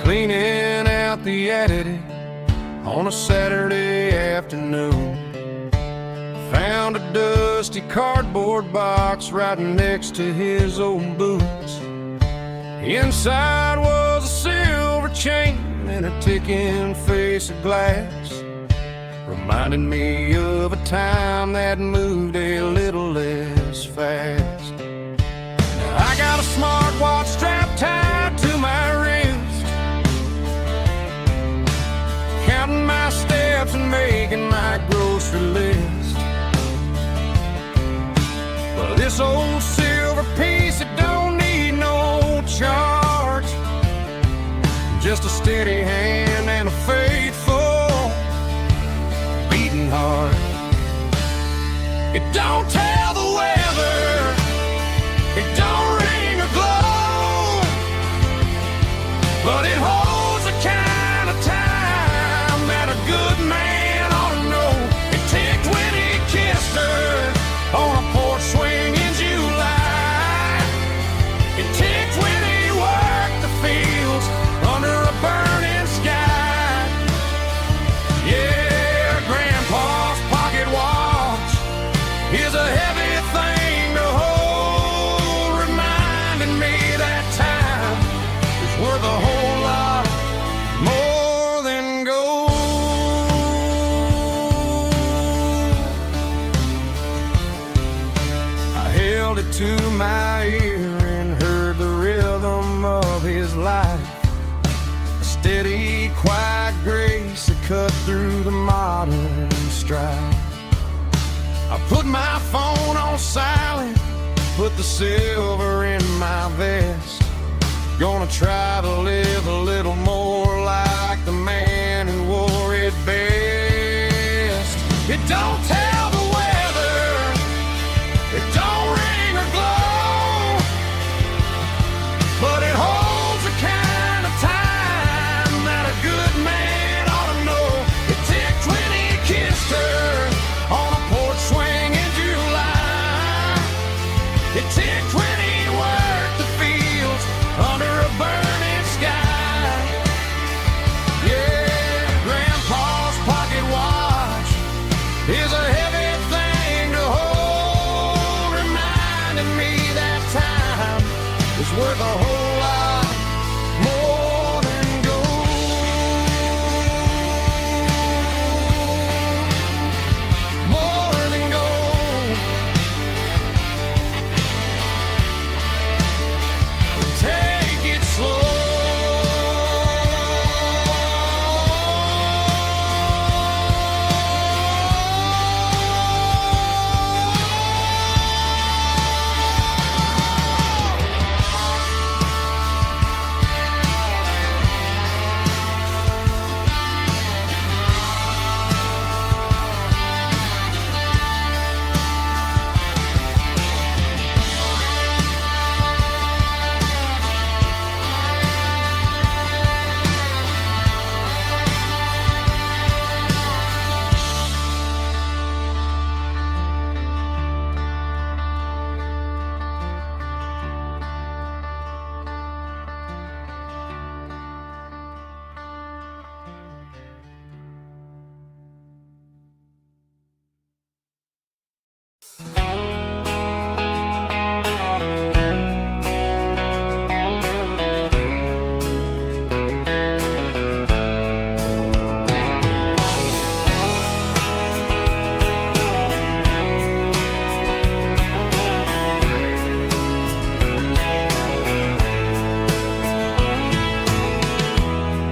cleaning out the attic on a Saturday afternoon. Found a dusty cardboard box right next to his old boots. Inside was a silver chain and a ticking face of glass, reminded me of a time that moved a little less fast. Now I got a smartwatch strapped tied to my wrist, counting my steps and making my grocery list. But this old silver piece, it don't need no charge, just a steady hand and a faithful beating heart. It don't tell the weather, it don't ring or glow, but it holds the kind of time that a good man ought to know. It ticked when he kissed her on a porch swing in July. It ticked when he worked the fields under a burning sky. Yeah, Grandpa's pocket watch is a heavy thing to hold, reminding me that time is worth a whole lot more than gold. I held it to my ear and heard the rhythm of his life, a steady, quiet grace that cut through the modern strife. I put my phone on silent, put the silver in my vest. Gonna try to live a little more like the man who wore it best. It don't tell the weather, it don't ring or glow, but it holds the kind of time that a good man ought to know. It ticked when he kissed her on a porch swing in July. It ticked when he worked the fields under a burning sky. Yeah, Grandpa's pocket watch is a heavy thing to hold, reminding me that time is worth a whole lot more than gold. More than gold. Take it slow.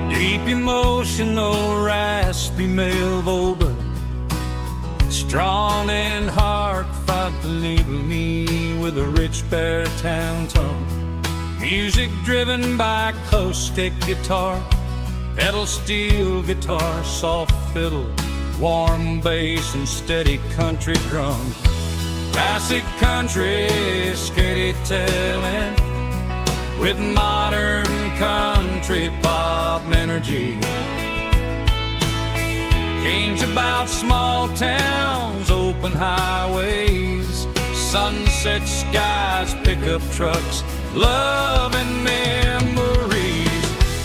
Deep emotional, raspy male vulva, strong and hard, fight to label me with a rich baritone tone. Music driven by acoustic guitar, pedal steel guitar, soft fiddle, warm bass and steady country drum. Classic country, skitty telling, with modern country pop energy. Games about small towns, open highways, sunset skies, pickup trucks, love and memories.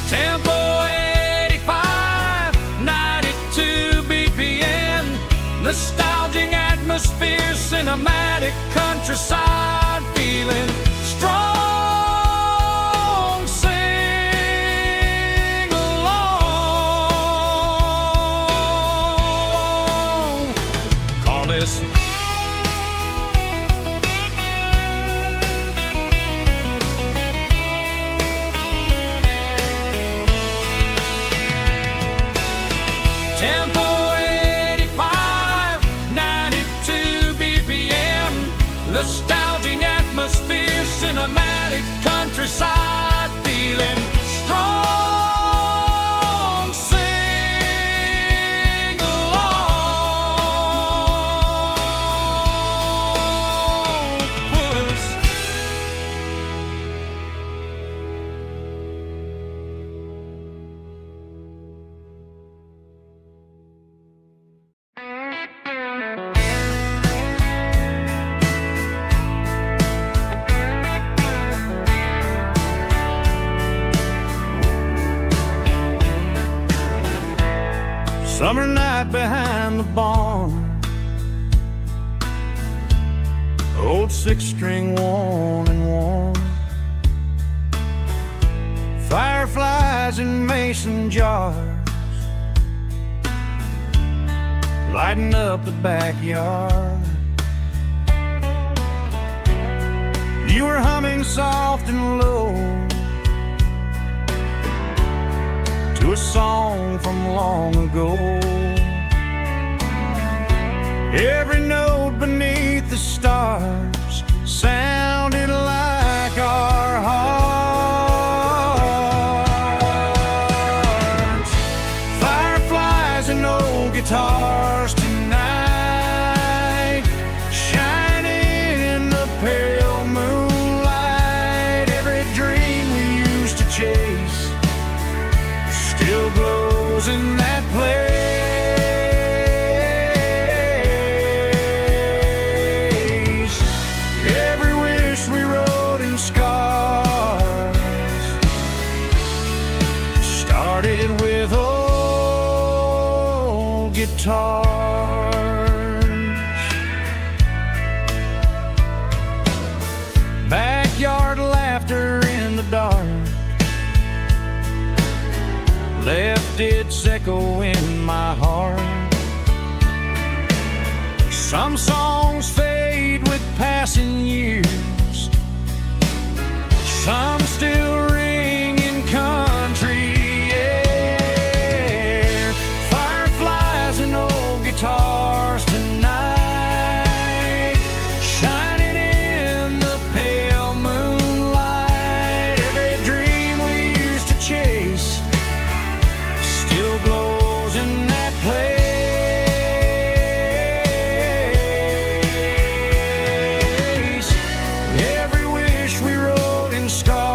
Tempo atmosphere, cinematic countryside feeling strong. Sing along. Call this tempo 85, 92 BPM. Nostalgic atmosphere, cinematic countryside feeling strong. Sing along. Puss. Summer night behind the barn, old 6-string worn and worn, fireflies in mason jars, lighting up the backyard. You were humming soft and low to a song from long ago. Every note beneath the stars sounded like our hearts. Fireflies and old guitars tonight, shining in the pale moonlight. Every dream we used to chase still glows in that place. Every wish we wrote in scars started with old guitars. Backyard laughter in the dark left its echo in my heart. Some songs fade with passing years, some still ring in country air. Fireflies and old guitars tonight, shining in the pale moonlight. Every dream we used to chase still glows in that place. Every wish we wrote in scars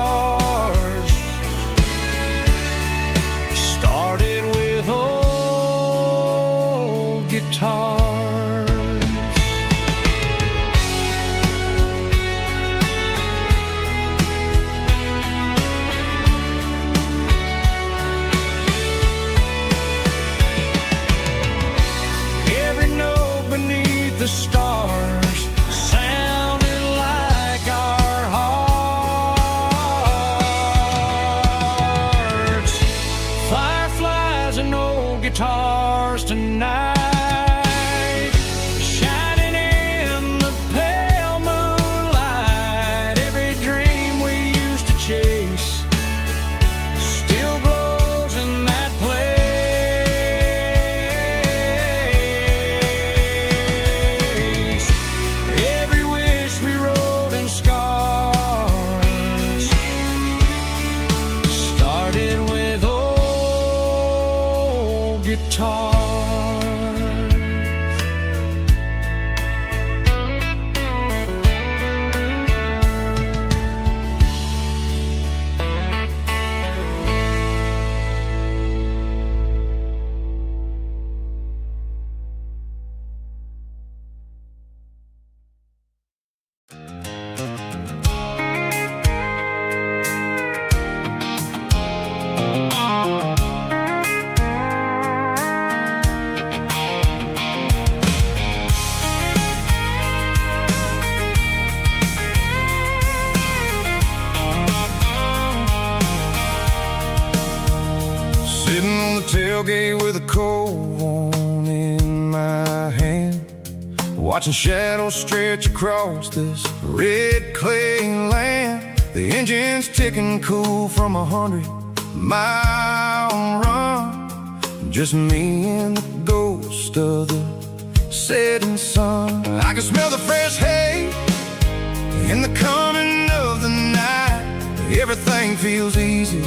tailgate with a cold one in my hand, watching shadows stretch across this red clay land. The engine's ticking cool from 100-mile run. Just me and the ghost of the setting sun. I can smell the fresh hay in the coming of the night. Everything feels easy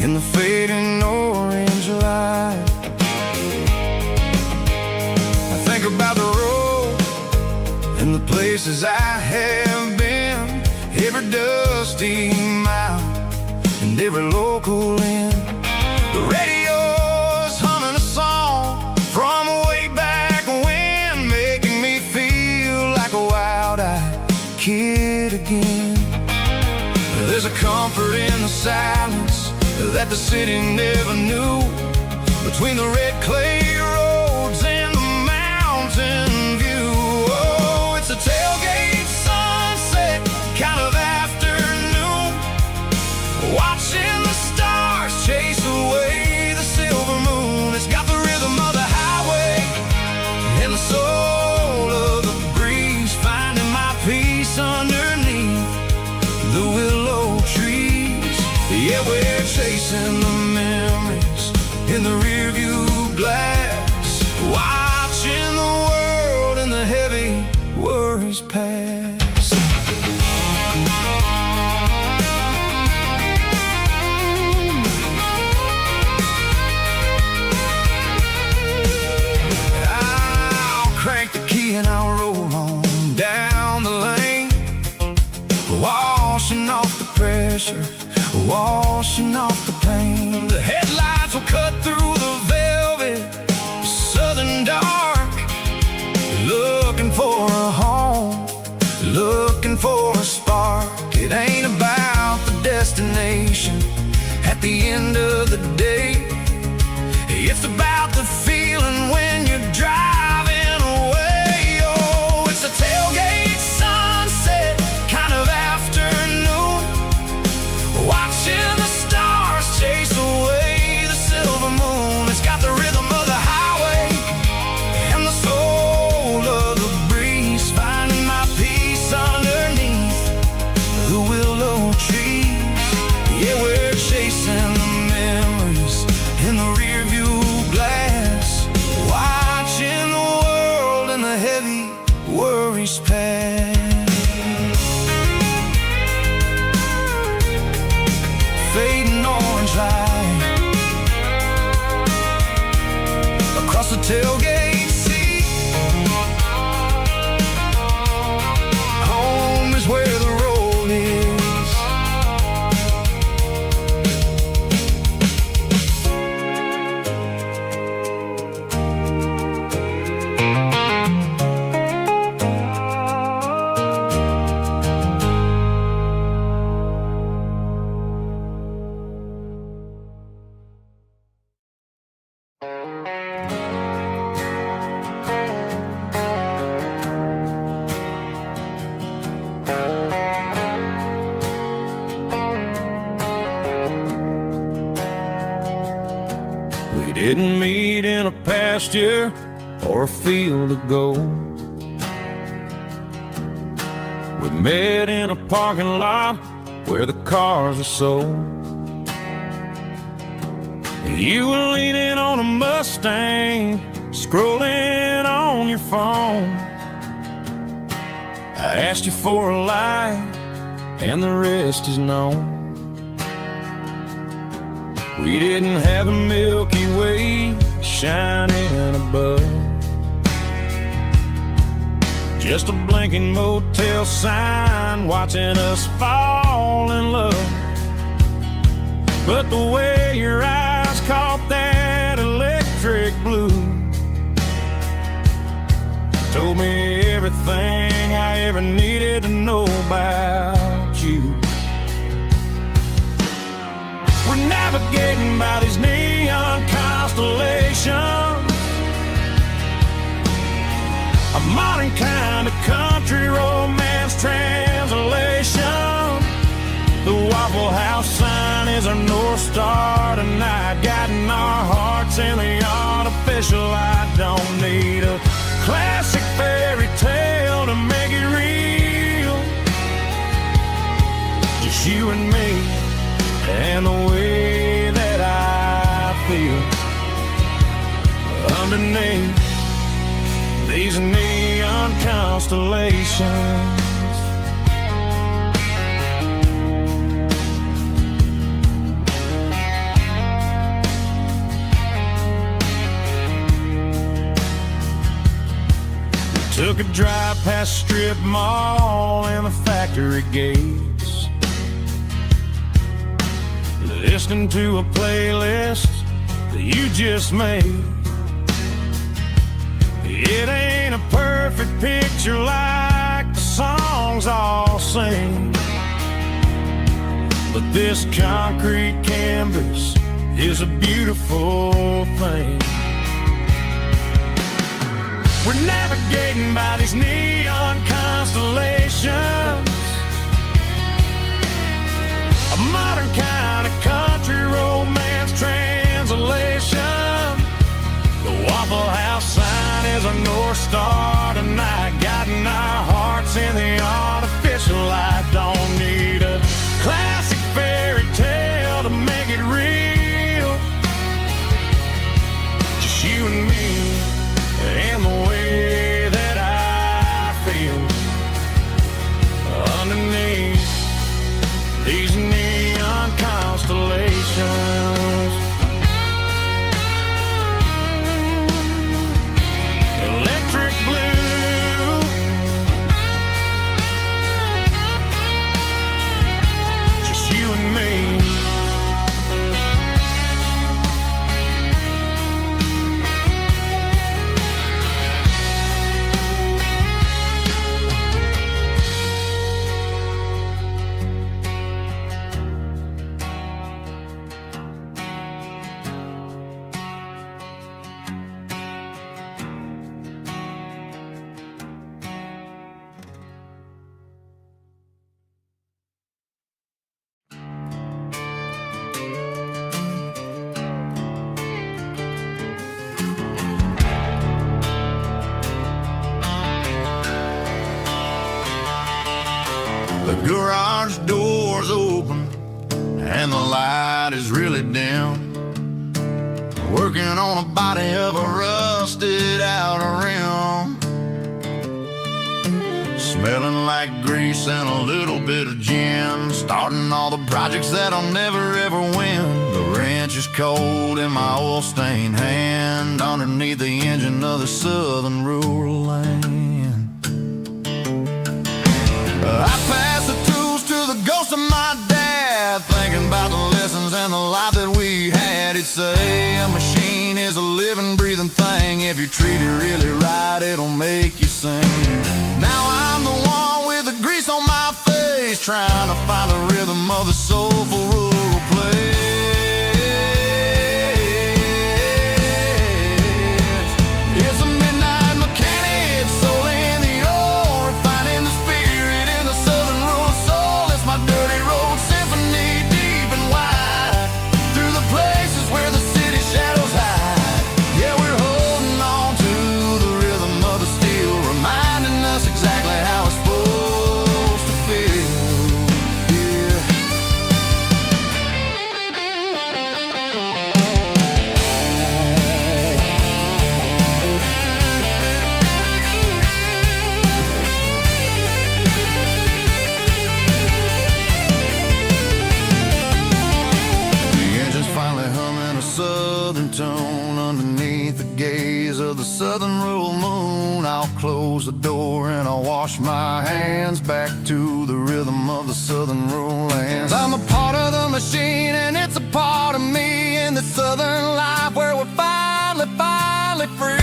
in the fading orange light. I think about the road and the places I have been, every dusty mile and every local inn. The radio's humming a song from way back when, making me feel like a wild-eyed kid again. There's a comfort in the silence that the city never knew, between the red clay roads and the mountain view. Oh, it's a tailgate sunset kind of afternoon, watching the stars chase away the silver moon. It's got the rhythm of the highway and the soul of the breeze, finding my peace underneath the willow trees. Yeah, we're chasing the memories in the rearview glass, watching the world and the heavy worries pass. I'll crank the key and I'll roll on down the lane, washing off the pressure, washing off the pain. The headlights will cut through the velvet southern dark, looking for a home, looking for a spark. It ain't about the destination at the end of the day, it's about the feeling when you're driving away. Oh, it's a tailgate sunset kind of afternoon, watching the stars chase away the silver moon. It's got the rhythm of the highway and the soul of the breeze, finding my peace underneath the willow trees. Yeah, we're chasing the memories in the rearview glass, watching the world and the heavy worries pass. Fading orange light across the tailgate seat. Home is where the road is. We didn't meet in a pasture or a field of gold. We met in a parking lot where the cars are sold. You were leaning on a Mustang, scrolling on your phone. I asked you for a light, and the rest is known. We didn't have a Milky Way shining above, just a blinking motel sign watching us fall in love. But the way your eyes caught that electric blue told me everything I ever needed to know about you. We're navigating by these neon constellations, a modern kind of country romance translation. The Waffle House sign is our North Star. Star tonight, guiding our hearts in the artificial light. Don't need a classic fairy tale to make it real. Just you and me and the way that I feel underneath these neon constellations. Took a drive past Strip Mall and the factory gates, listening to a playlist that you just made. It ain't a perfect picture like the songs all sing, but this concrete canvas is a beautiful thing. We're navigating by these neon constellations, a modern kind of country romance translation. The Waffle House sign is a North Star tonight, guiding our hearts in the artificial light. Don't need a classic fairy tale to make it real. Just you and me and the way that I feel underneath these neon constellations. Electric blue, just you and me. The garage door's open and the light is really dim. Working on a body of a rusted out rim, smelling like grease and a little bit of gin. Starting all the projects that I'll never ever win. The wrench is cold in my oil-stained hand, underneath the engine of the southern rural land. I pass the tools to the ghost of my dad, thinking about the lessons and the life that we had. He'd say a machine is a living, breathing thing. If you treat it really right, it'll make you sing. Now I'm the one with the grease on my face, trying to find the rhythm of the soulful rural place. It's a midnight mechanic, soul in the ore, refining the spirit in the southern rural soul. It's my dirty road symphony, deep and wide, through the places where the city shadows hide. Yeah, we're holding on to the rhythm of the steel, reminding us exactly how it's supposed to feel. Yeah. The engine's finally humming a southern tone underneath the gaze of the southern rural moon. I'll close the door and I'll wash my hands, back to the rhythm of the southern rural lands. I'm a part of the machine and it's a part of me in the southern life where we're finally free.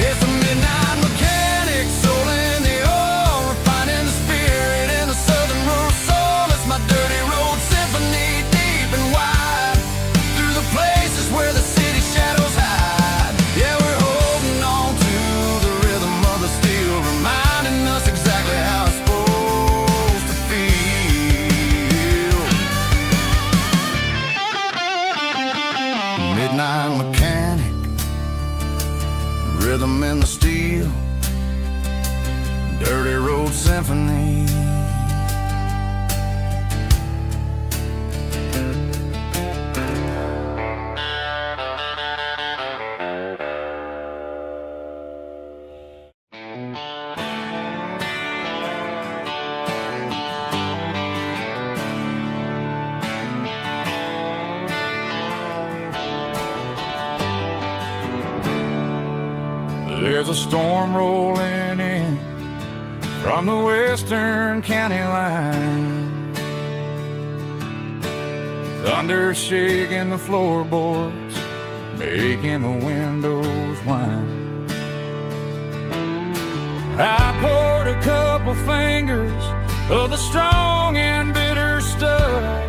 It's a midnight mechanic, soul in the ore, refining the spirit in the southern rural soul. It's my dirty road symphony, deep and wide, through the places where the city shadows hide. Yeah, we're holding on to the rhythm of the steel, reminding us exactly how it's supposed rhythm in the steel, dirty road symphony. There's a storm rolling in from the western county line, thunder shaking the floorboards, making the windows whine. I poured a couple fingers of the strong and bitter stuff,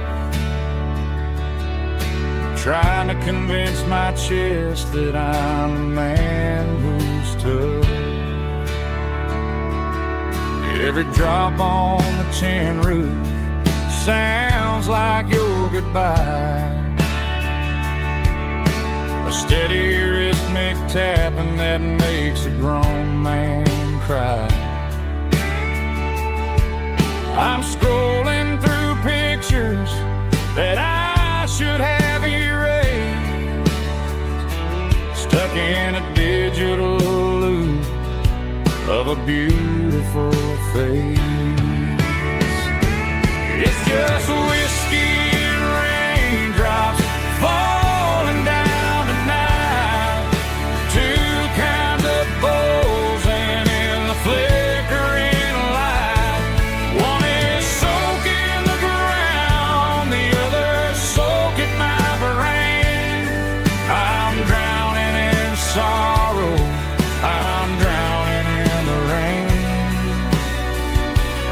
trying to convince my chest that I'm the man who's tough. Every drop on the tin roof sounds like your goodbye, a steady rhythmic tapping that makes a grown man cry. I'm scrolling through pictures that I should have erased, stuck in a digital loop of a beautiful face. It's just whiskey and raindrops falling down tonight, two kinds of bowls and in the flickering light. One is soaking the ground, the other soaking my brain. I'm drowning in sorrow, I'm drowning in the rain.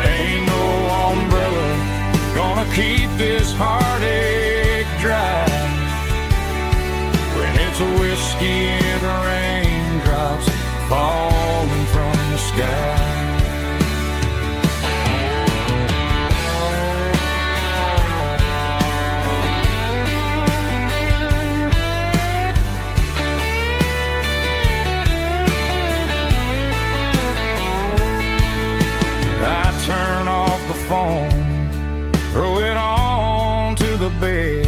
Ain't no umbrella gonna keep this heartache dry when it's a whiskey and raindrops falling from the sky. I turn off the phone, throw it on to the bed,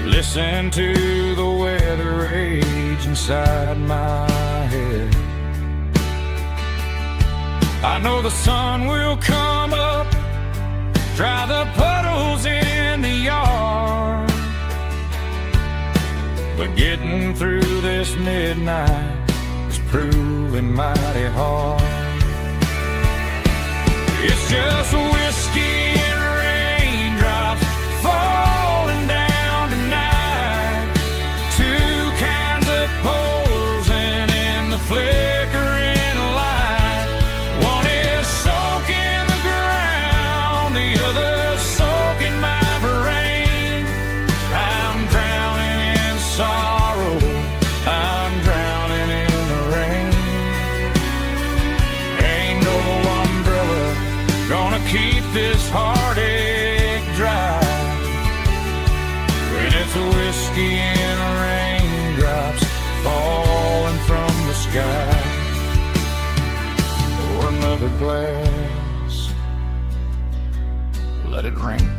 listen to the weather rage inside my head. I know the sun will come up, dry the puddles in the yard, but getting through this midnight is proving mighty hard. It's just whiskey and raindrops falling down tonight, two kinds of poles and in the flickering light. One is soaking the ground, the other soaking my brain. I'm drowning in sorrow, I'm drowning in the rain. Ain't no umbrella gonna keep this heartache dry when it's a whiskey and raindrops falling from the sky. Pour another glass, let it rain.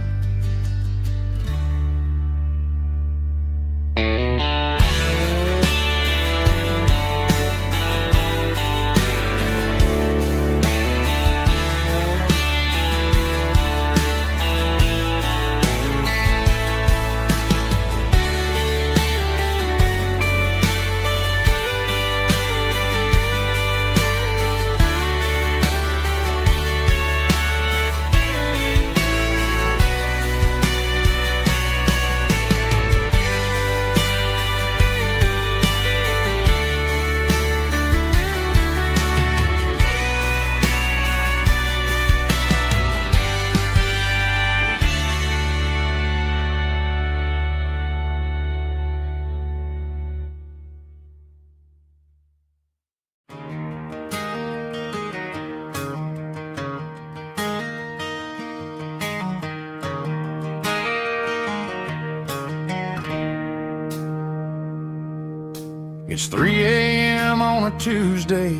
It's 3 a.m. on a Tuesday.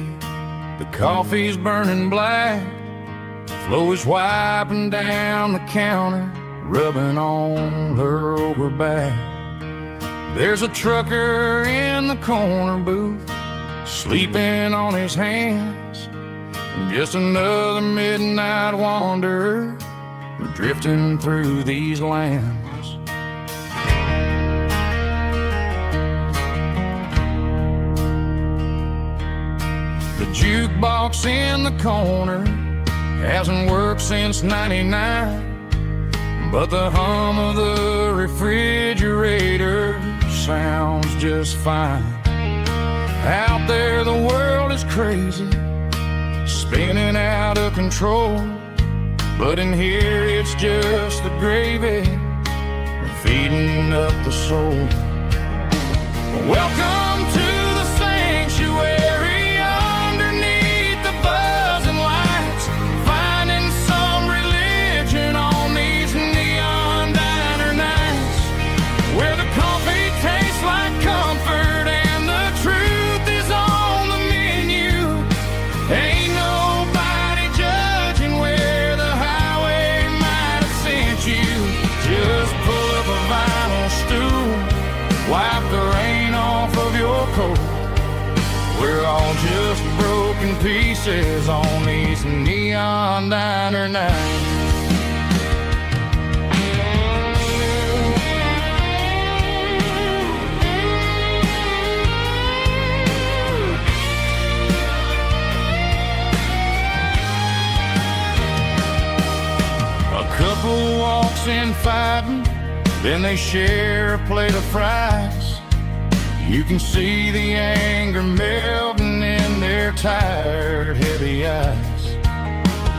The coffee's burning black. Flo is wiping down the counter, rubbing on her over back. There's a trucker in the corner booth, sleeping on his hands. Just another midnight wanderer, drifting through these lands. The jukebox in the corner hasn't worked since '99, but the hum of the refrigerator sounds just fine. Out there the world is crazy, spinning out of control, but in here it's just the gravy feeding up the soul. Welcome to the sanctuary, underneath the buzzing lights, finding some religion on these neon diner nights, where the coffee tastes like comfort and the truth is on the menu. Ain't nobody judging where the highway might have sent you. Just pull up a vinyl stool, wipe the rain off of your coat. We're all just broken pieces on these neon diner nights. A couple walks in fighting, then they share a plate of fries. You can see the anger melting in their tired, heavy eyes.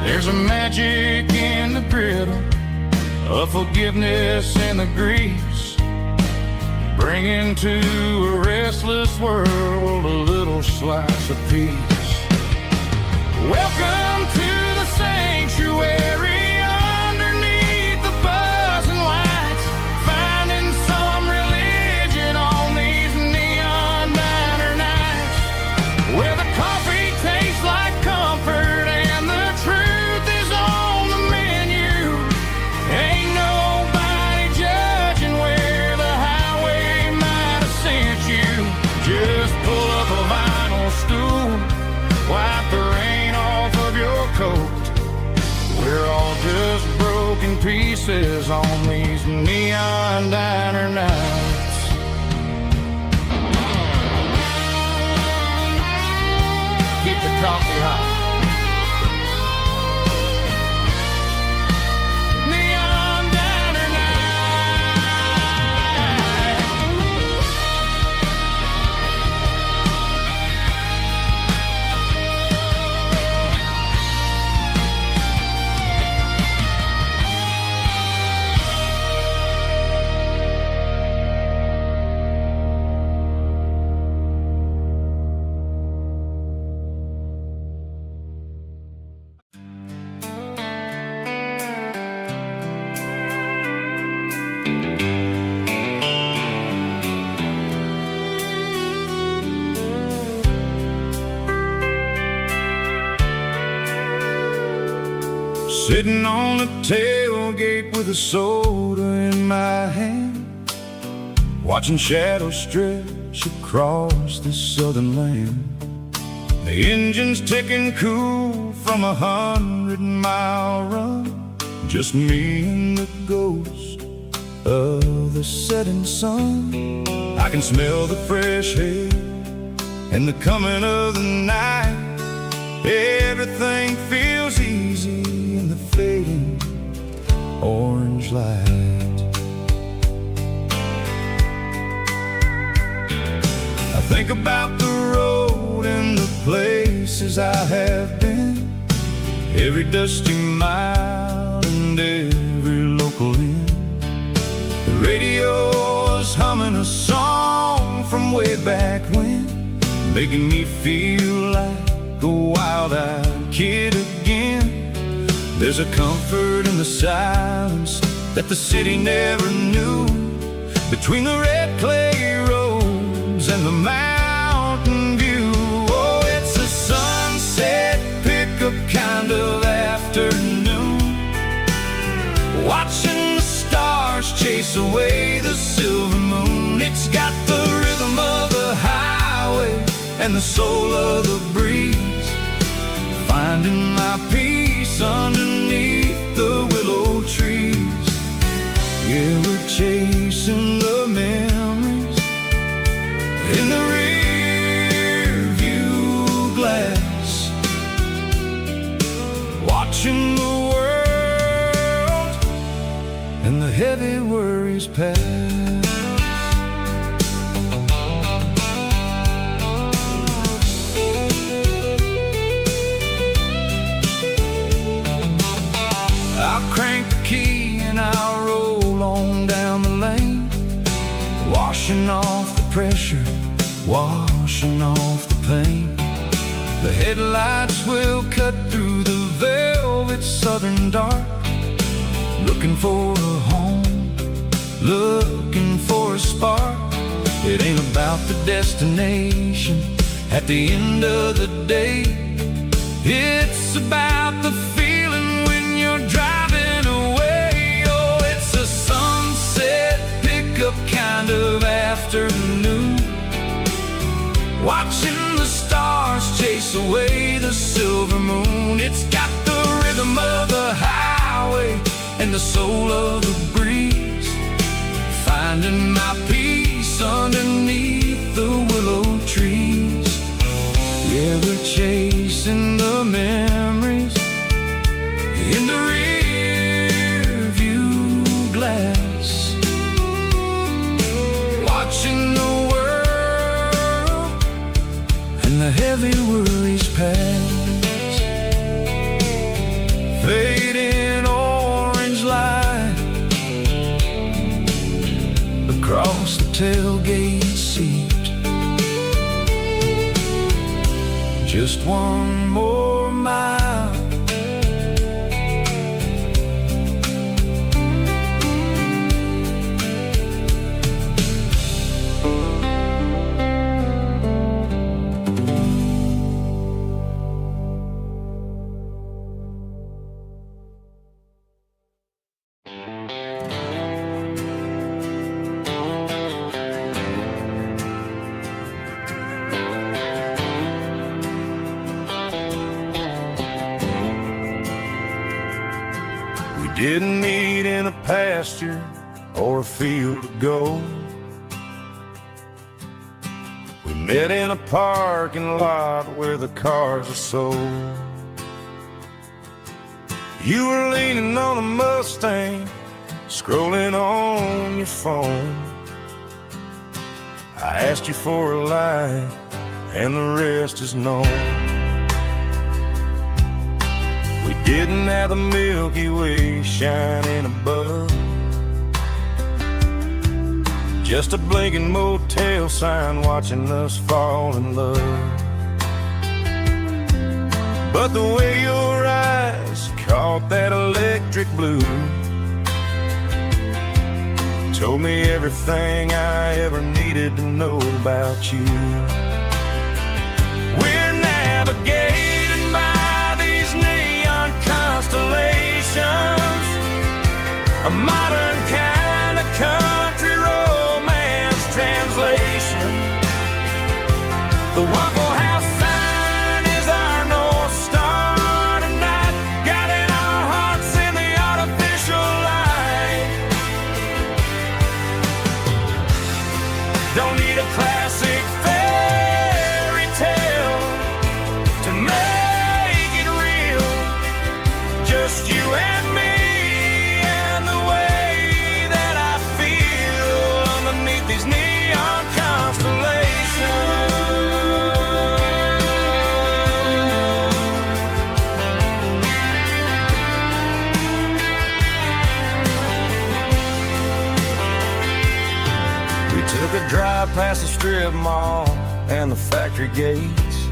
There's a magic in the griddle, a forgiveness in the grease, bringing to a restless world a little slice of peace. Welcome to the sanctuary, underneath the buzzing lights, finding some religion on these neon diner nights, where the coffee tastes like comfort and the truth is on the menu. Ain't nobody judging where the highway might have sent you. Just pull up a vinyl stool, wipe the rain off of your coat. We're all just broken pieces on these neon diner nights. Keep the coffee hot. Neon diner night. Sitting on the tailgate with a soda in my hand, watching shadows stretch across this southern land. The engine's ticking cool from 100-mile run, just me and the ghost of the setting sun. I can smell the fresh air and the coming of the night. Everything feels easy in the fading orange light. I think about the road and the places I have been, every dusty mile and every local inn. The radio is humming a song from way back when, making me feel like a wild-eyed kid again. There's a comfort in the silence that the city never knew, between the red clay roads and the mountains chase away the silver moon. It's got the rhythm of the highway and the soul of the breeze, finding my peace underneath the willow trees. Yeah, we're chasing the memories in the rear view glass, watching the world and the heavy worries pass. I'll crank the key and I'll roll on down the lane, washing off the pressure, washing off the pain. The headlights will cut through the velvet southern dark, looking for a home, looking for a spark. It ain't about the destination at the end of the day, it's about the feeling when you're driving away. Oh, it's a sunset pickup kind of afternoon, watching the stars chase away the silver moon. It's got the rhythm of the highway and the soul of the breeze, finding my peace underneath the willow trees. Yeah, we're chasing the memories in the rear view glass, watching the world and the heavy worries pass. Fading orange light across the tailgate seat, just one more mile. Didn't meet in a pasture or a field of gold. We met in a parking lot where the cars are sold. You were leaning on a Mustang, scrolling on your phone. I asked you for a light, and the rest is known. We didn't have the Milky Way shining above, just a blinking motel sign watching us fall in love. But the way your eyes caught that electric blue told me everything I ever needed to know about you. We're navigating by these neon constellations, a modern kind of country romance translation. The Waffle House sign is our North Star tonight, guiding our hearts in the artificial light. Don't need a classic fairy tale to make it real, just you and me and the way that I feel underneath these neon constellations. We took a drive past the strip mall and the factory gates,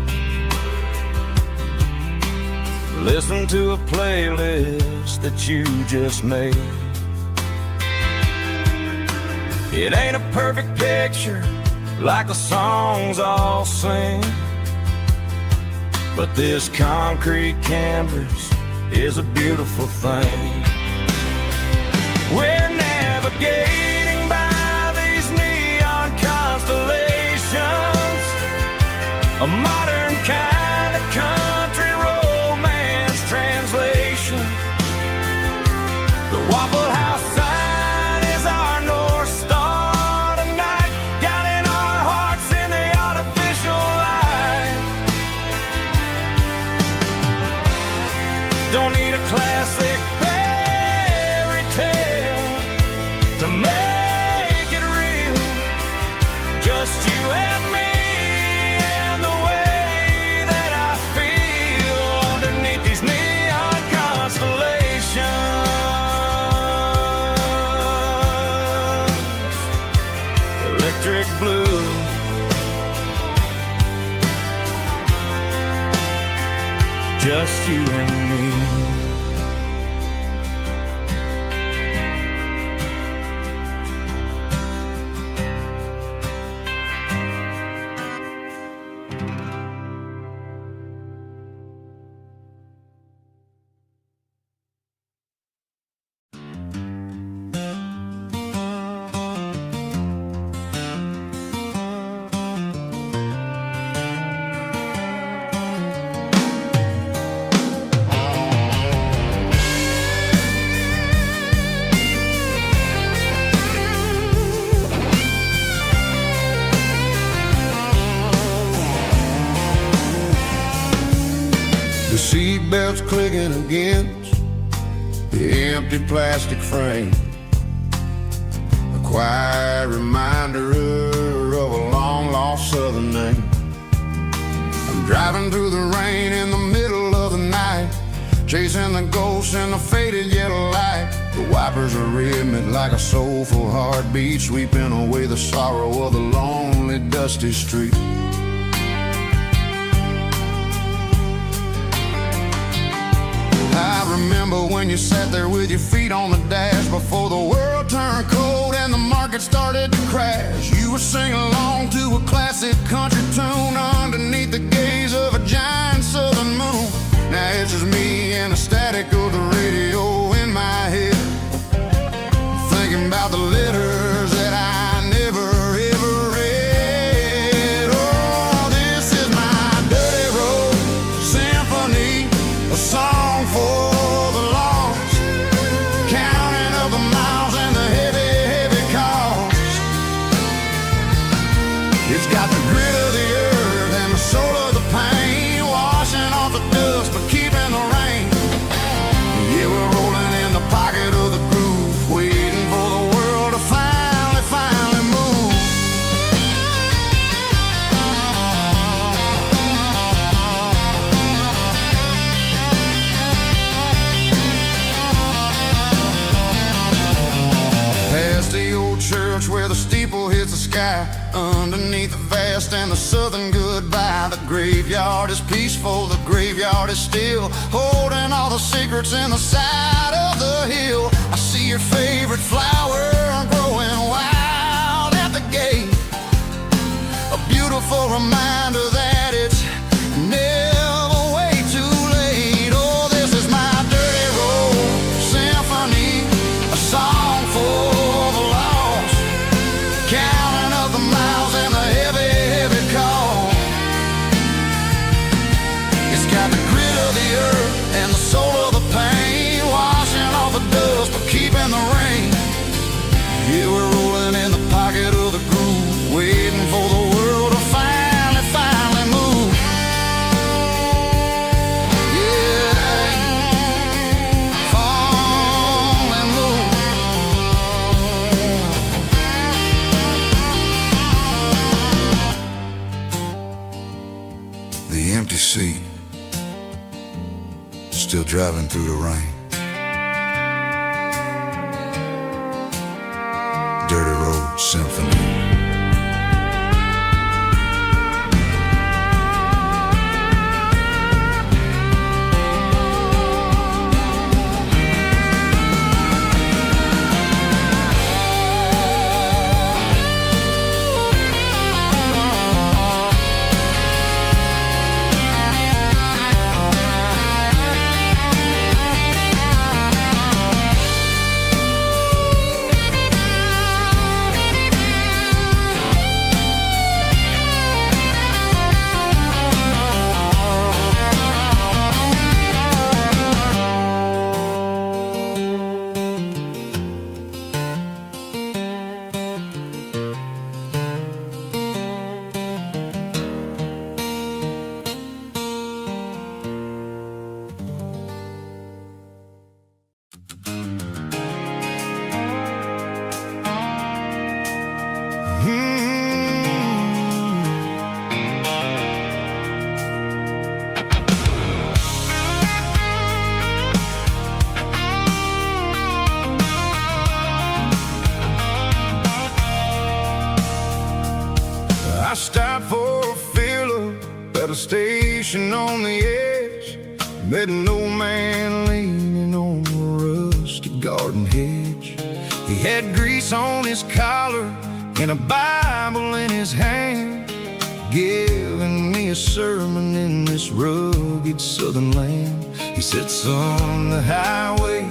listened to a playlist that you just made. It ain't a perfect picture like the songs all sing, but this concrete canvas is a beautiful thing. We're never navigating by these neon constellations, a modern kind of country romance translation. The Waffle House sign is our North Star tonight, guiding our hearts in the artificial light. Don't need a classic fairy tale to make it real, just you and me and the way that I feel underneath these neon constellations. Electric blue, just you and me. The seatbelt's clicking against the empty plastic frame, a quiet reminder of a long-lost southern name. I'm driving through the rain in the middle of the night, chasing the ghosts in the faded yellow light. The wipers are rhythmic like a soulful heartbeat, sweeping away the sorrow of the lonely, dusty street. I remember when you sat there with your feet on the dash before the world turned cold and the market started to crash. You were singing along to a classic country tune underneath the gaze of a giant southern moon. Now it's just me and the static of the radio in my head, thinking about the letters that I never ever read. Oh, this is my dirty road symphony, a song for the lost, counting up the miles and the heavy, heavy cost. It's got the grit of the earth and the soul of the pain, washing off the dust but keeping the rain. Yeah, we're rolling in the pocket of the groove, waiting for the world to finally move. Past the old church where the steeple hits the sky, underneath the vast and the southern goodbye. The graveyard is peaceful, the graveyard is still, holding all the secrets in the side of the hill. I see your favorite flower growing wild at the gate, a beautiful reminder that it's never way too late. Oh, this is my dirty road symphony, a song for the lost, counting up the miles and the heavy, heavy call. It's got the grit of the earth and the soul of the pain, washing off the dust but keeping the rain. Yeah, we're rolling in the pocket of the groove, waiting for the world to finally move. Yeah, finally move. The empty seat, still driving through the rain. Dirty Road Symphony. station on the edge, met an old man leaning on a rusty garden hedge. He had grease on his collar and a Bible in his hand, giving me a sermon in this rugged southern land. He said, son, the highway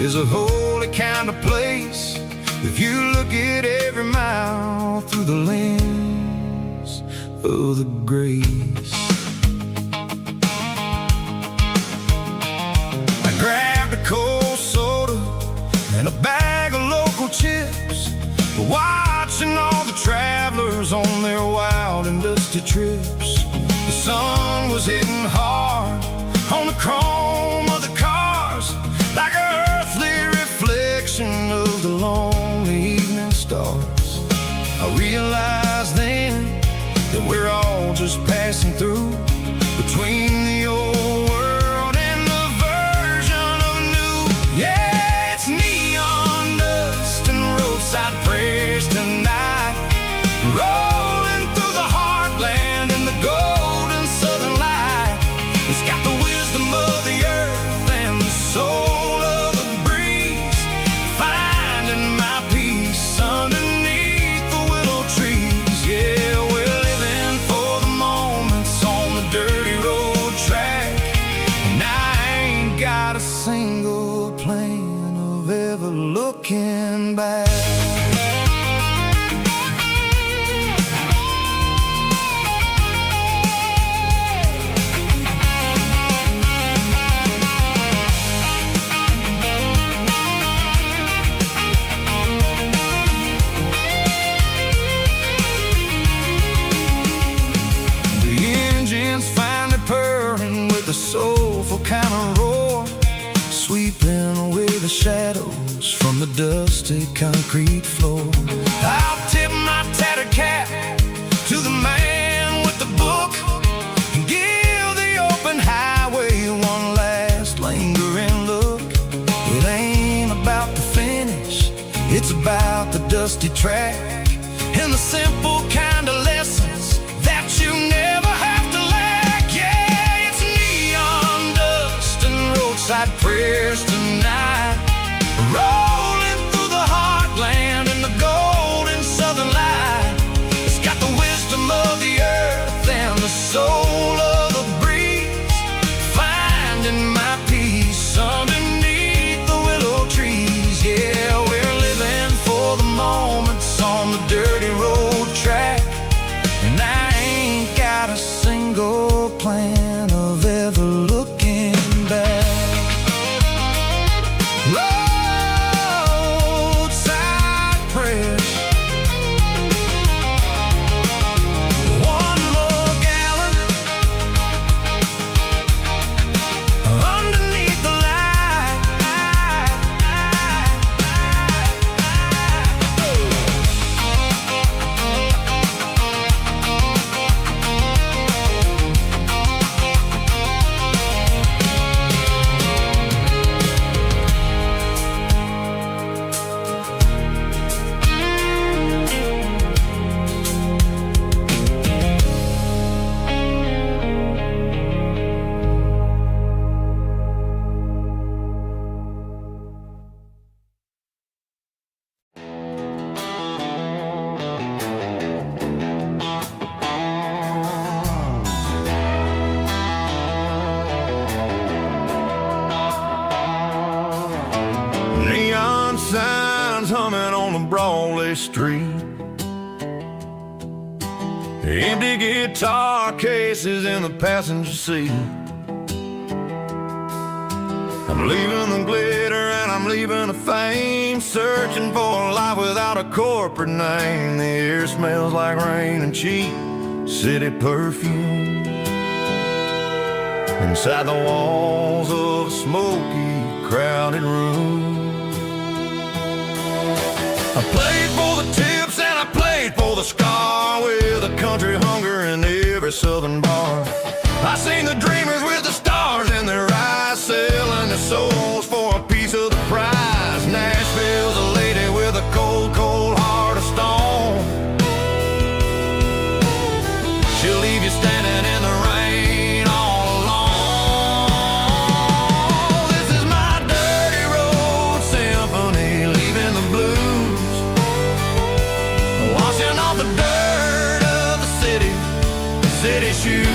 is a holy kind of place if you look at every mile through the lens of the grace. I grabbed a cold soda and a bag of local chips, watching all the travelers on their wild and dusty trips. The sun was hitting hard on the chrome of the cars, like an earthly reflection of the lonely evening stars. I realized then that we're all just passing through between the old world and the version of new. Yeah, it's neon dust and roadside prayers tonight, rolling through the heartland in the golden southern light. It's got the wisdom of the earth and the soul of the breeze, finding my peace underneath the willow trees. Yeah, we're living for the moments on the dirty road track, and I ain't got a single plan of ever looking back. Finally purring with a soulful kind of roar, sweeping away the shadows from the dusty concrete floor. I'll tip my tattered cap to the man with the book and give the open highway one last lingering look. It ain't about the finish, it's about the dusty track and the simple kind of lessons that you never have to lack. Yeah, it's neon dust and roadside prayers tonight, rolling through the heartland in the golden southern light. It's got the wisdom of the earth and the soul of the breeze, finding my peace underneath the willow trees. Yeah, we're living for the moments on the dirty road track, and I ain't got a single plan of ever looking back. Roadside prayers, one more gallon underneath the light. Neon signs humming on the Broadway street, empty guitar cases in the passenger seat. I'm leaving the glitter and I'm leaving the fame, searching for a life without a corporate name. The air smells like rain and cheap city perfume inside the walls of a smoky, crowded room. I played for the tips and I played for the scar, with a country hunger in every southern bar. I seen the dreamers with the stars in their eyes, selling their souls for a piece of the prize. Nashville's a lady with a cold, cold heart of stone. She'll leave you standing in the city shoes.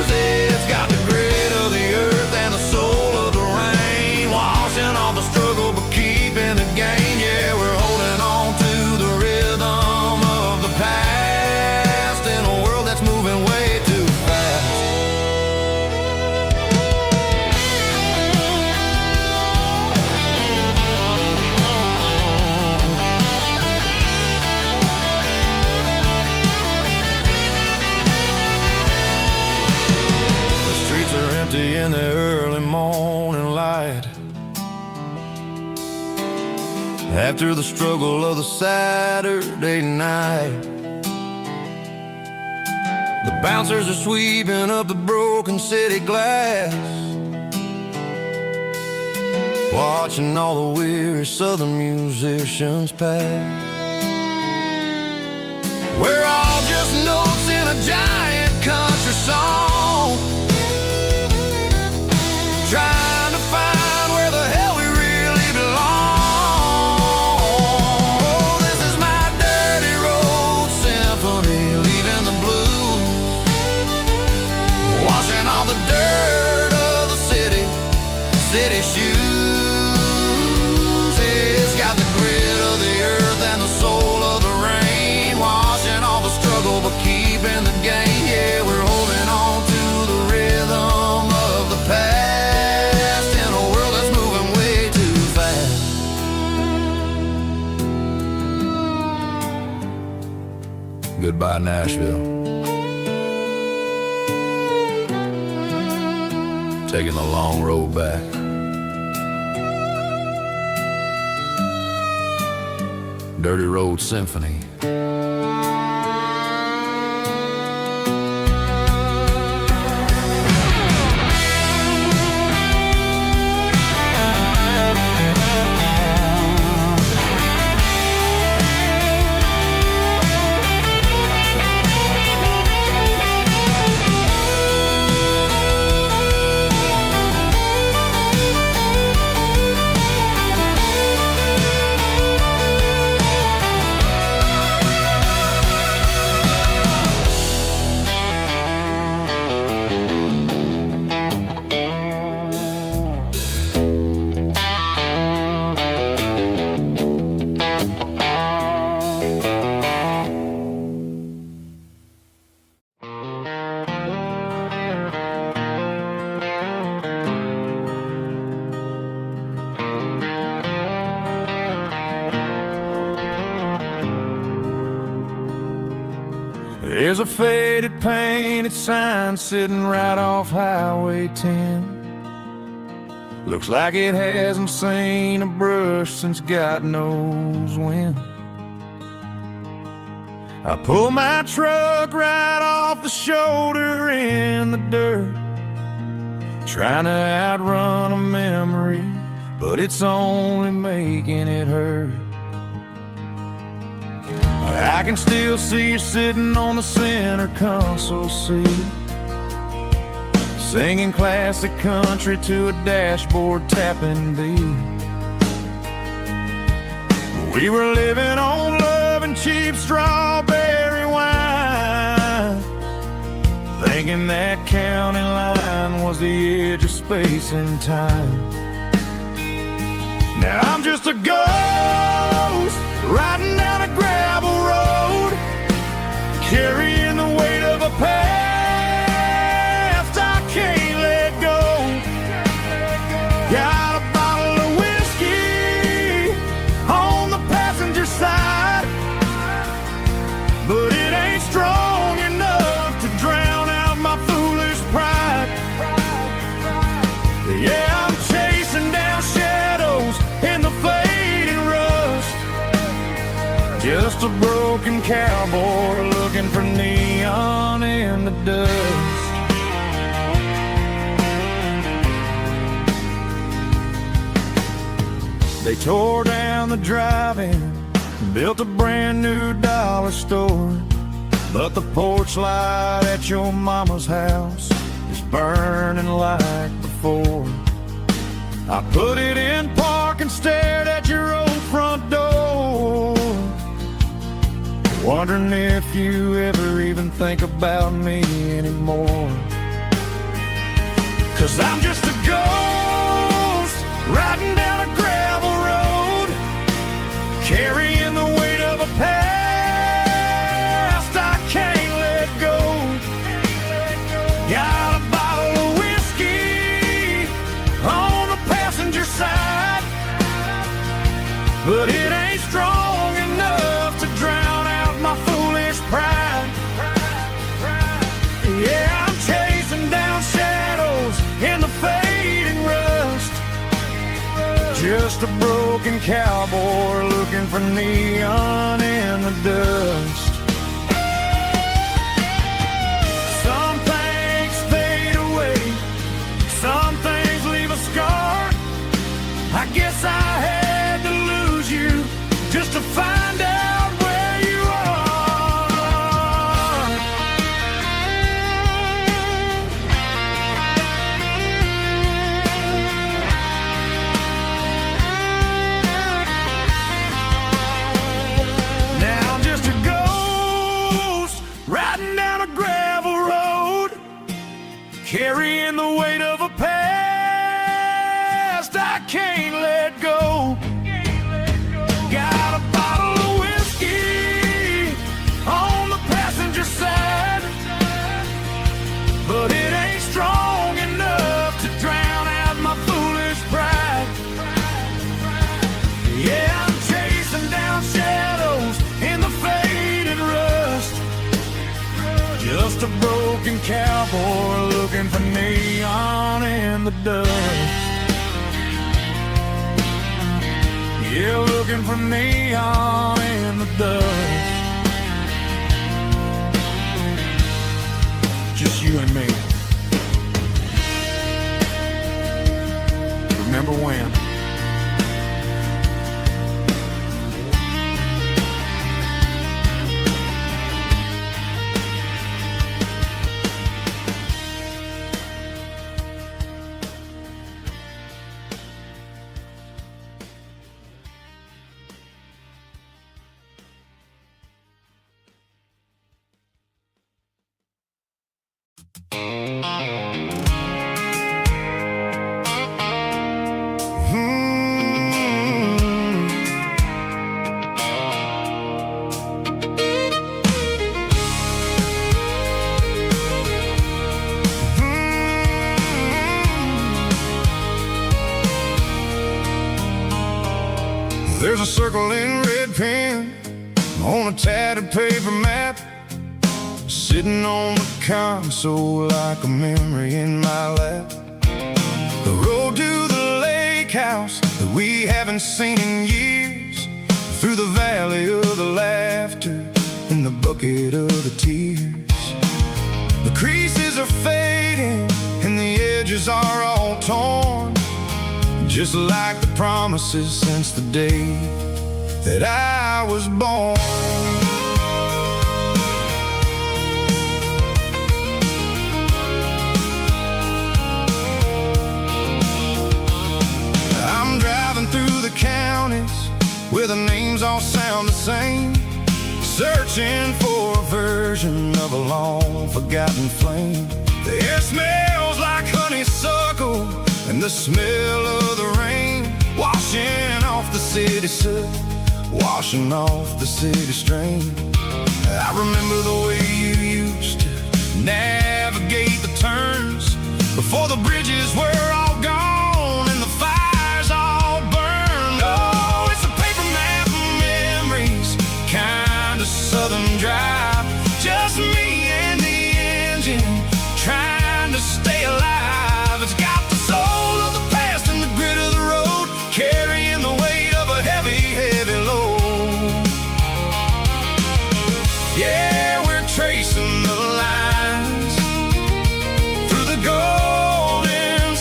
It's got the grit of the earth and the soul of the rain, washing off the struggle but keeping the gain. Yeah, we're holding on to the rhythm of the past in a world that's moving way too fast. In the early morning light, after the struggle of the Saturday night, the bouncers are sweeping up the broken city glass, watching all the weary southern musicians pass. We're all just notes in a giant country song, trying to find where the hell we really belong. Oh, this is my dirty road symphony, leaving the blues, washing all the dirt of the city shoes. It's got the grit of the earth and the soul of the rain, washing all the struggle but keeping the gain. Yeah, we're holding on to the rhythm of the past. Goodbye, Nashville. Taking the long road back. Dirty Road Symphony. There's a faded painted sign sitting right off Highway 10. Looks like it hasn't seen a brush since God knows when. I pull my truck right off the shoulder in the dirt, trying to outrun a memory, but it's only making it hurt. I can still see you sitting on the center console seat, singing classic country to a dashboard tapping beat. We were living on love and cheap strawberry wine, thinking that county line was the edge of space and time. Now I'm just a ghost riding down a gravel road, carrying the weight of a past I can't let go. Got a bottle of whiskey on the passenger side, but it ain't strong enough to drown out my foolish pride. Yeah, I'm chasing down shadows in the fading rust, just a broken cowboy looking for neon in the dust. They tore down the drive-in, built a brand new dollar store, but the porch light at your mama's house is burning like before. I put it in park and stared at your old front door, wondering if you ever even think about me anymore. 'Cause I'm just a ghost riding down a gravel road, carrying the weight of a past I can't let go. Got a bottle of whiskey on the passenger side, but it ain't strong enough to drown out my foolish pride. Yeah, I'm chasing down shadows in the fading rust, just a broken cowboy looking for neon in the dust. Some things fade away, some things leave a scar. I guess I had to lose you just to find out where you are. Now I'm just a ghost riding down a gravel road, carrying the weight of a past I can't let go. Got a bottle of whiskey on the passenger side, but it ain't strong enough to drown out my foolish pride. Yeah, I'm chasing down shadows in the faded rust, just a broken cowboy looking for neon in the dust. Yeah, looking for neon in the dust. Just you and me. Remember when? There's a circle in red pen on a tattered paper map, sitting on the console like a memory in my lap. The road to the lake house that we haven't seen in years, through the valley of the laughter and the bucket of the tears. The creases are fading and the edges are all torn, just like the promises since the day that I was born. I'm driving through the counties where the names all sound the same, searching for a version of a long forgotten flame. The air smells like honeysuckle and the smell of the rain, washing off the city soot, washing off the city strain. I remember the way you used to navigate the turns before the bridges were all gone and the fires all burned. Oh, it's a paper map of memories, kind of southern drive, just me and the engine trying to stay alive. It's got the soul of the past and the grit of the road, carrying the weight of a heavy, heavy load. Yeah, we're tracing the lines through the golden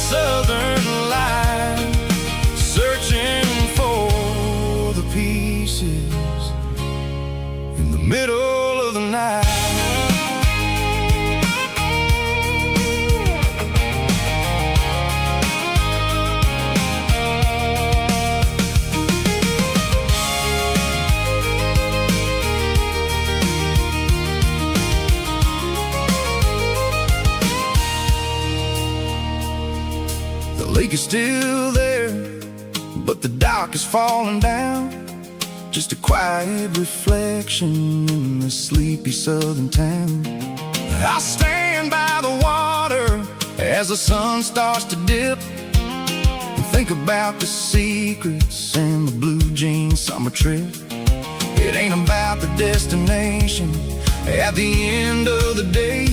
lake is still there, but the dock is falling down. Just a quiet reflection in the sleepy southern town. I stand by the water as the sun starts to dip, and think about the secrets and the blue jean summer trip. It ain't about the destination at the end of the day.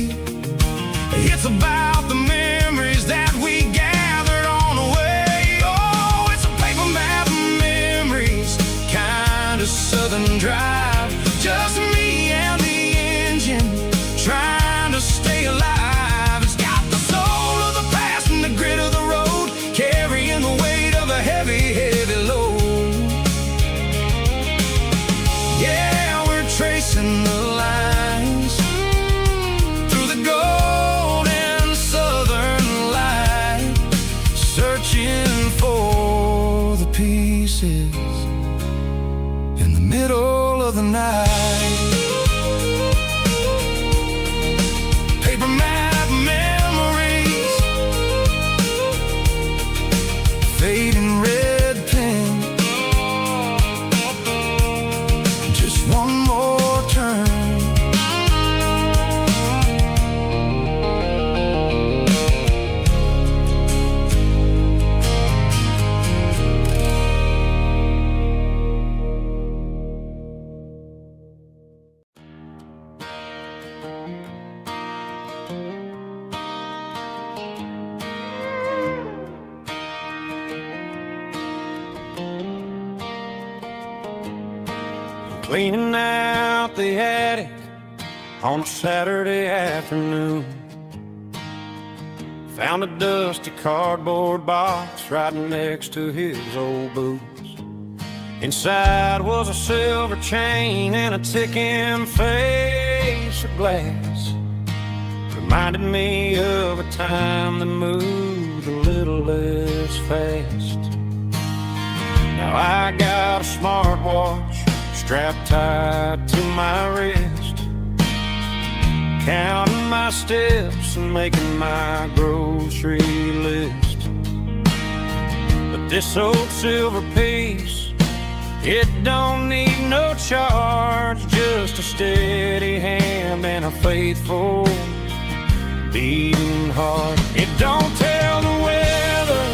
It's about the memories that we gathered on the way. Oh, it's a paper map of memories, kind of southern drive. Just me and the engine, trying to stay alive. It's got the soul of the past and the grit of the road, carrying the weight of a heavy, heavy load. Yeah, we're tracing the lines through the golden southern light, searching for the pieces in the middle of the night. Paper map memories, fading red pen, just one more turn. Cleaning out the attic on a Saturday afternoon, found a dusty cardboard box right next to his old boots. Inside was a silver chain and a ticking face of glass. Reminded me of a time that moved a little less fast. Now I got a smartwatch strapped tight to my wrist, counting my steps and making my grocery list. But this old silver piece, it don't need no charge, just a steady hand and a faithful beating heart. It don't tell the weather,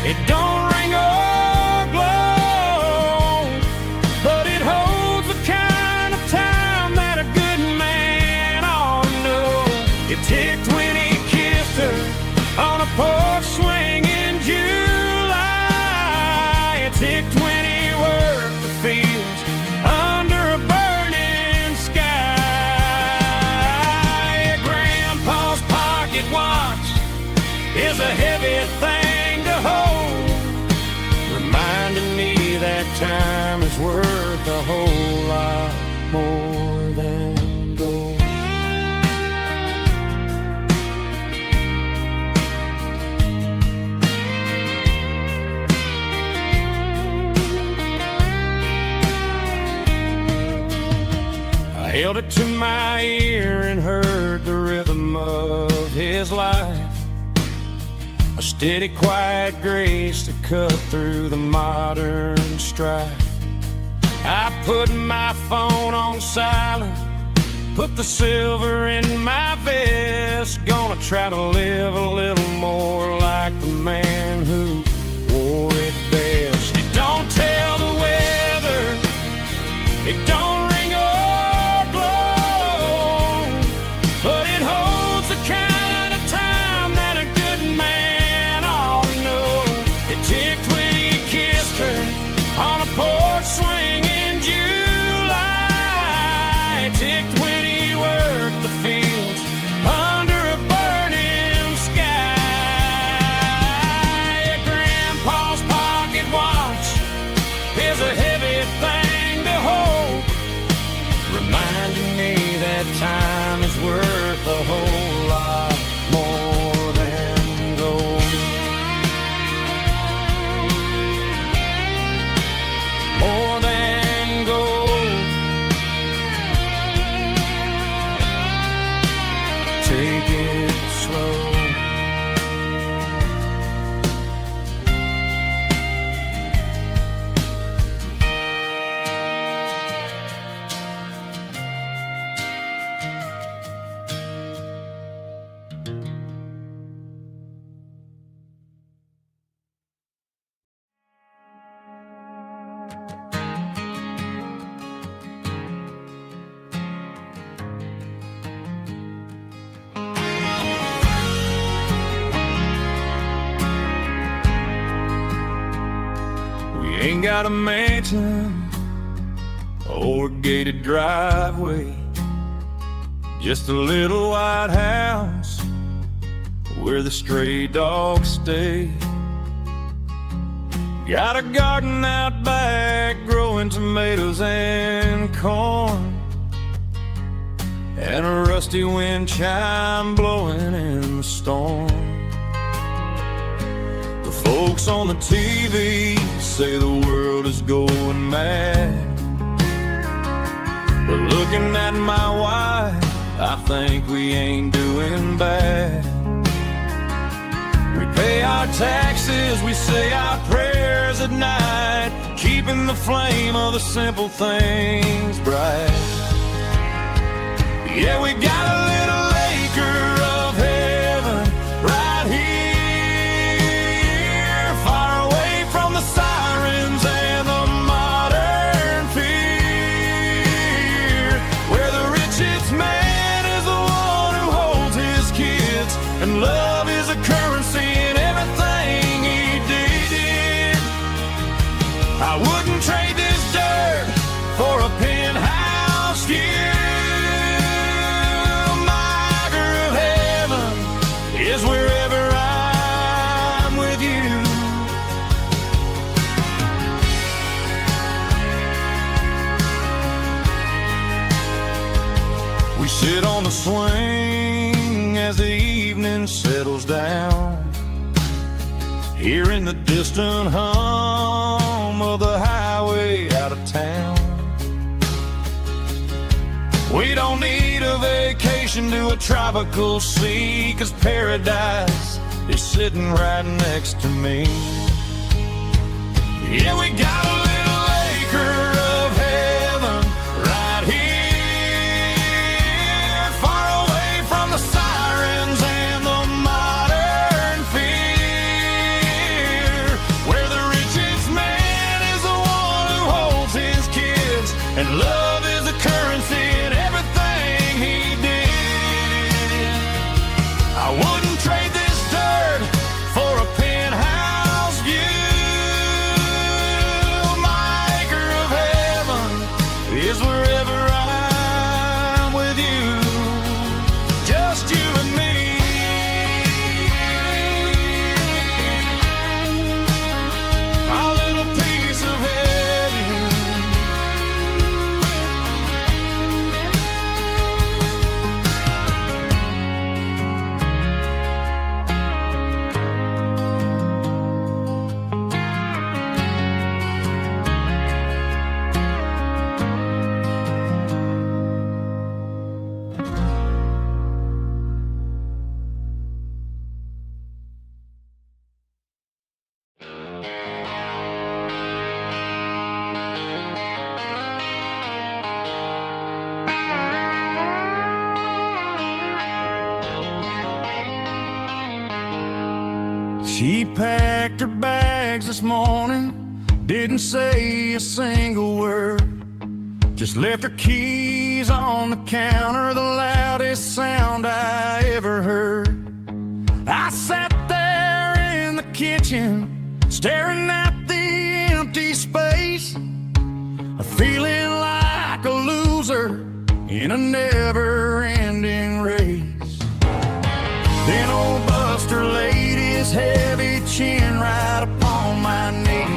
it don't ring or glow, but it holds the kind of time that a good man ought to know. It ticked when he kissed her on a porch swing in July. It ticked when he worked the fields under a burning sky. Grandpa's pocket watch is a heavy thing to hold, reminding me that time is worth a whole lot more than gold. I held it to my ear and heard the rhythm of his life, a steady, quiet grace that cut through the modern strife. I put my phone on silent, put the silver in my vest. Gonna try to live a little more like the man who wore it best. It don't tell the weather, it don't ring or blow, but it holds the kind of time that a good man ought to know. It ticked when he kissed her on a porch swing in July. It ticked when he worked the fields under a burning sky. Grandpa's pocket watch is a heavy thing to hold, reminding me that time is worth a whole lot more than gold. More than gold. Take it slow. Ain't got a mansion or a gated driveway, just a little white house where the stray dogs stay. Got a garden out back growing tomatoes and corn, and a rusty wind chime blowing in the storm. The folks on the TV say the world is going mad, but looking at my wife, I think we ain't doing bad. We pay our taxes, we say our prayers at night, keeping the flame of the simple things bright. Yeah, we got a little acre of heaven right here, far away from the sirens and the modern fear, where the richest man is the one who holds his kids, and love is a currency in everything he did. I wouldn't trade this dirt for a penthouse view. Is wherever I'm with you. We sit on the swing as the evening settles down, hearing the distant hum of the highway out of town. We don't need a vacation to a tropical sea, 'cause paradise is sitting right next to me. Yeah, we got a little acre of heaven right here, far away from the sirens and the modern fear, where the richest man is the one who holds his kids, and love is a currency in everything he did. I wouldn't trade this dirt for a penthouse view. My acre of heaven is wherever I'm with you, just you and me. Our little piece of heaven. She packed her bags this morning, didn't say a single word, just left her keys on the counter, the loudest sound I ever heard. I sat there in the kitchen, staring at the empty space, feeling like a loser in a never-ending race. Then old Buster laid his heavy chin right upon my knee,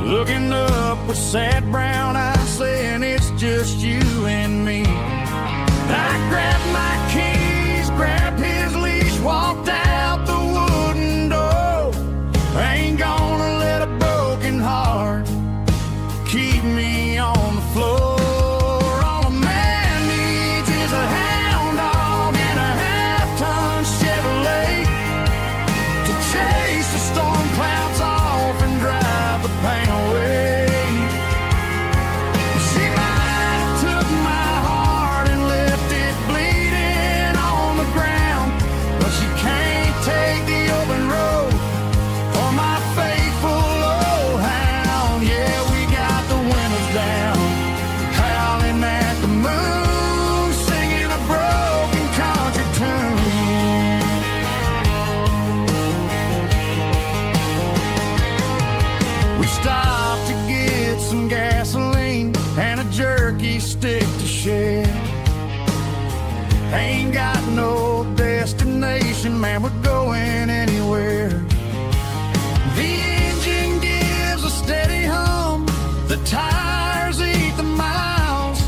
looking up with sad brown eyes, saying it's just you and me. I grabbed my keys, grabbed his leash, walked out the wooden door. I ain't gonna let a broken heart keep me on the floor. All a man needs is a hound dog and a half-ton Chevrolet to chase the storm clouds off and drive the pain away. She might have took my Ain't got no destination, man, we're going anywhere. The engine gives a steady hum, the tires eat the miles.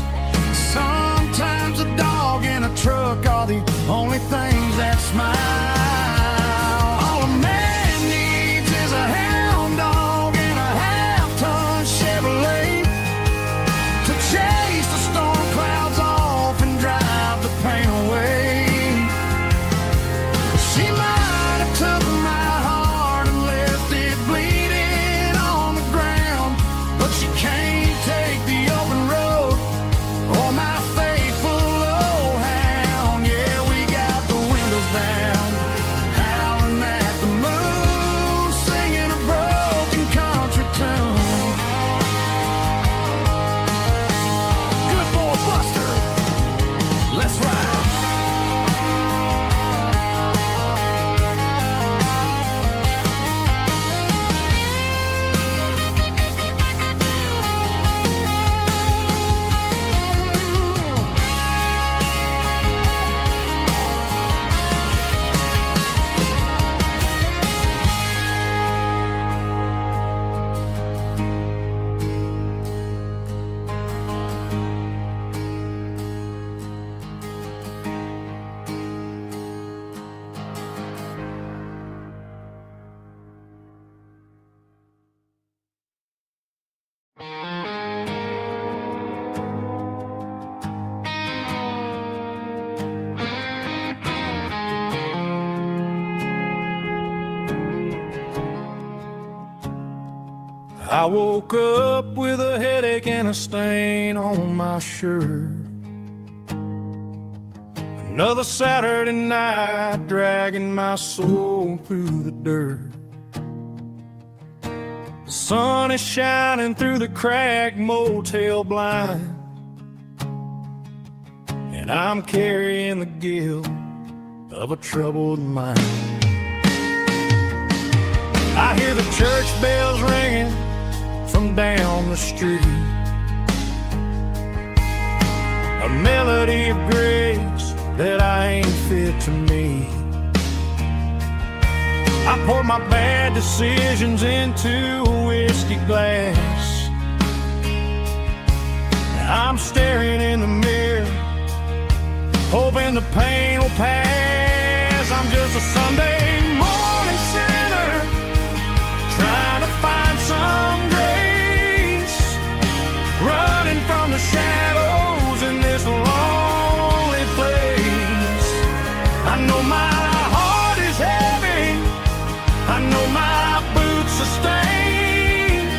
Sometimes a dog in a truck are the only things that smile. All a man needs is a hound dog and a half-ton Chevrolet to chase the storm clouds off and drive the pain away. She might have took my heart and left it bleeding on the ground, but she can't take the open road or my faithful old hound. Yeah, we got the windows down, howling at the moon, singing a broken country tune. Good boy Buster, let's ride. I woke up with a headache and a stain on my shirt. Another Saturday night dragging my soul through the dirt. The sun is shining through the cracked motel blind, and I'm carrying the guilt of a troubled mind. I hear the church bells ringing from down the street, a melody of grace that I ain't fit to meet. I poured my bad decisions into a whiskey glass. I'm staring in the mirror, hoping the pain will pass. I'm just a Sunday morning sinner, trying to find some grace, running from the shadows in this lonely place. I know my heart is heavy, I know my boots are stained,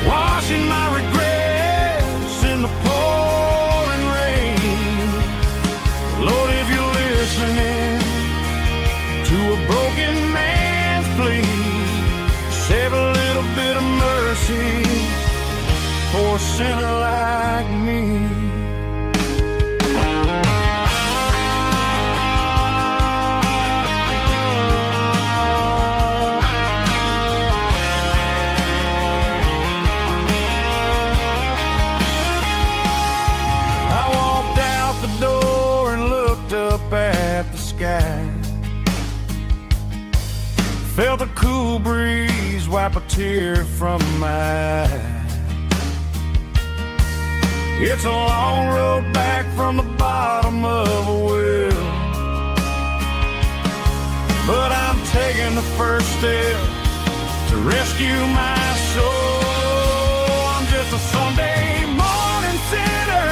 washing my regrets in the pouring rain. Lord, if you're listening to a broken man's plea, save a little bit of mercy for a sinner like me. I walked out the door and looked up at the sky, felt a cool breeze wipe a tear from my eye. It's a long road back from the bottom of a well, but I'm taking the first step to rescue my soul. I'm just a Sunday morning sinner,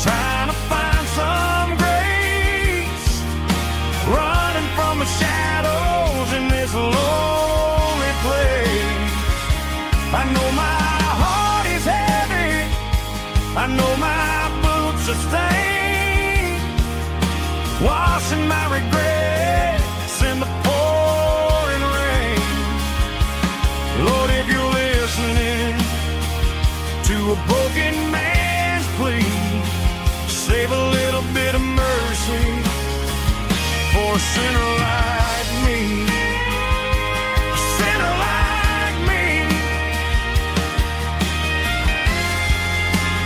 trying to find some grace, running from the shadows in this lonely place. I know my heart is heavy, I know my boots are stained, washing my regrets in the pouring rain. Lord, if you're listening to a broken man's plea, save a little bit of mercy for a sinner like me. A sinner like me.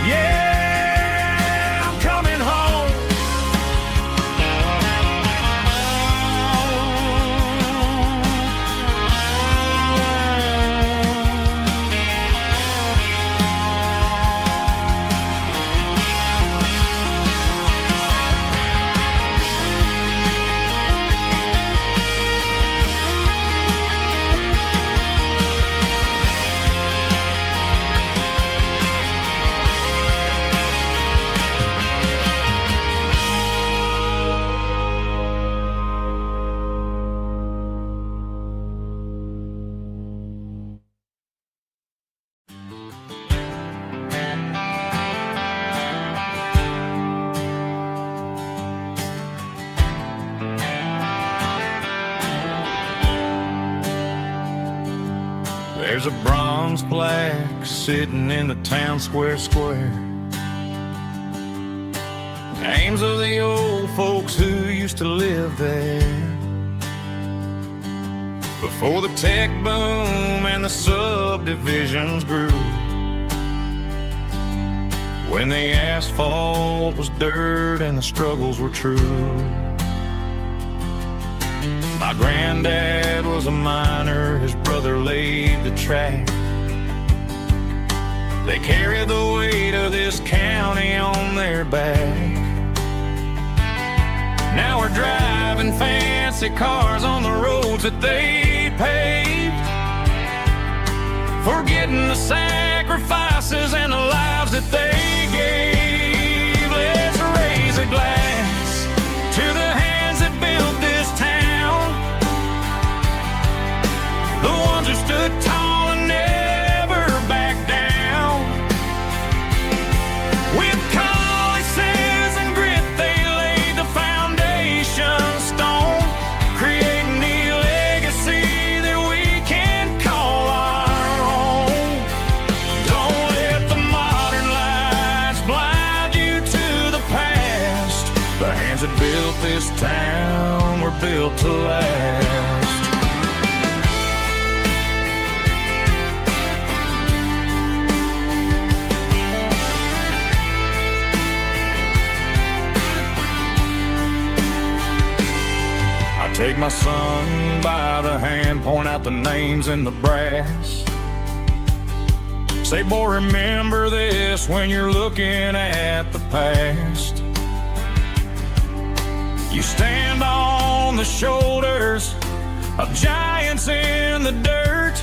Yeah, I'm coming home. There's a bronze plaque sitting in the town square. Names of the old folks who used to live there before the tech boom and the subdivisions grew, when the asphalt was dirt and the struggles were true. My granddad was a miner, his brother laid the track. They carried the weight of this county on their back. Now we're driving fancy cars on the roads that they paved, forgetting the sacrifices and the lives that they gave. Let's raise a glass to the hands that built this town, the ones who stood tall and never backed down. With calluses and grit they laid the foundation stone, creating the legacy that we can call our own. Don't let the modern lights blind you to the past. The hands that built this town were built to last. Take my son by the hand, point out the names in the brass. Say, boy, remember this when you're looking at the past. You stand on the shoulders of giants in the dirt,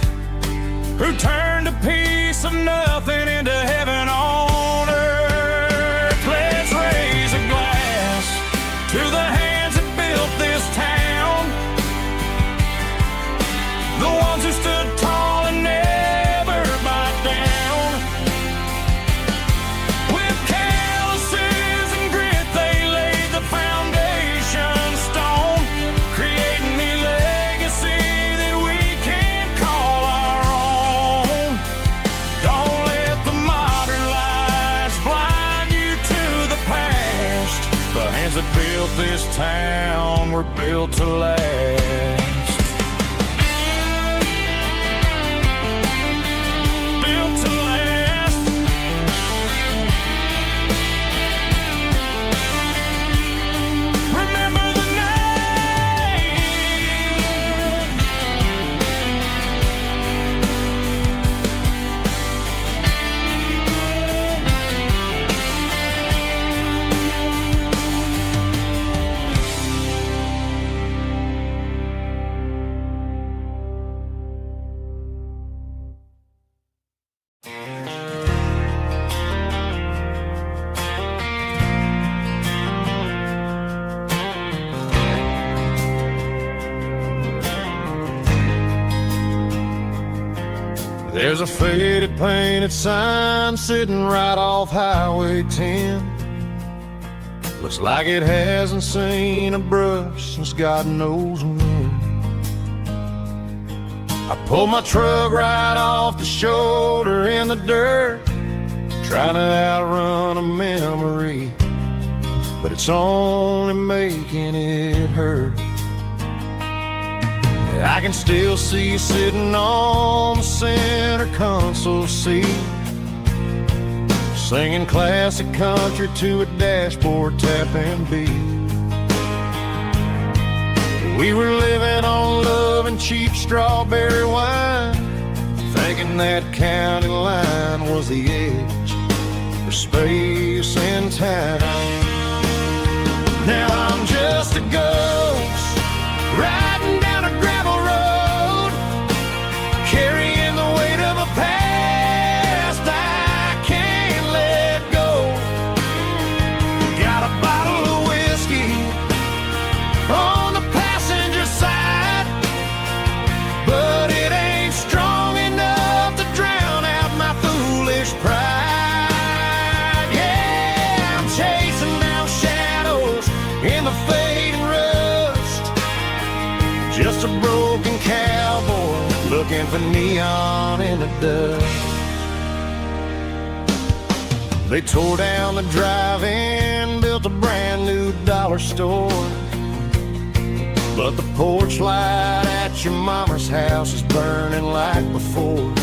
who turned a piece of nothing into heaven on earth. Let's raise a glass to the hands that built this town, the ones who stood tall and never backed down. With calluses and grit they laid the foundation stone, creating the legacy that we can call our own. Don't let the modern lights blind you to the past. The hands that built this town were built to last. There's a faded painted sign sitting right off Highway 10. Looks like it hasn't seen a brush since God knows when. I pulled my truck right off the shoulder in the dirt, trying to outrun a memory, but it's only making it hurt. I can still see you sitting on the center console seat, singing classic country to a dashboard tapping beat. We were living on love and cheap strawberry wine, thinking that county line was the edge for space and time. Now I'm just a ghost riding down a gravel road, carrying the weight of a past I can't let go. Got a bottle of whiskey on the passenger side, but it ain't strong enough to drown out my foolish pride. Yeah, I'm chasing down shadows in the fading rust, just a broken cowboy looking for neon in the dust. They tore down the drive-in, built a brand new dollar store, but the porch light at your mama's house is burning like before.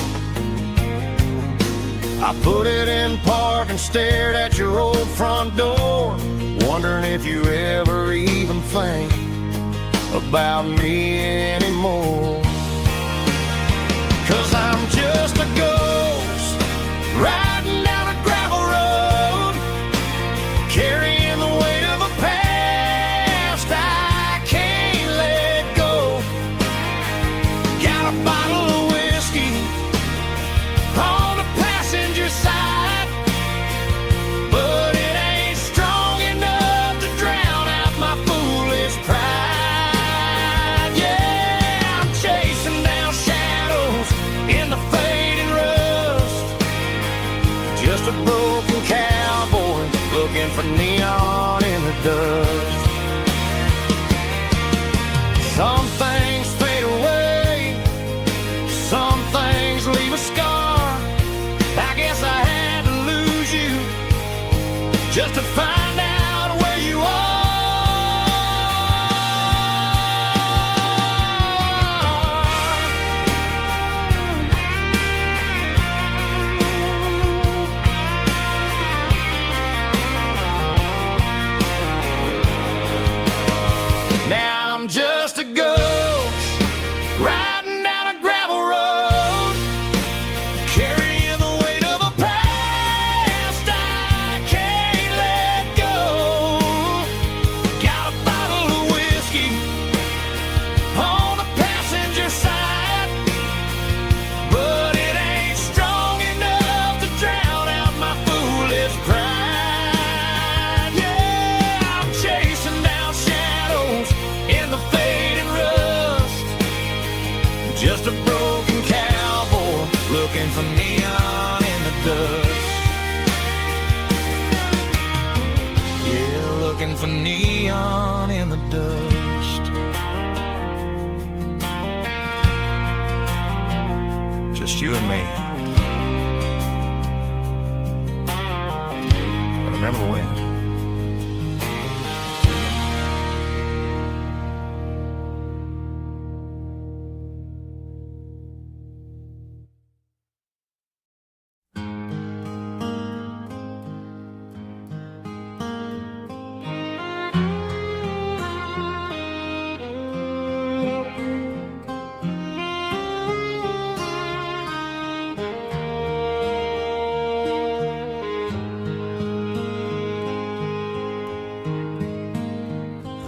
I put it in park and stared at your old front door, wondering if you ever even think about me anymore. 'Cause I'm just a ghost riding down a gravel road, carrying the weight of a past I can't let go. Got a bottle of whiskey on the passenger side, but it ain't strong enough to drown out my foolish pride. Yeah, I'm chasing down shadows in the fading rust, just a broken cowboy looking for neon in the dust. Some things fade away, some things leave a scar. I guess I had to lose you just to find out where you are. Now I'm just a ghost riding down a gravel road, carrying the weight of a past I can't let go. Got a bottle of whiskey on the passenger side, but it ain't strong enough to drown out my foolish pride. Yeah, I'm chasing down shadows in the fading rust, just a broken cowboy looking for neon in the dust. Yeah, looking for neon in the dust. Just you and me. But remember when?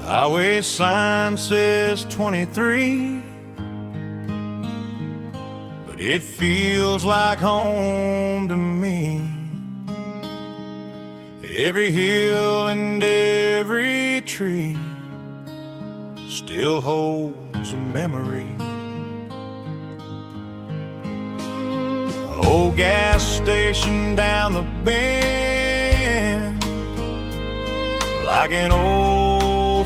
Highway sign says 23, but it feels like home to me. Every hill and every tree still holds a memory. Old gas station down the bend, like an old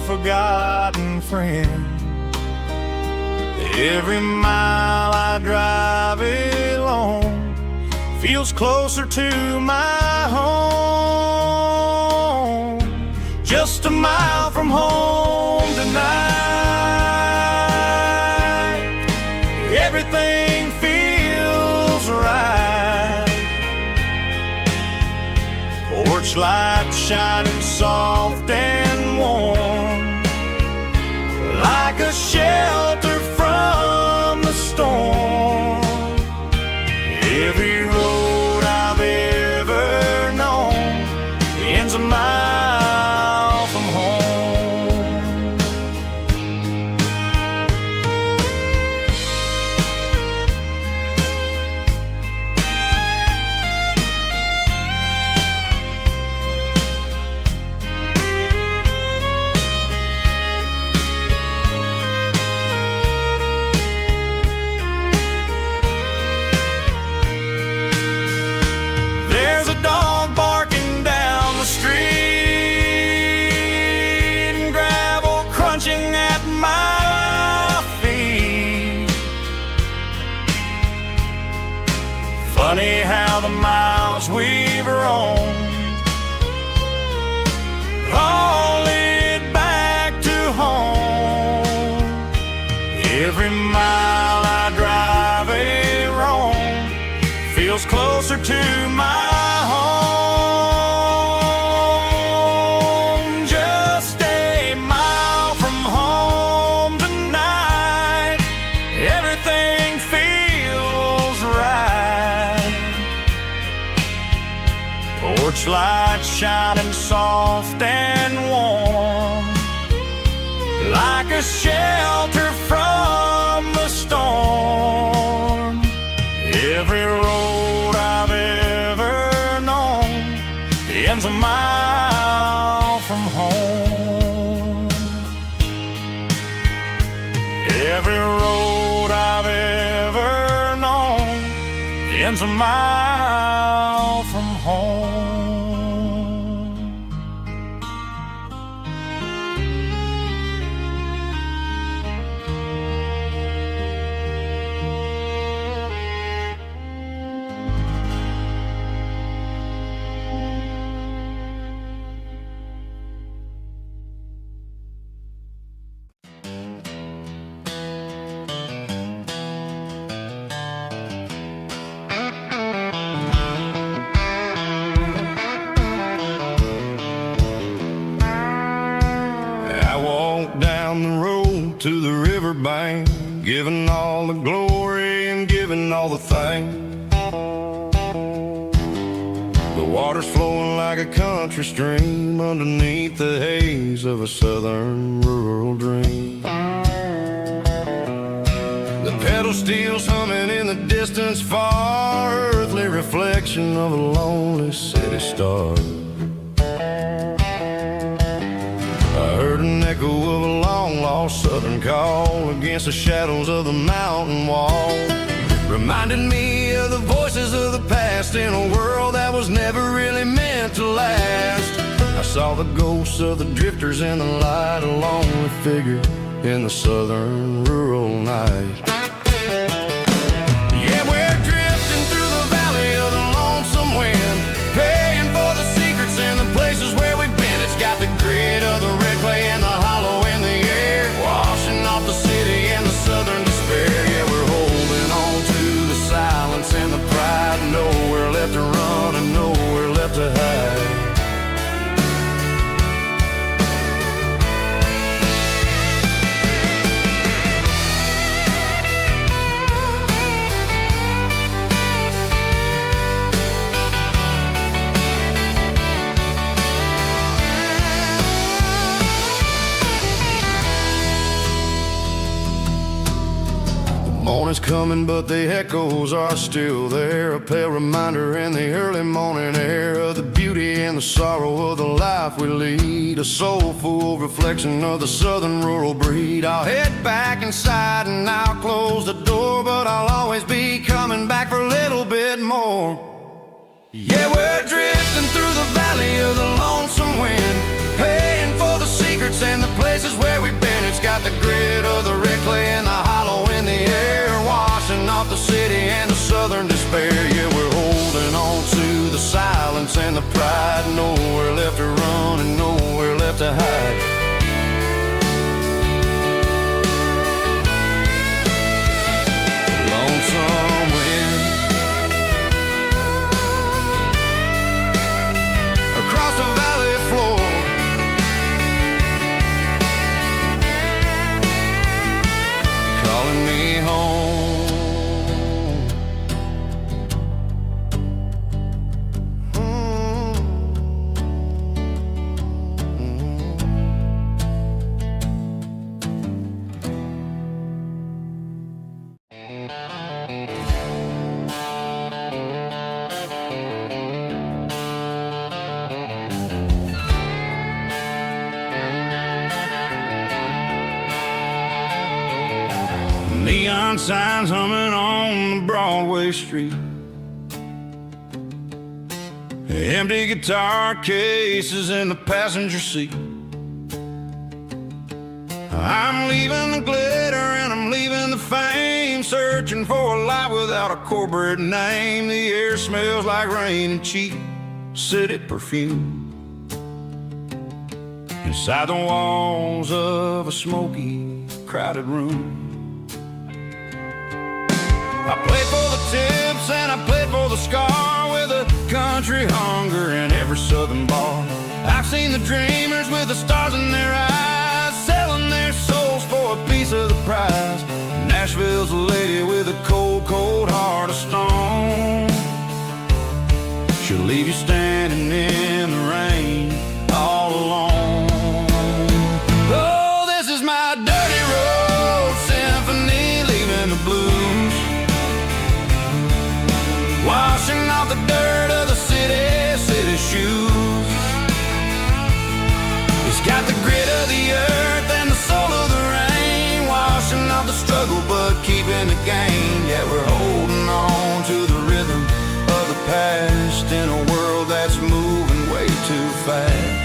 forgotten friend. Every mile I drive along feels closer to my home. Just a mile from home tonight, everything feels right. Porch light shining soft and warm, like a shelter from the storm. Every road I've ever known ends a mile from home. miles we've roamed, all lead back to home. Every mile I drive a roam feels closer to my home. Just a mile from home tonight, everything feels right. Porch light shining soft and warm, like a shelter from the storm. Every road I've ever known ends a mile from home. Every road I've ever known ends a mile from home. To the riverbank, giving all the glory and giving all the thanks. The water's flowing like a country stream underneath the haze of a southern rural dream. The pedal steel's humming in the distance far, earthly reflection of a lonely city star. I heard an echo of a long-lost southern call against the shadows of the mountain wall, reminding me of the voices of the past in a world that was never really meant to last. I saw the ghosts of the drifters in the light, a lonely figure in the southern rural night. Yeah, we're drifting through the valley of the lonesome wind, paying for the secrets and the places where we've been. It's got the grit of the red clay and the hollow in the air, washing off the city and the southern despair. Yeah, we're holding on to the silence and the pride, nowhere left to run and nowhere left to hide. Morning's coming, but the echoes are still there, a pale reminder in the early morning air of the beauty and the sorrow of the life we lead, a soulful reflection of the southern rural breed. I'll head back inside and I'll close the door, but I'll always be coming back for a little bit more. Yeah, we're drifting through the valley of the lonesome wind, paying for the secrets and the places where we've been. It's got the grit of the red clay and the hollow in the air, washing off the city and the southern despair. Yeah, we're holding on to the silence and the pride, nowhere left to run and nowhere left to hide. Lonesome wind across the valley floor, calling me home. Neon signs humming on the Broadway street, empty guitar cases in the passenger seat. I'm leaving the glitter and I'm leaving the fame, searching for a life without a corporate name. The air smells like rain and cheap city perfume. Inside the walls of a smoky, crowded room. I played for the tips and I played for the scar, with a country hunger in every southern bar. I've seen the dreamers with the stars in their eyes, selling their souls for a piece of the prize. Nashville's a lady with a cold, cold heart of stone. She'll leave you standing in the rain all alone. Oh, this is my dirty road symphony, leaving the blues, washing off the dirt of the city shoes. It's got the grit of the earth and the soul of the rain, washing off the struggle but keeping the gain. Yeah, we're holding on to the rhythm of the past in a world that's moving way too fast.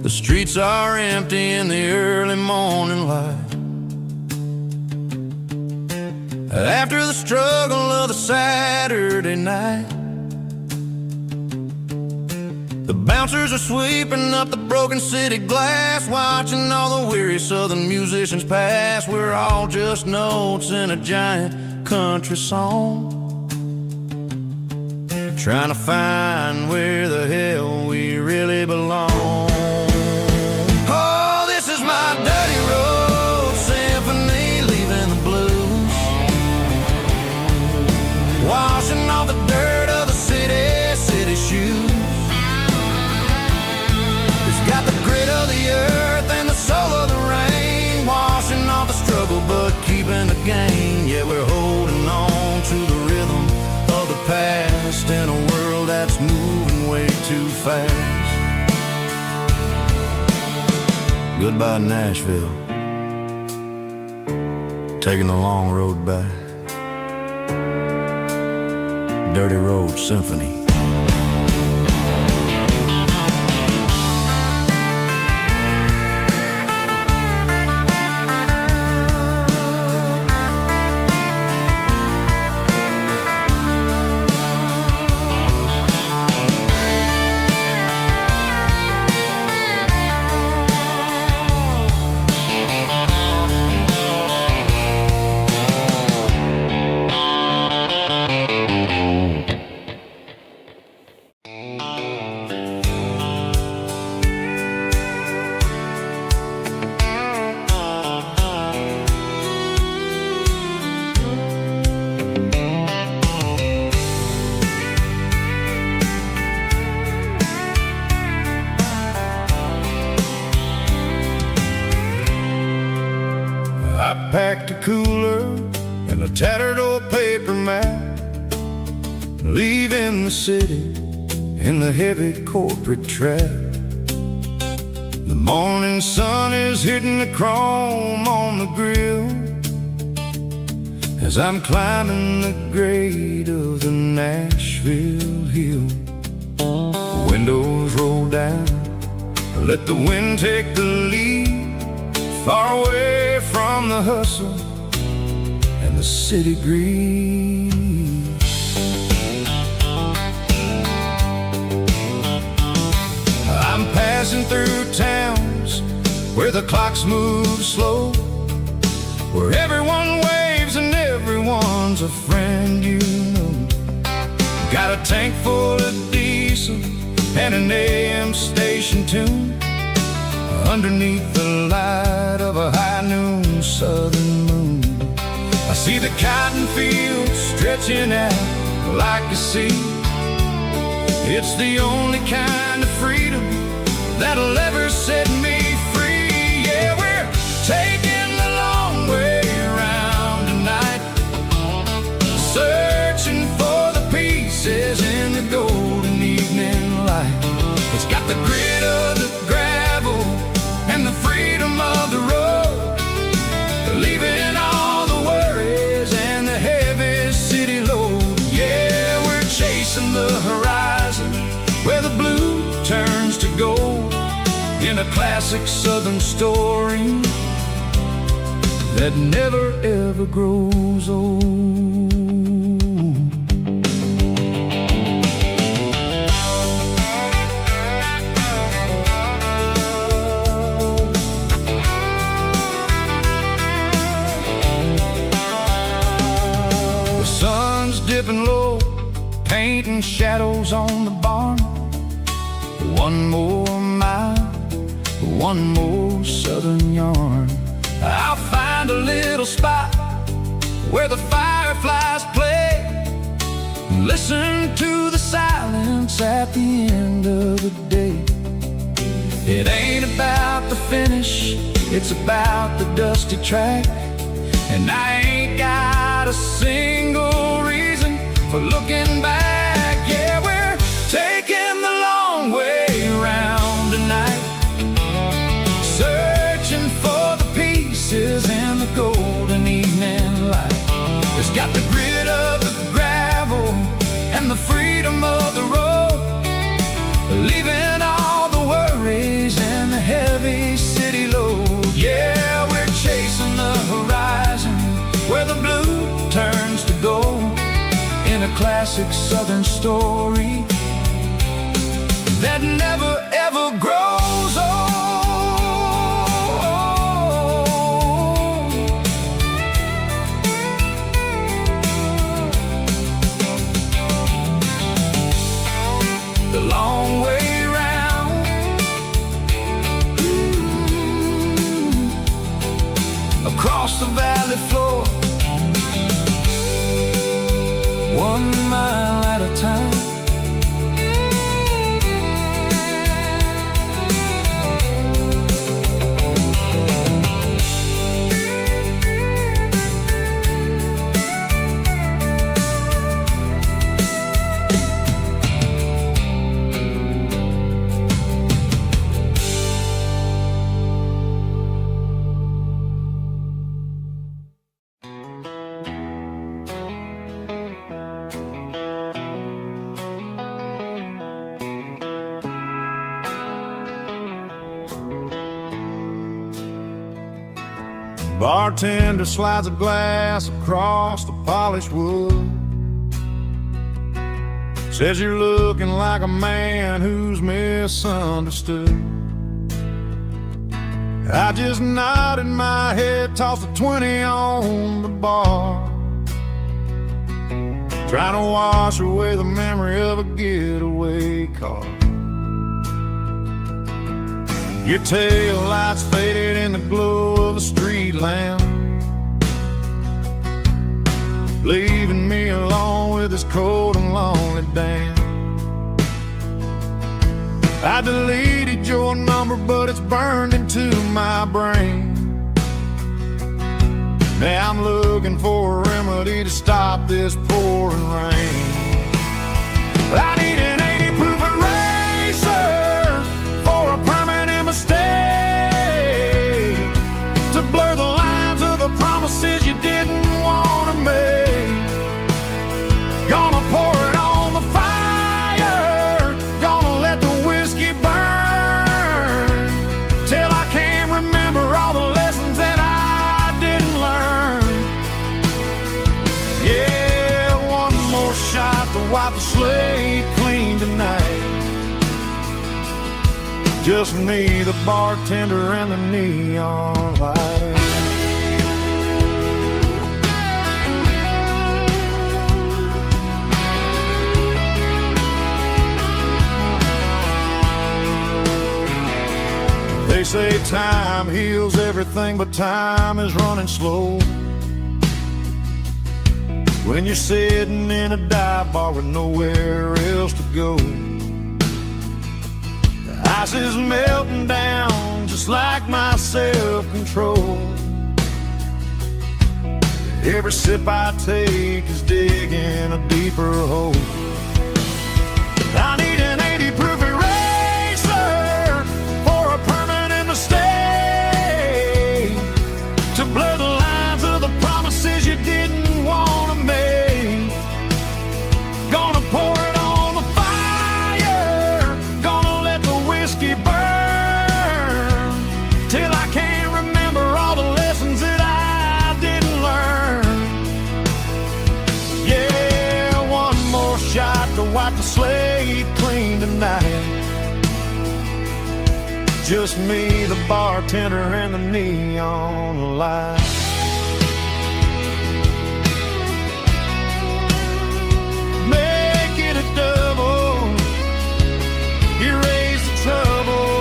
The streets are empty in the early morning light, after the struggle of the Saturday night. The bouncers are sweeping up the broken city glass, watching all the weary southern musicians pass. We're all just notes in a giant country song, trying to find where the hell we really belong. My dirty road symphony, leaving the blues, washing off the dirt of the city shoes. It's got the grit of the earth and the soul of the rain, washing off the struggle but keeping the gain. Yeah, we're holding on to the rhythm of the past in a world that's moving way too fast. Goodbye, Nashville, taking the long road back. Dirty Road Symphony. Packed a cooler and a tattered old paper map, leaving the city in the heavy corporate trap. The morning sun is hitting the chrome on the grill as I'm climbing the grade of the Nashville hill. Windows roll down, let the wind take the lead, far away from the hustle and the city breeze. I'm passing through towns where the clocks move slow, where everyone waves and everyone's a friend you know. Got a tank full of diesel and an AM station tune, underneath the light of a high noon southern moon. I see the cotton fields stretching out like a sea. It's the only kind of freedom that'll ever set me free. Yeah, we're the grit of the gravel and the freedom of the road, leaving all the worries and the heavy city load. Yeah, we're chasing the horizon where the blue turns to gold, in a classic southern story that never ever grows old. The sun's dipping low, painting shadows on the barn. One more mile, one more southern yarn. I'll find a little spot where the fireflies play, listen to the silence at the end of the day. It ain't about the finish, it's about the dusty track. And I ain't got a single reason for looking back. Yeah, we're taking the long way around tonight, searching for the pieces in the golden evening light. It's got the grit of the gravel and the freedom of the road, leaving all the worries and the heavy city load. Yeah, we're chasing the horizon where the blue turns to gold, in a classic southern story that never ever grows old. The long way round, across the valley floor, 1 mile at a time. Bartender slides a glass across the polished wood, says you're looking like a man who's misunderstood. I just nodded my head, tossed a 20 on the bar, trying to wash away the memory of a getaway car. Your tail lights faded in the glow of a street lamp, leaving me alone with this cold and lonely damn. I deleted your number, but it's burned into my brain. Now I'm looking for a remedy to stop this pouring rain. I need an 80 proof eraser for a permanent mistake, to blur the lines of the promises you didn't want to make. Gonna pour it on the fire, gonna let the whiskey burn, till I can't remember all the lessons that I didn't learn. Yeah, one more shot to wipe the slate clean tonight. Just me, the bartender, and the neon light. They say time heals everything, but time is running slow when you're sitting in a dive bar with nowhere else to go. The ice is melting down just like my self-control. Every sip I take is digging a deeper hole. I need an 80 proof eraser night. Just me, the bartender, and the neon light. Make it a double, erase the trouble.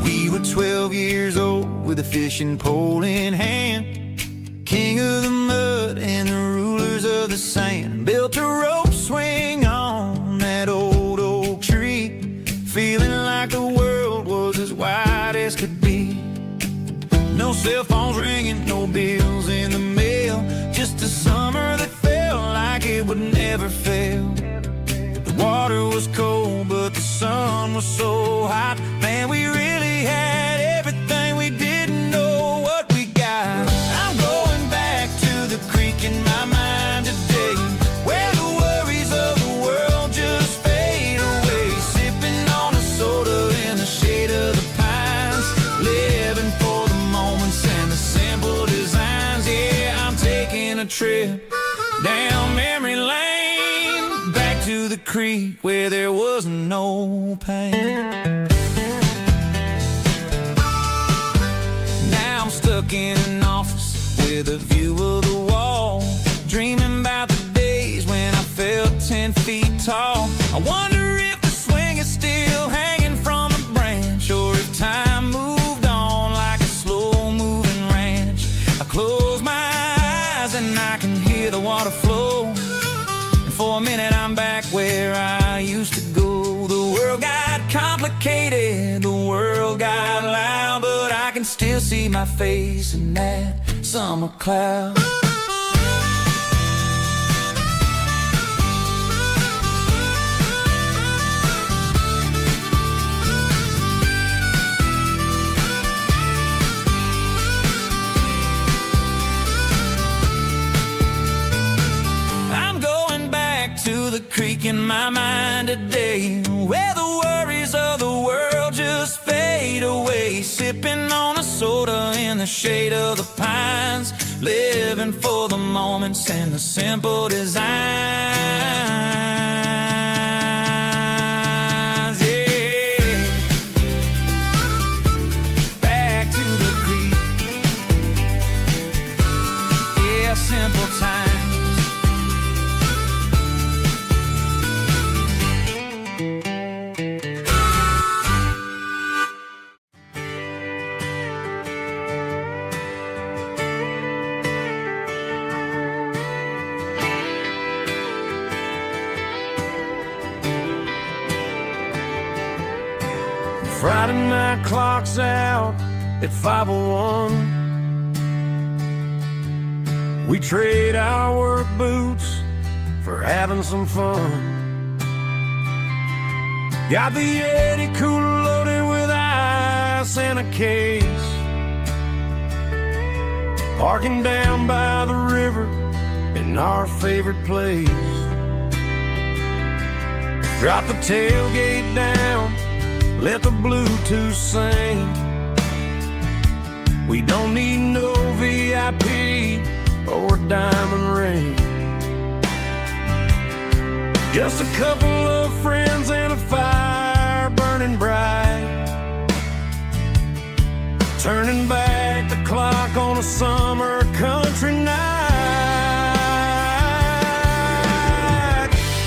We were 12 years old with a fishing pole in hand, king of the mud and the rulers of the sand. Built a rope swing on that old oak tree, feeling like the world was as wide as could be. No cell phones ringing, no bills in the mail, just a summer that felt like it would never fail. The water was cold, but the sun was so hot. Man, we really had everything, we didn't know what we got. I'm going back to the creek in my mind today, where the worries of the world just fade away. Sipping on a soda in the shade of the pines, living for the moments and the simple designs. Yeah, I'm taking a trip down memory lane, back to the creek where there was no pain. Now I'm stuck in an office with a view of the wall, dreaming about the days when I felt 10 feet tall. I wonder if the swing is still hanging from a branch, or if time moved on like a slow-moving ranch. I close my eyes and I can hear the water flow, and for a minute I'm back where I used to go. The world got complicated, the world got loud, but I can still see my face in that summer cloud. I'm going back to the creek in my mind today, where the worries of the world just fade away. Sipping on a soda in the shade of the pines, living for the moments and the simple designs. Yeah, back to the creek. Yeah, simple times. Friday night clock's out at 5:01. We trade our work boots for having some fun. Got the Yeti cooler loaded with ice and a case, parking down by the river in our favorite place. Drop the tailgate down, let the Bluetooth sing. We don't need no VIP or a diamond ring, just a couple of friends and a fire burning bright, turning back the clock on a summer country night.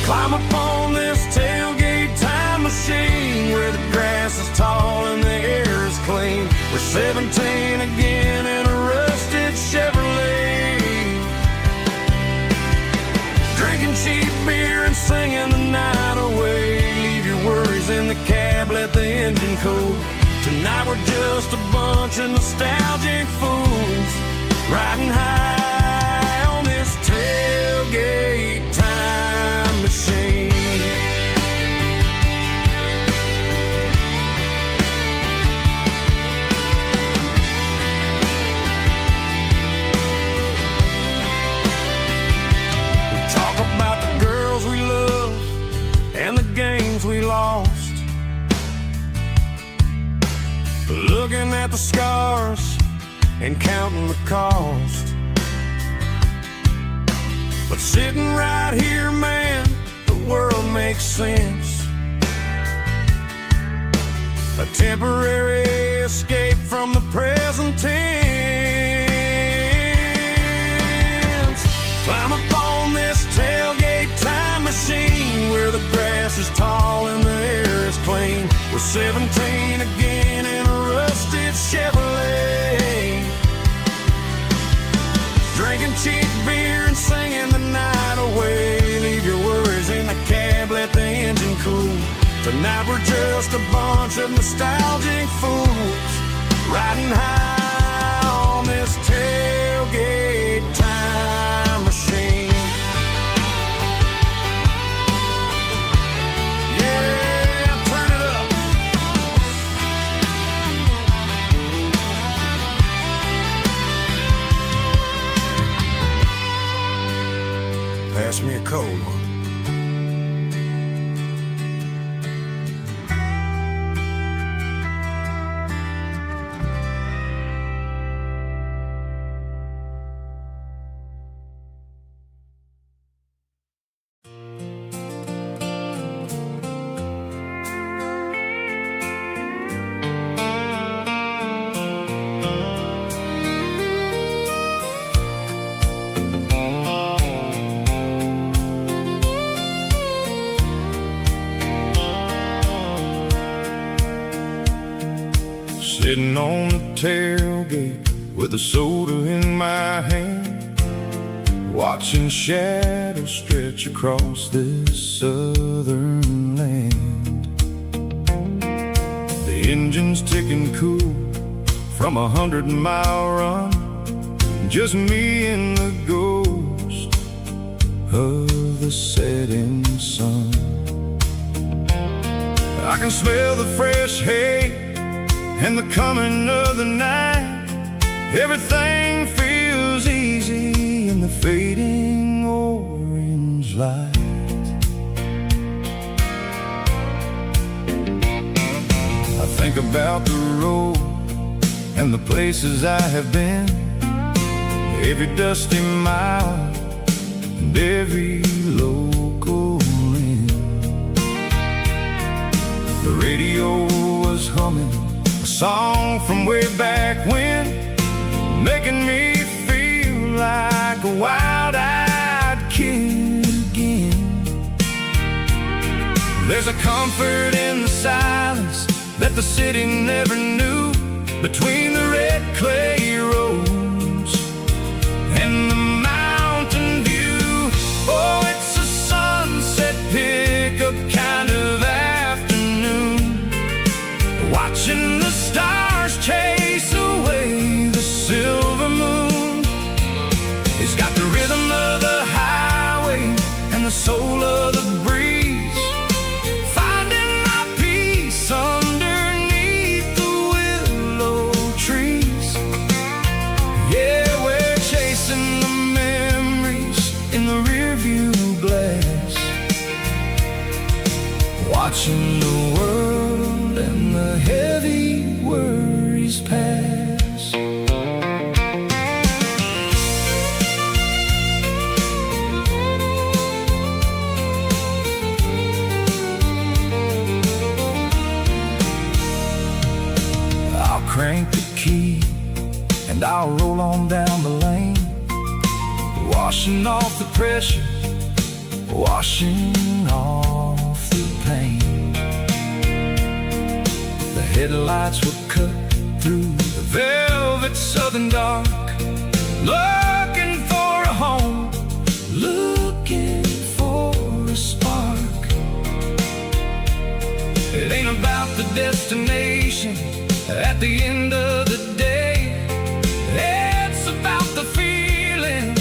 Climb up on this tailgate time machine, where the grass is tall and the air is clean. We're 17 again in a rusted Chevrolet, drinking cheap beer and singing the night away. Leave your worries in the cab, let the engine cool. Tonight we're just a bunch of nostalgic fools riding high on this tailgate time machine. We talk about the girls we love and the games we lost, looking at the scars and counting the cost. But sitting right here, man, the world makes sense. A temporary escape from the present tense. Climb up on this tailgate time machine where the grass is tall and the air is clean. We're 17 again in a rusted Chevrolet, drinking cheap beer and singing the night away. Leave your worries in the cab, let the engine cool. Tonight we're just a bunch of nostalgic fools riding high on this tailgate time machine. Pass me a cold one. Sitting on the tailgate with a soda in my hand, watching shadows stretch across this southern land. The engine's ticking cool from 100-mile run, just me and the ghost of the setting sun. I can smell the fresh hay and the coming of the night. Everything feels easy in the fading orange light. I think about the road and the places I have been, every dusty mile and every local inn. The radio was humming a song from way back when, making me feel like a wild-eyed kid again. There's a comfort in the silence that the city never knew, between the red clay roads and the mountain view. Oh, it's a sunset pickup kind of afternoon, watching the stars chase away the silver moon. It's got the rhythm of the highway and the soul of the breeze, finding my peace underneath the willow trees. Yeah, we're chasing the memories in the rearview glass, watching the world and the heavy worries pass. I'll crank the key and I'll roll on down the lane, washing off the pressure, washing off the pain. The headlights will cut through the velvet southern dark, looking for a home, looking for a spark. It ain't about the destination At the end of the day, it's about the feeling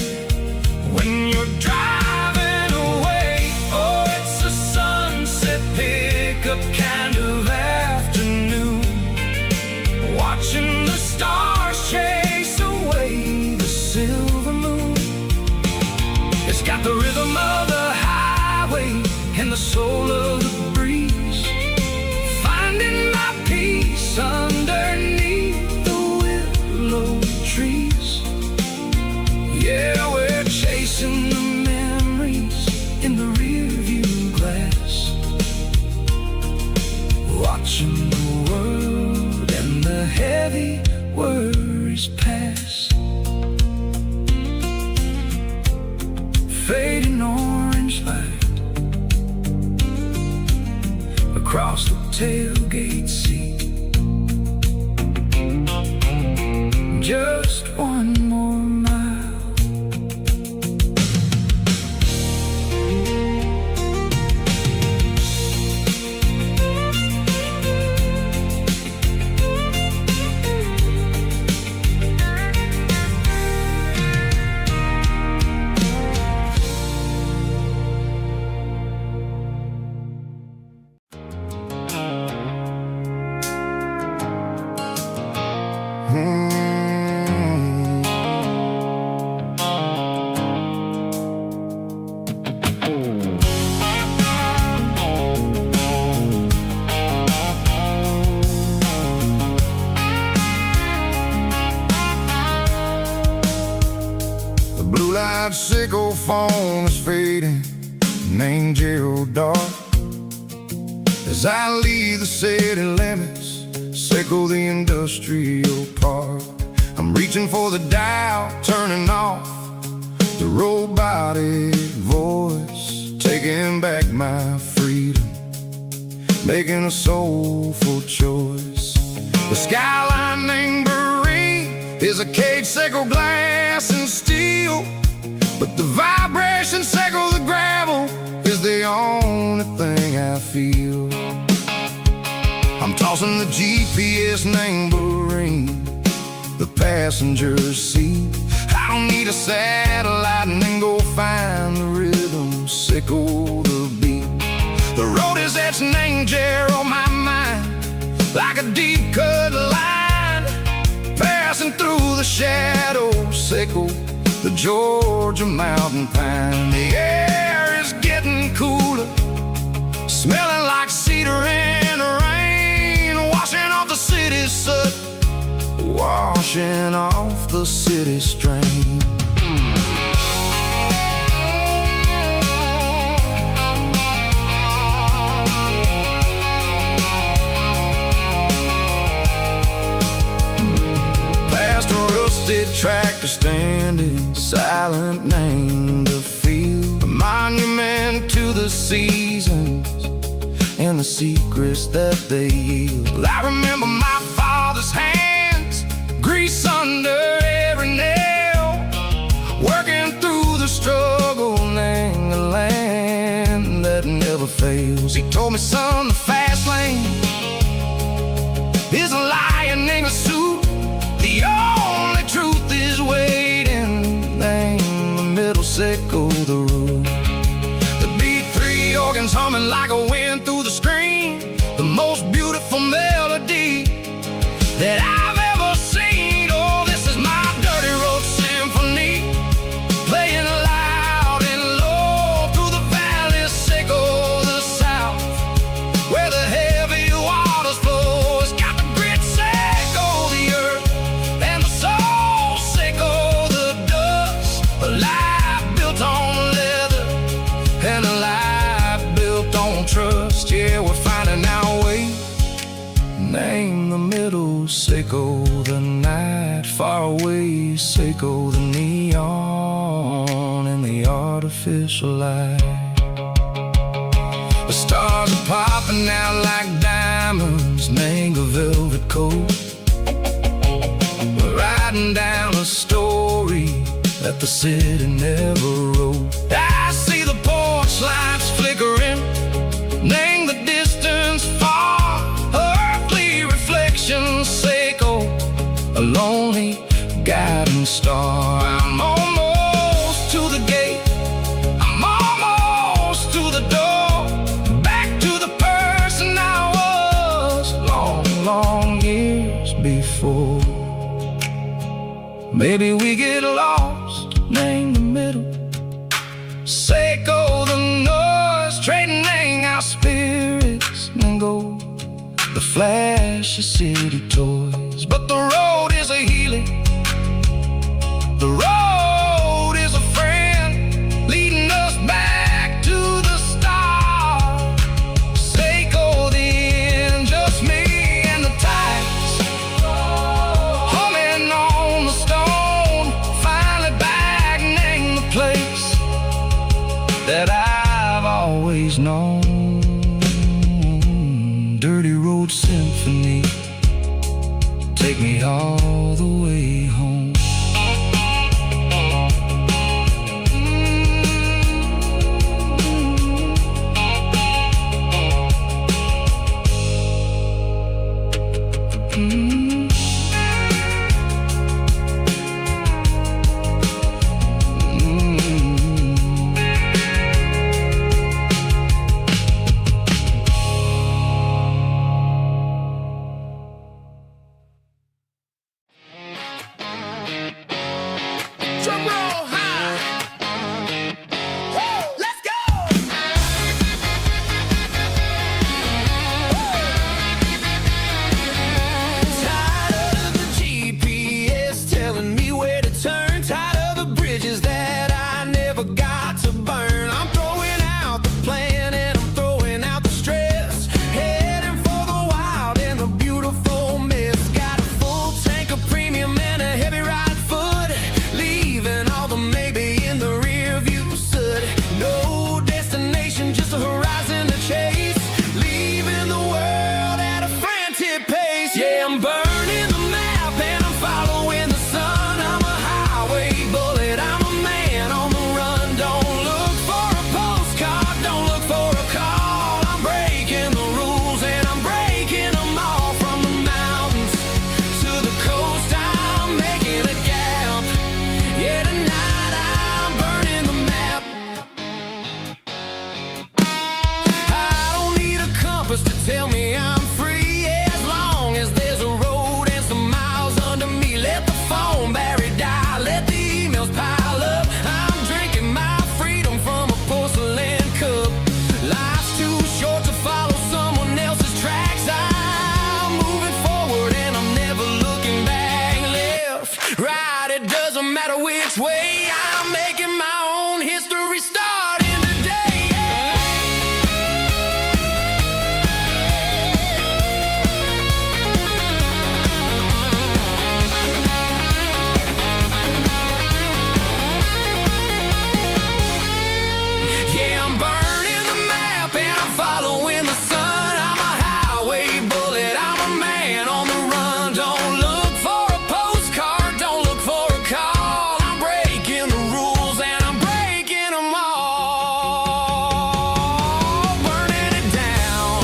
when you're driving away. Oh, it's a sunset pickup kind of afternoon, watching the stars chase away the silver moon. It's got the rhythm of the highway and the soul of the breeze, finding my peace underneath the willow trees. Yeah, we're chasing the memories in the rearview glass, watching the world and the heavy worries pass. Fading orange light across the tailgate seat. Just one more mile. Blue-light sickle phone is fading, an angel dark. As I leave the city limits, sickle the industrial park. I'm reaching for the dial, turning off the robotic voice, taking back my freedom, making a soulful choice. The skyline named is a cage, sickle glass and steel, but the vibration sickle the gravel is the only thing I feel. I'm tossing the GPS neighboring the passenger seat. I don't need a satellite and then go find the rhythm, sickle the beat. The road is etched an angel on my mind, like a deep cut line, passing through the shadows, sickle the Georgia mountain pine. The air is getting cooler, smelling like cedar in the rain, washing off the city soot, washing off the city strain. Tractor standing silent, named the field, a monument to the seasons and the secrets that they yield. I remember my father's hands, grease under every nail, working through the struggle, laying the land that never fails. He told me, son, the fast lane is a lion in a suit. The only truth is waiting. Name the middle, sickle the root. The beat, three organs humming like a wind through the screen, the most beautiful melody that I've ever seen. Oh, this is my dirty road symphony, playing loud and low through the valleys, sickle the south, where the heavy waters flow. It's got the grit, sickle the earth, and the soul, sickle the dust. A life built on leather and a life built on trust. Yeah, we're finding our way. Name the middle, sickle the night, far away, sickle the neon and the artificial light. The stars are popping out like diamonds, name a velvet coat. We're riding down a story that the city never wrote. I see the porch lights flickering, name the distance far, earthly reflections say shooting star. I'm almost to the gate, I'm almost to the door, back to the person I was long, long years before. Maybe we get lost in the middle, Seiko the noise, trading our spirits and go the flash of city toys. But the road is a healing, the road is a friend, leading us back to the start. Seiko the end, just me and the tides, humming on the stone, finally back in the place that I've always known. Dirty Road Symphony, take me all the way home. Drum roll high. Woo, let's go. Tired of the GPS telling me where to turn, tired of the bridges that I never got to burn. I'm throwing out the plan and I'm throwing out the stress, heading for the wild and the beautiful mist. Got a full tank of premium and a heavy right foot, leaving all the maybe in the rear view soot. No destination, just a horizon to chase, leaving the world at a frantic pace. Yeah, I'm burning the map and I'm following the sun. I'm a highway bullet, I'm a man on the run. Don't look for a postcard, don't look for a call. I'm breaking the rules and I'm breaking them all. From the mountains to the coast, I'm making a gap. Yeah, tonight I'm burning the map. I don't need a compass to tell me I'm free, as long as there's a road and some miles under me. Let the phone battery die, let the emails pile up. I'm drinking my freedom from a porcelain cup. Life's too short to follow someone else's tracks. I'm moving forward and I'm never looking back. Left, right, it doesn't matter which way. I'm making my own history starting today. Yeah, I'm burning the map and I'm following the sun. I'm a highway bullet, I'm a man on the run. Don't look for a postcard, don't look for a call. I'm breaking the rules and I'm breaking them all. Burning it down.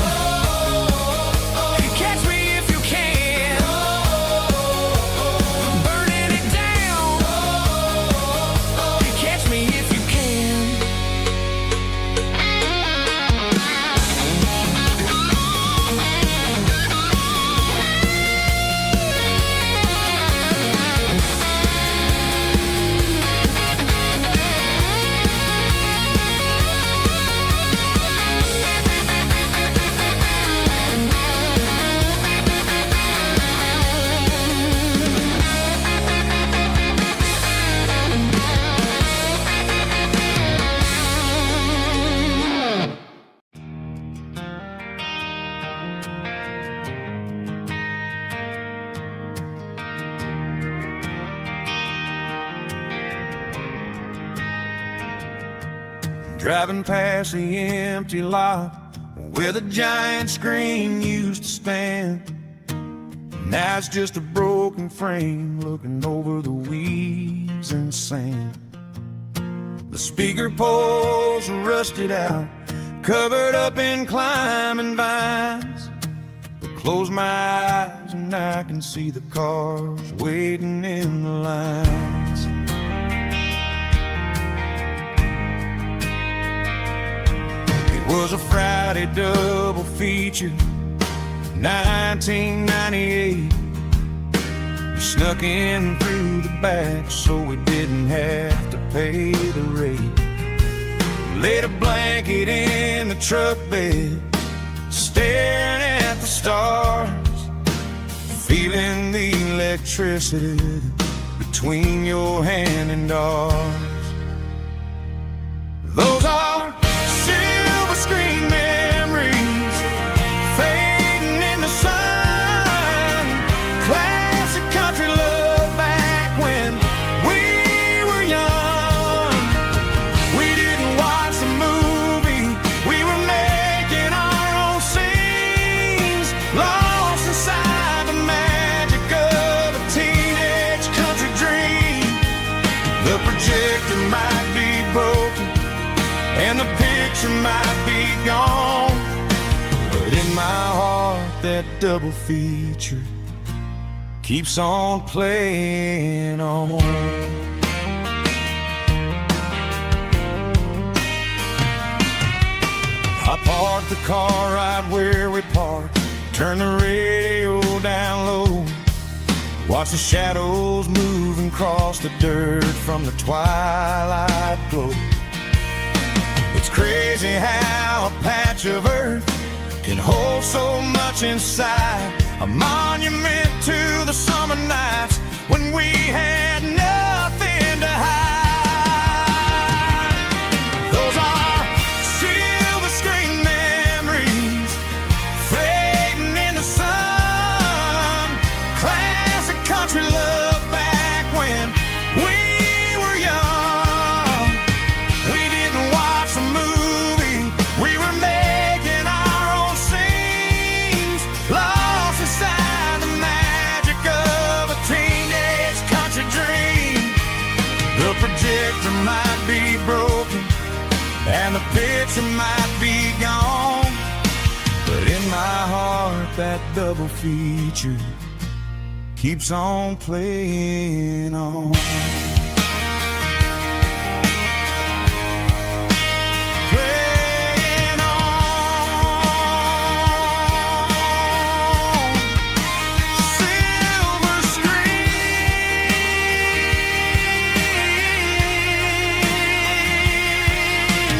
Catch me if you can. Burning it down. Catch me if you can. Driving past the empty lot where the giant screen used to stand. Now it's just a broken frame looking over the weeds and sand. The speaker poles are rusted out, covered up in climbing vines. But close my eyes and I can see the cars waiting in the lines. It was a Friday double feature, 1998. We snuck in through the back so we didn't have to pay the rate. Laid a blanket in the truck bed, staring at the stars, feeling the electricity between your hand and ours. Those are silver screen memories fading in the sun. Classic country love back when we were young. We didn't watch the movie, we were making our own scenes, lost inside the magic of a teenage country dream. The projector might be broken and the picture might be gone, but in my heart that double feature keeps on playing on. I parked the car right where we parked, turned the radio down low, watch the shadows move and cross the dirt from the twilight glow. It's crazy how a patch of earth can hold so much inside, a monument to the summer nights when we had nothing to hide. Those are silver screen memories fading in the sun. Classic country love back when we were young. We didn't watch the movie, we were making our own scenes, lost inside the magic of a teenage country dream. The projector might be broken and the picture might be gone, but in my heart that double feature keeps on playing on. Playing on. Silver screen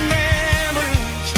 memories.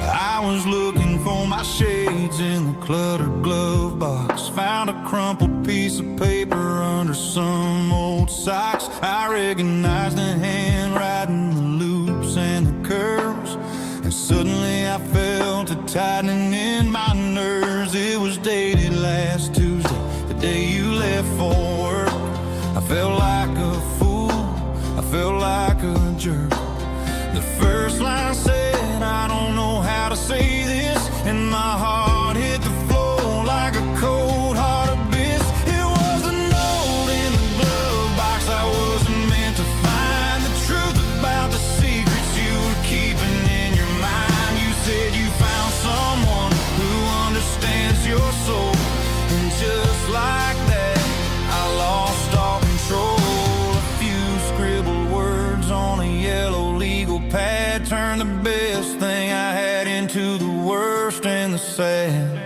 I was looking for my shades in the cluttered glove box, found a crumpled piece of paper under some old socks. I recognized the handwriting, the loops and the curves, and suddenly I felt a tightening in my nerves. It was dated last Tuesday, the day you left for work. I felt like a fool, I felt like a jerk. The first line said, I don't know how to say this, and my heart hit the floor like a cold heart abyss. It was a note in the glove box I wasn't meant to find, the truth about the secrets you were keeping in your mind. You said you found someone who understands your soul, and just like that I lost all control. A few scribbled words on a yellow legal pad turned the best thing I had into the worst and the sad.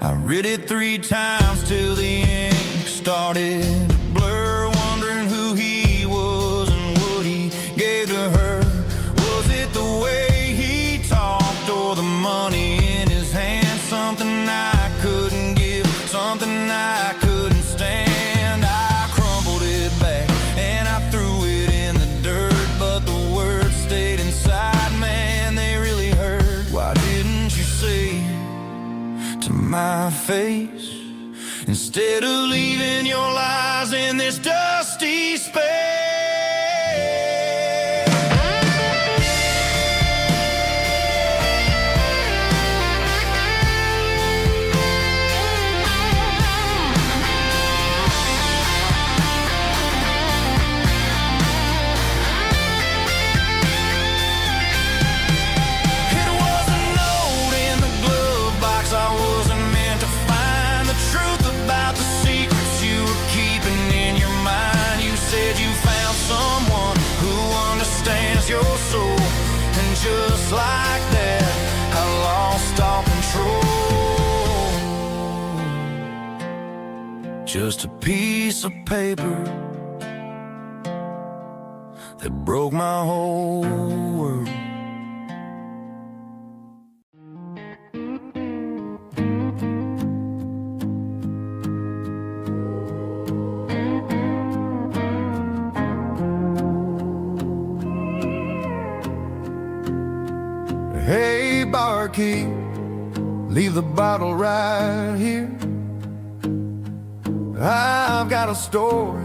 I read it 3 times till the ink started to blur, wondering who he was and what he gave to her. Was it the way he talked or the money in his hand? Something I couldn't give, something I couldn't stand. I crumpled it back and I threw it in the dirt, but the words stayed inside, man, they really hurt. Why didn't you say to my face, instead of leaving your lies in this dusty space? just a piece of paper that broke my whole world. Hey, barkeep, leave the bottle right here. I've got a story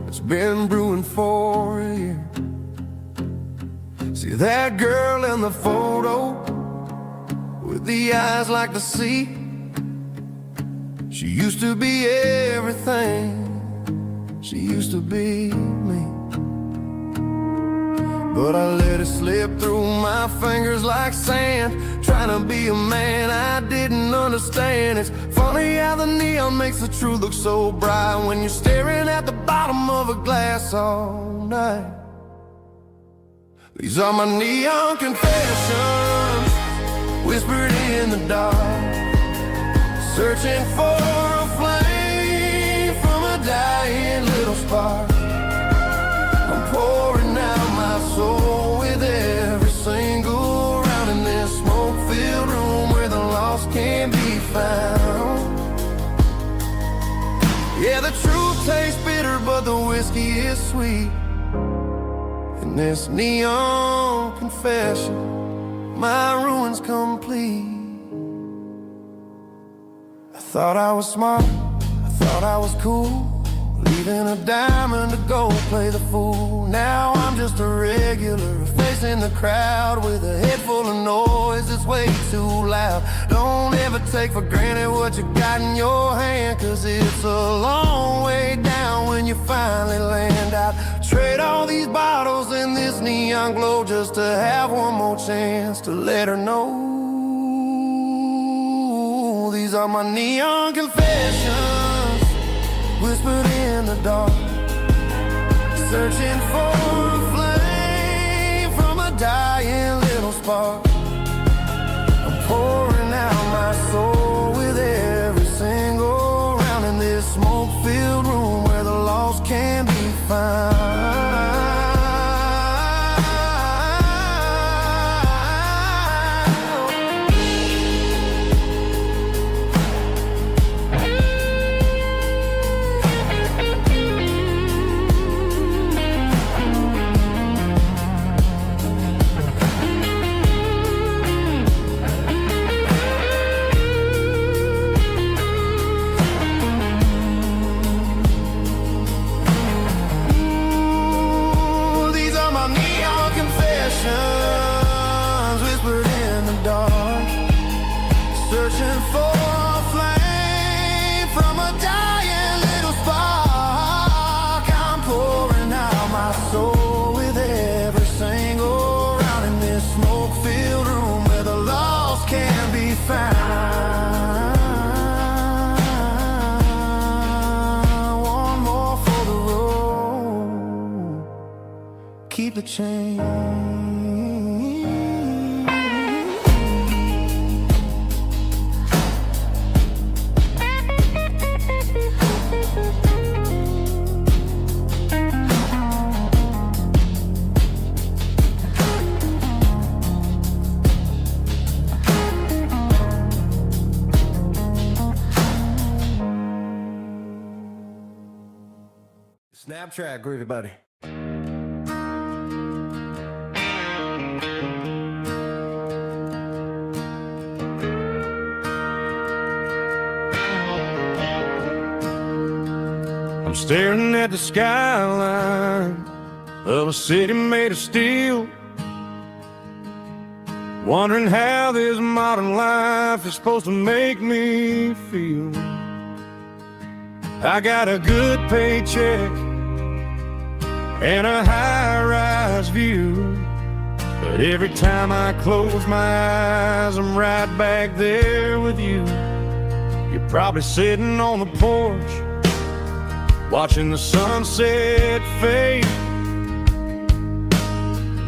that's been brewing for a year. See that girl in the photo with the eyes like the sea? She used to be everything. She used to be me. But I let it slip through my fingers like sand, trying to be a man I didn't understand. It's funny how the neon makes the truth look so bright when you're staring at the bottom of a glass all night. These are my neon confessions, whispered in the dark, searching for a flame from a dying little spark. I'm pouring out my soul with every single round in this smoke-filled room where the lost can't be found. Yeah, the truth tastes bitter, but the whiskey is sweet. In this neon confession, my ruin's complete. I thought I was smart, I thought I was cool, leaving a diamond to go play the fool. Now I'm just a regular, facing the crowd with a head full of noise that's way too loud. Don't ever take for granted what you got in your hand, cause it's a long way down when you finally land out. Trade all these bottles and this neon glow just to have one more chance to let her know. These are my neon confessions, whispered in the dark, searching for a flame from a dying little spark. I'm pouring out my soul with every single round in this smoke-filled room where the lost can be found. Whispered in the dark, searching for a flame from a dying little spark. I'm pouring out my soul with every single round in this smoke-filled room where the lost can be found. One more for the road, keep the change. Snap track, groovy buddy. I'm staring at the skyline of a city made of steel, wondering how this modern life is supposed to make me feel. I got a good paycheck and a high-rise view, but every time I close my eyes, I'm right back there with you. You're probably sitting on the porch, watching the sunset fade,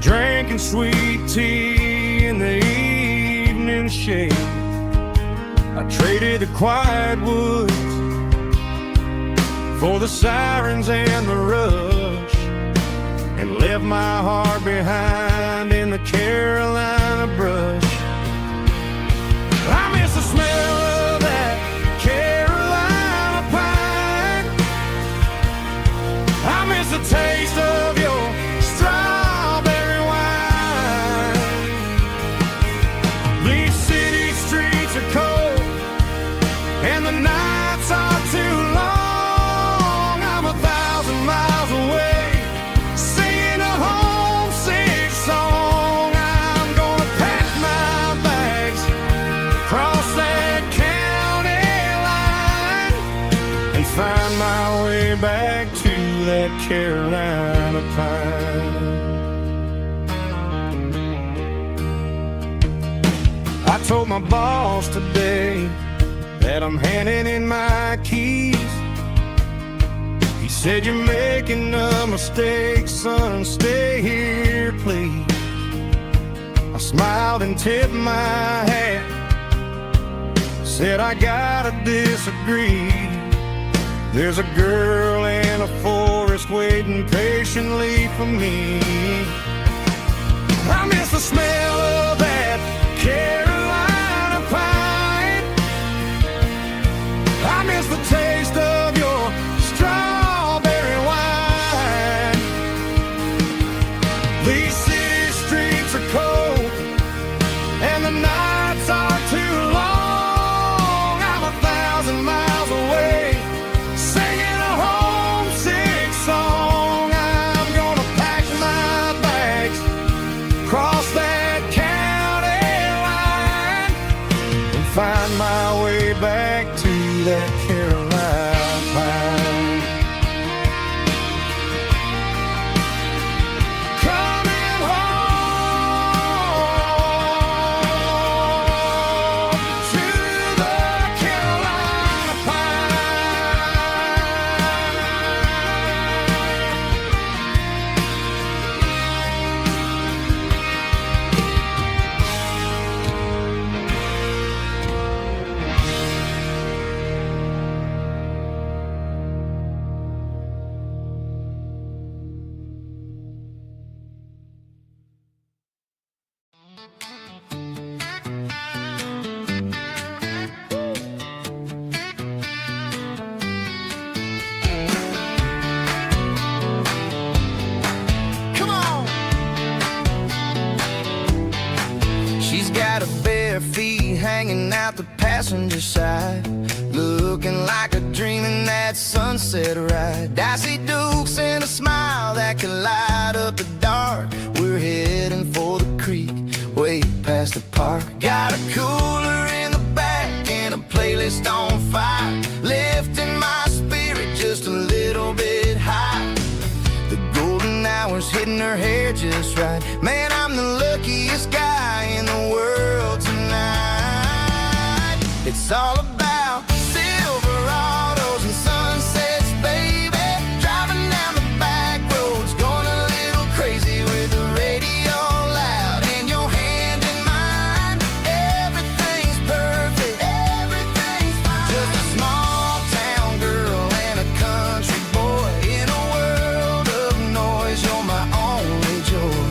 drinking sweet tea in the evening shade. I traded the quiet woods for the sirens and the rush, and left my heart behind in the Carolina brush. I miss the smell of that Carolina pine. I miss the taste of your strawberry wine. These city streets are cold and the nights are too long. I'm 1,000 miles away, singing a homesick song. I'm gonna pack my bags, cross that county line, and find my way back to that Carolina pine. I told my boss today that I'm handing in my keys. He said, "You're making a mistake, son, stay here, please." I smiled and tipped my hat, said, "I gotta disagree. There's a girl in a forest waiting patiently for me." I miss the smell of that Carolina pine. I miss the taste of your strawberry wine. These city streets are cold and the nights are too long. I'm 1,000 miles away, singing a homesick song. I'm gonna pack my bags, cross that county line, and find my way back to that Carolina pine. Coming home to the Carolina Come on. She's got her bare feet hanging out the passenger side, looking like a dream in that sunset ride. Dicey dukes and a smile that can light up the dark. We're heading for the creek, way past the park. Got a cooler in the back and a playlist on fire, lifting my spirit just a little bit high. The golden hours hitting her hair just right. Man, I'm the luckiest guy in the world tonight. It's all about Silverados and sunsets, baby. Driving down the back roads, going a little crazy with the radio loud and your hand in mine. Everything's perfect, everything's fine. Just a small town girl and a country boy in a world of noise. You're my only joy.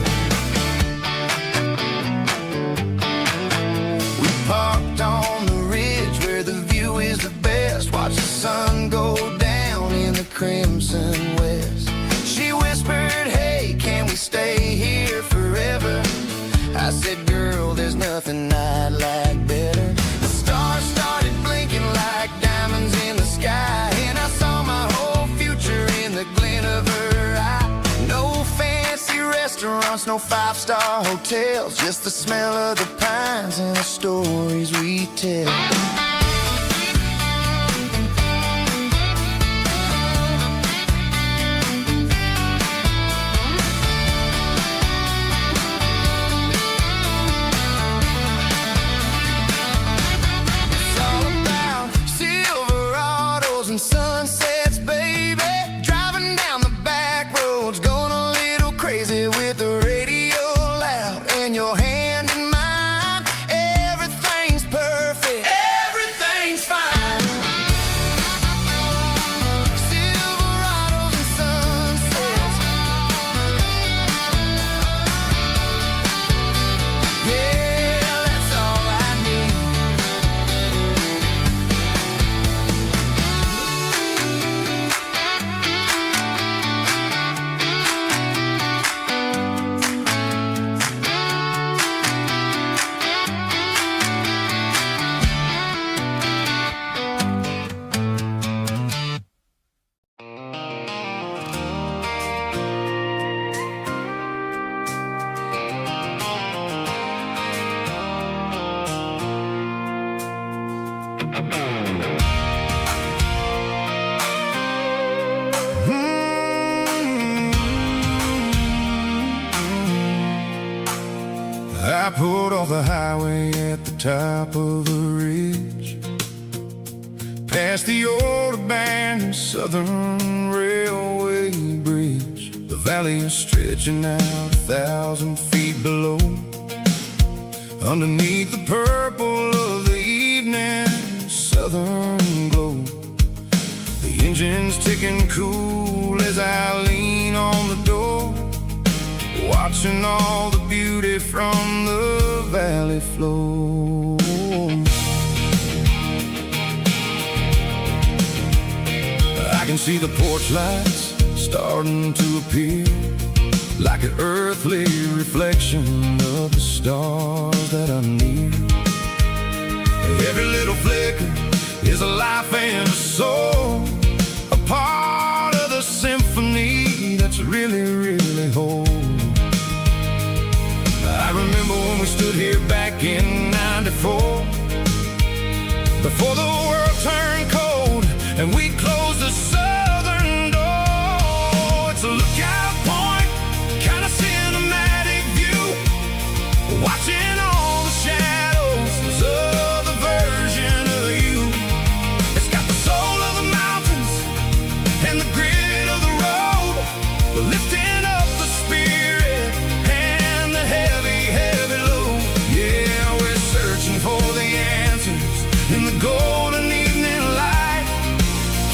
We parked on the ridge where the view is the best. Watch the sun go down in the crimson west. She whispered, "Hey, can we stay here forever?" I said, "Girl, there's nothing I'd like better." The stars started blinking like diamonds in the sky, and I saw my whole future in the glint of her eye. No fancy restaurants, no five-star hotels, just the smell of the pines and the stories we tell. It's all about Silverados and sunsets, baby. Driving down the back roads, going a little crazy with the radio loud and your hand in mine. Everything's perfect. Everything's pulled off the highway at the top of a ridge, past the old abandoned Southern Railway bridge. The valley is stretching out 1,000 feet below. Underneath the purple of the evening southern glow, the engine's ticking cool as I lean on the door, watching all the beauty from the valley flow. I can see the porch lights starting to appear, like an earthly reflection of the stars that are near. Every little flicker is a life and a soul, a part of the symphony that's really, really whole. I remember when we stood here back in '94, before the world turned cold and we closed the southern door. It's a lookout point, kind of cinematic view, watching all the shadows of the version of you. It's got the soul of the mountains and the grit of the road, lifting up the spirit and the heavy, heavy load. Yeah, we're searching for the answers in the golden evening light,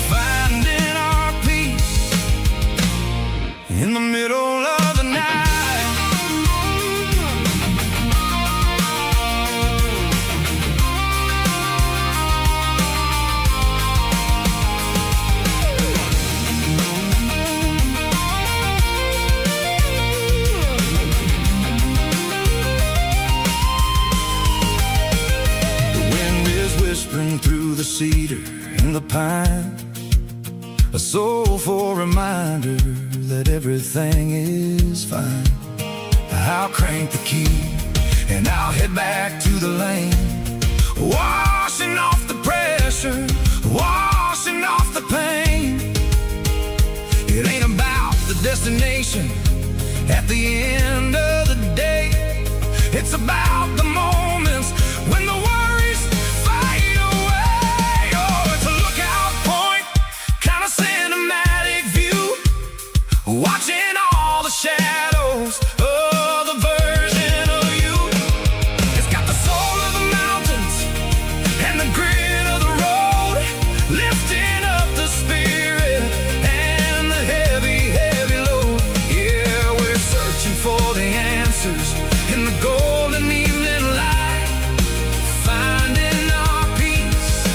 finding our peace in the middle of the night. Whispering through the cedar and the pine, a soulful reminder that everything is fine. I'll crank the key and I'll head back to the lane, washing off the pressure, washing off the pain. It ain't about the destination at the end of the day, it's about the moments when the worries fade away. Oh, it's a lookout point, kind of cinematic view, watching all the shadows of the version of you. It's got the soul of the mountains and the grit of the road, lifting up the spirit and the heavy, heavy load. Yeah, we're searching for the answers in the golden evening light, finding our peace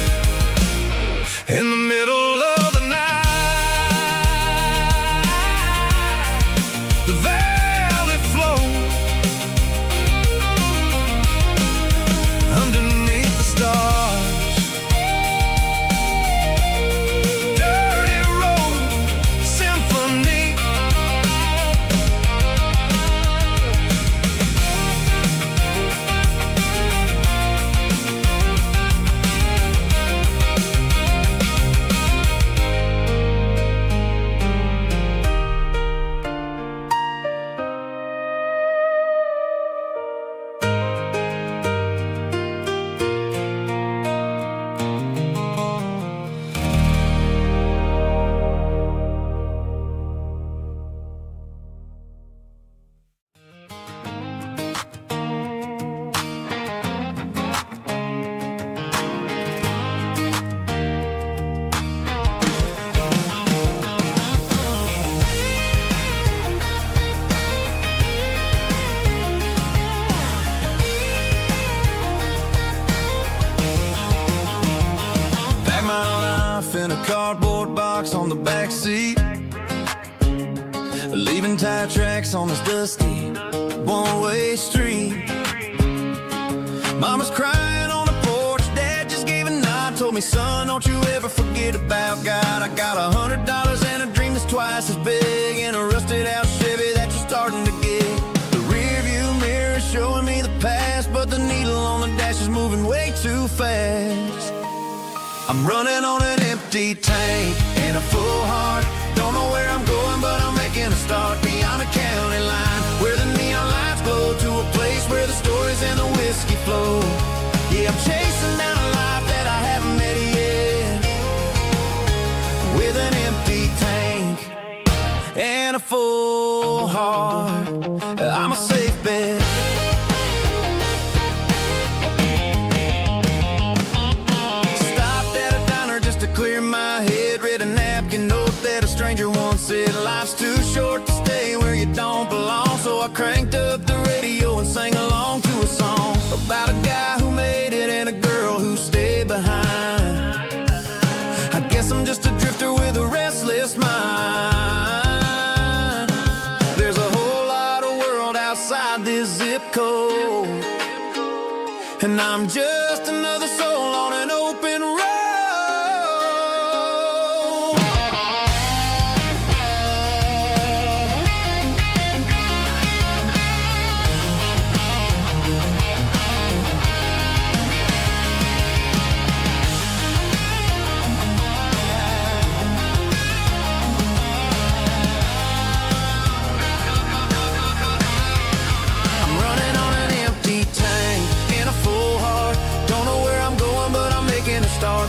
in the middle of the night. The valley flow underneath the stars, dirty road symphony. Pack my life in a cardboard box on the back seat, leaving tire tracks on this dusty one-way street. Mama's crying on the porch, Dad just gave a nod, told me, son, don't you ever forget about God. I got $100 and a dream that's twice as big, and a rusted out Chevy that you're starting to get. The rear view mirror is showing me the past, but the needle on the dash is moving way too fast. I'm running on an empty tank and a full heart, don't know where I'm going, but I'm making a start beyond a county line, where the neon lights glow, to a place where the stories heart, I'm a safe bet. Stopped at a diner just to clear my head. Read a napkin note that a stranger once said, life's too short to stay where you don't belong. So I cranked up the radio and sang along to a song about a guy who made it and a girl who stayed behind. I guess I'm just a drifter with a restless mind. There's a whole lot of world outside this zip code, and I'm just another soul on an open road.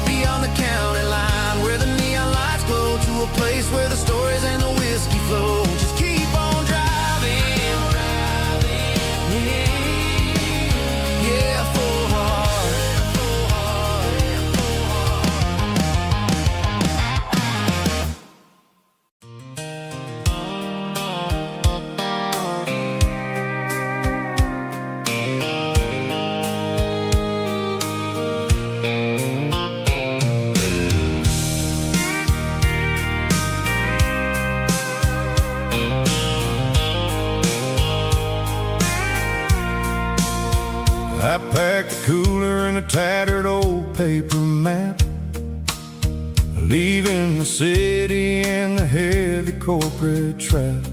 Beyond the county line, where the neon lights glow, to a place where the stories and the whiskey flow. Just keep on driving, yeah, full heart. I packed a cooler and a tattered old paper map, leaving the city and the heavy corporate trap.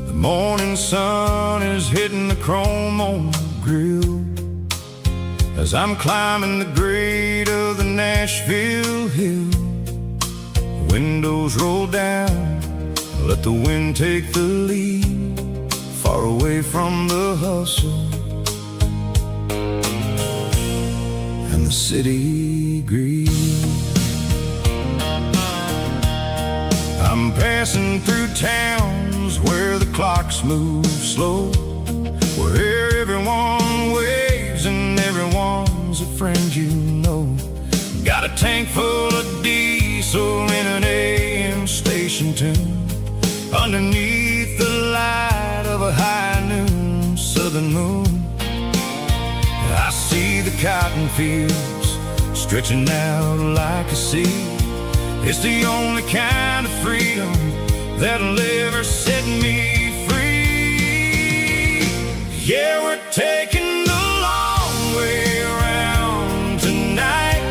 The morning sun is hitting the chrome on the grill as I'm climbing the grade of the Nashville hill. The windows roll down, let the wind take the lead, far away from the hustle the city green. I'm passing through towns where the clocks move slow, where everyone waves and everyone's a friend you know. Got a tank full of diesel in an AM station tune, underneath the light of a high noon southern moon. I see the cotton fields stretching out like a sea. It's the only kind of freedom that'll ever set me free. Yeah, we're taking the long way around tonight,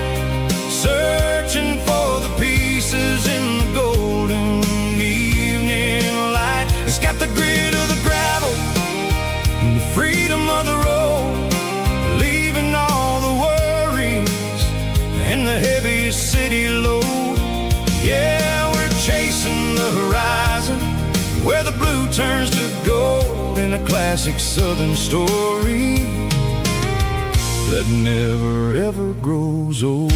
searching for the pieces in the golden evening light. It's got the grit of the gravel and the freedom of the road, leaving all the worries and the heavy city load. Yeah, we're chasing the horizon, where the blue turns to gold, in a classic southern story that never ever grows old.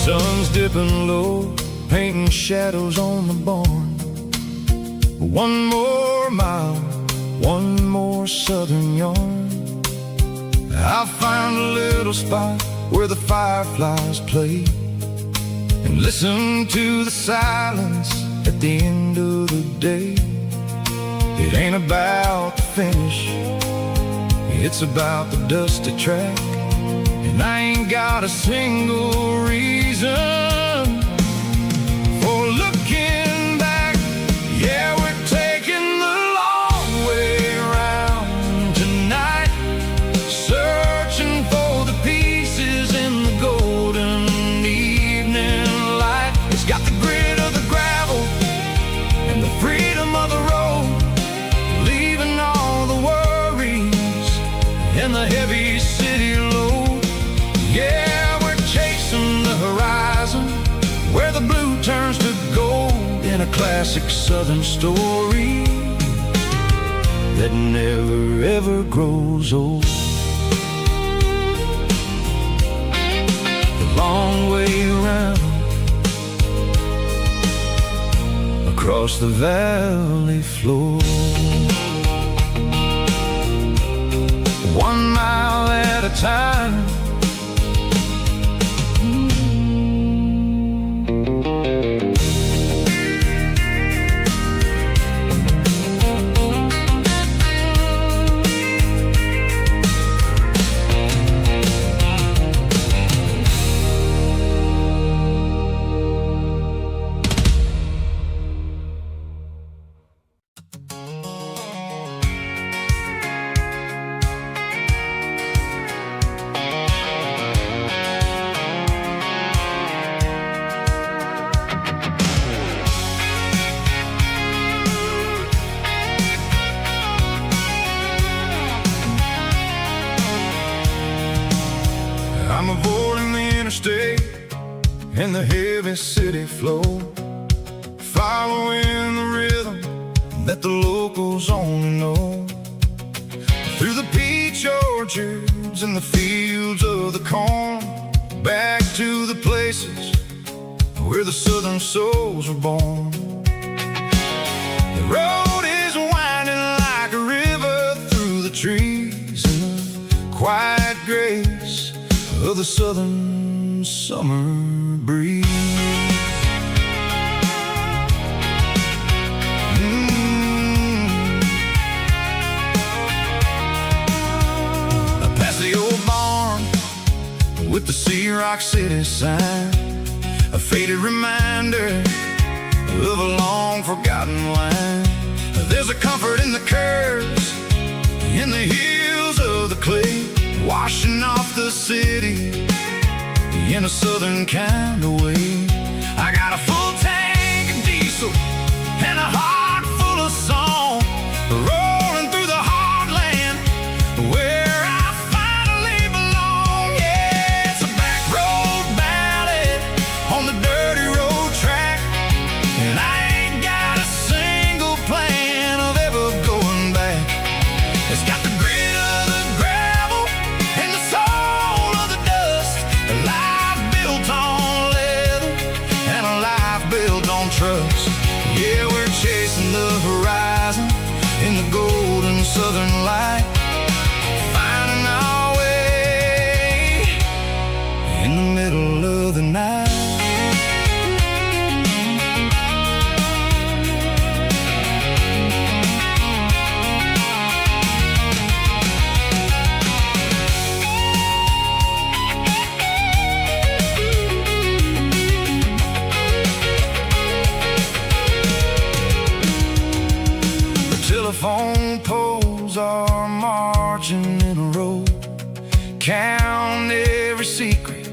Sun's dipping low, painting shadows on the barn. One more mile, one more southern yarn. I'll find a little spot where the fireflies play, and listen to the silence at the end of the day. It ain't about the finish, it's about the dusty track. And I ain't got a single reason for looking back. Yeah, we're taking the long way around tonight, searching for the pieces in the golden evening light. It's got the grit of the gravel and the freedom of the road, leaving all the worries and the heavy city load. Yeah, we're chasing the horizon, where the blue turns to gold in a classic Southern story that never ever grows old. The long way around across the valley floor, 1 mile at a time. I'm avoiding the interstate and the heavy city flow, following the rhythm that the locals only know. Through the peach orchards and the fields of the corn, back to the places where the southern souls were born. The road is winding like a river through the trees in the quiet grace of the southern summer breeze. Past the old barn with the Sea Rock City sign, a faded reminder of a long forgotten line. There's a comfort in the curves, in the hills of the clay, washing off the city in a southern kind of way. I got a full tank of diesel and a heart full of song, rolling through the heartland where I finally belong. Yeah, it's a back road ballad on the dirty road track, and I ain't got a single plan of ever going back. It's got the grit of the gravel and the soul of the dust, a life built on leather and a life built on trust. Yeah, we're chasing the horizon in the golden southern light, finding our way in the middle of the night. Telephone poles are marching in a row, count every secret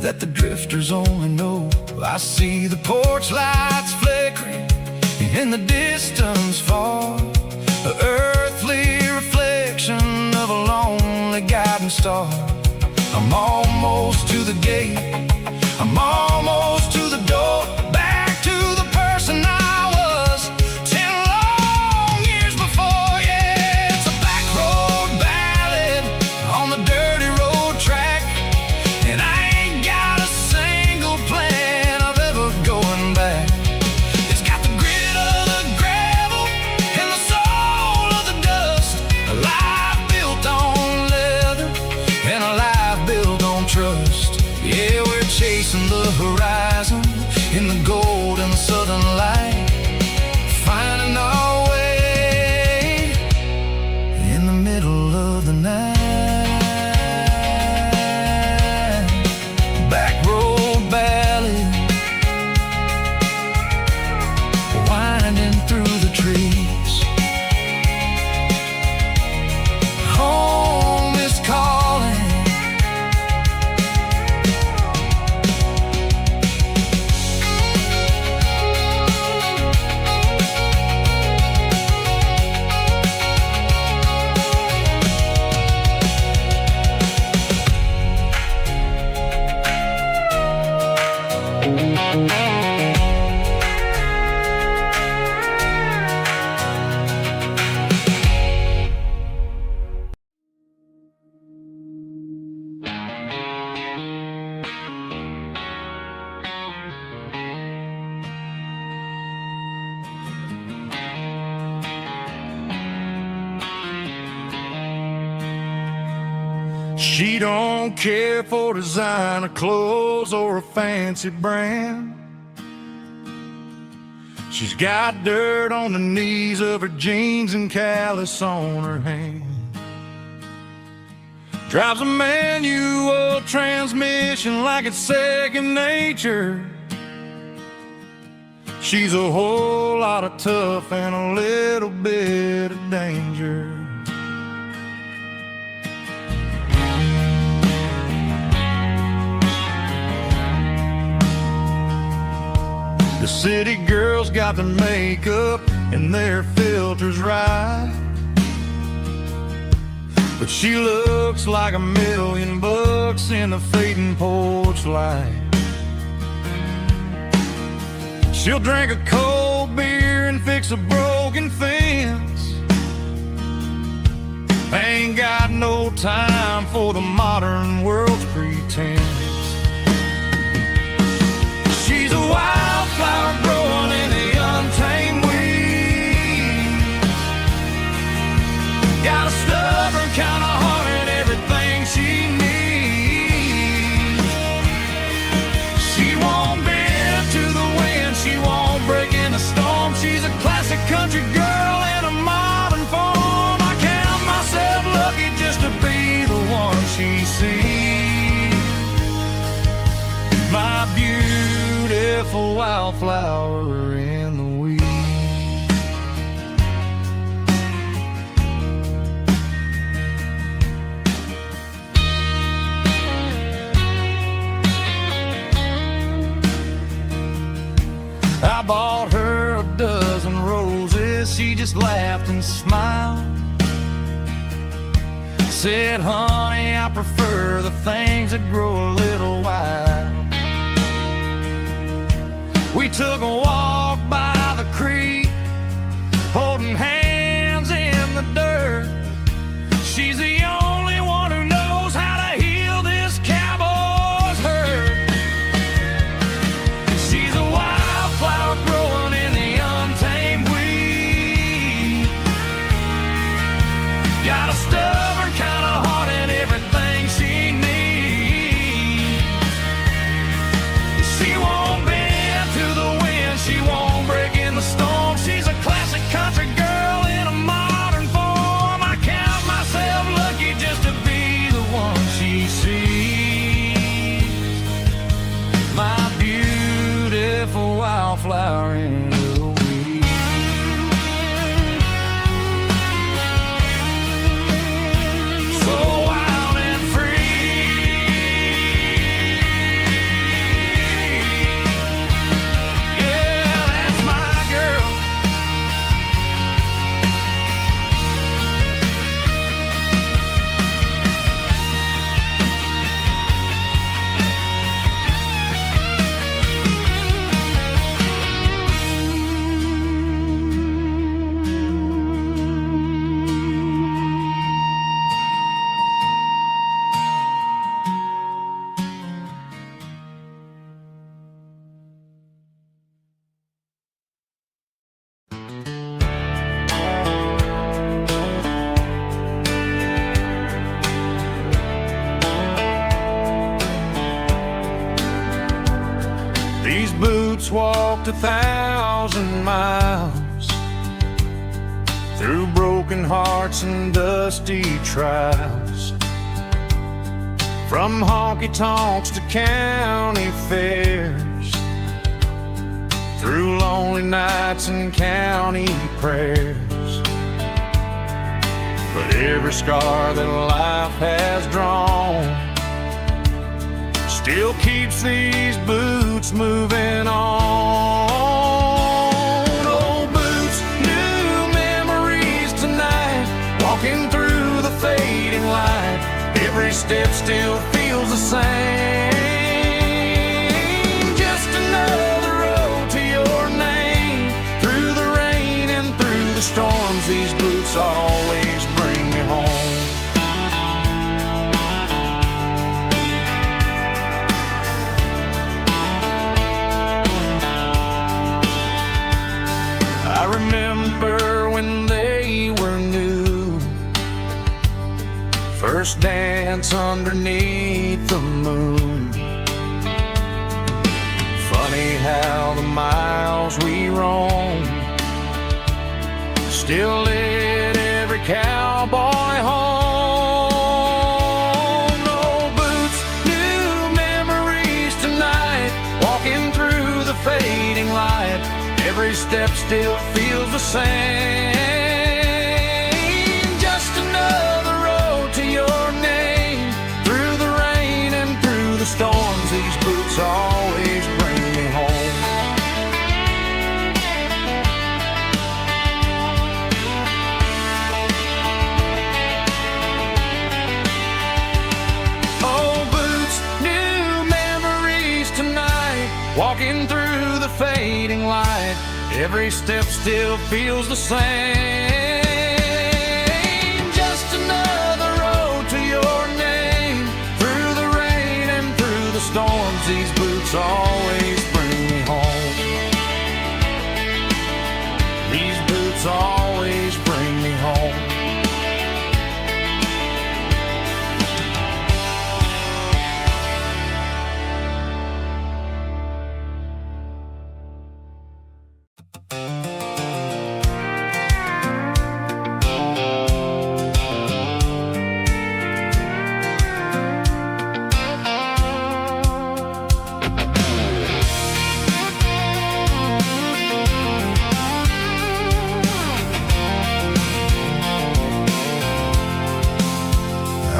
that the drifters only know. I see the porch lights flickering in the distance far, an earthly reflection of a lonely guiding star. I'm almost to the gate, I'm almost to the door, back to the person I was 10 long years before. Yeah, it's a back road ballad on the dirty road track, and I ain't got a single plan of ever going back. It's got the grit of the gravel and the soul of the dust, a life built on leather and a life built on trust. Yeah, we're chasing the She don't care for designer clothes or a fancy brand. She's got dirt on the knees of her jeans and callus on her hand. Drives a manual transmission like it's second nature. She's a whole lot of tough and a little bit of danger. The city girls got their makeup and their filters right, but she looks like $1,000,000 in the fading porch light. She'll drink a cold beer and fix a broken fence. Ain't got no time for the modern world's pretense. She's a wildflower growing in the untamed weeds. Got a stubborn kind of heart and everything she needs. She won't bend to the wind, she won't break in the storm. She's a classic country girl in a modern form. I count myself lucky just to be the one she sees. My beautiful wildflower in the weeds. I bought her a dozen roses, she just laughed and smiled. Said, honey, I prefer the things that grow a little wild. We took a walk by the creek, holding hands in the dirt. She's the only one who knows how to heal this cowboy's hurt. She's a wildflower growing in the untamed weed. Got a stubborn kind of heart and everything she needs. She won't bend to the wind, she won't break in the storm. She's a classic country girl in a modern form. I count myself lucky just to be the one she sees. My beautiful wildflower in the weeds. So wild and free. Yeah, that's my girl. These boots walked 1,000 miles through broken hearts and dusty trials, from honky-tonks to county fairs, through lonely nights and county prayers. But every scar that life has drawn still keeps these boots moving on. Old boots, new memories tonight, walking through the fading light. Every step still feels the same. Just another road to your name. Through the rain and through the storms, these boots always bring me home. I remember when they were new, first dance dance underneath the moon. Funny how the miles we roam still lead every cowboy home. No boots, new memories tonight, walking through the fading light. Every step still feels the same. Just another road to your name. Through the rain and through the storms, these boots always bring me home. Oh, boots, new memories tonight, walking through the fading light. Every step still feels the same. Just another road to your name. Through the rain and through the storms, these boots always bring me home. These boots always bring me home.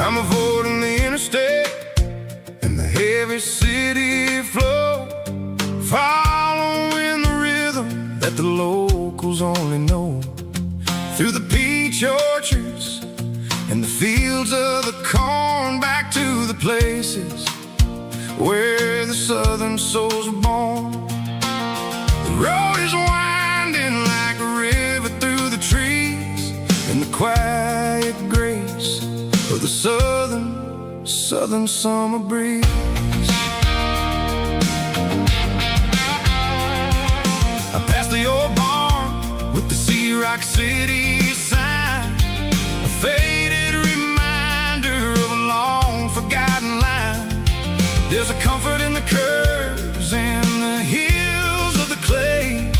I'm avoiding the interstate and the heavy city flow, following the rhythm that the locals only know. Through the peach orchards and the fields of the corn, back to the places where the southern souls were born. The road is winding like a river through the trees, and the quiet grace of the southern summer breeze. I passed the old barn with the Sea Rock City sign, a faded reminder of a long forgotten line. There's a comfort in the curves and the hills of the clay,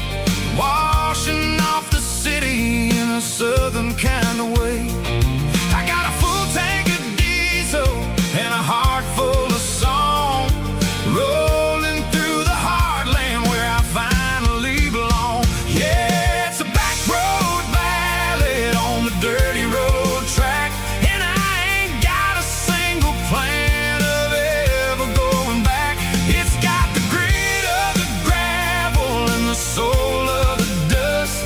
washing off the city in a southern kind of way. I got a full tank of diesel and a heart full of song, rolling through the heartland where I finally belong. Yeah, it's a back road ballad on the dirty road track, and I ain't got a single plan of ever going back. It's got the grit of the gravel and the soul of the dust,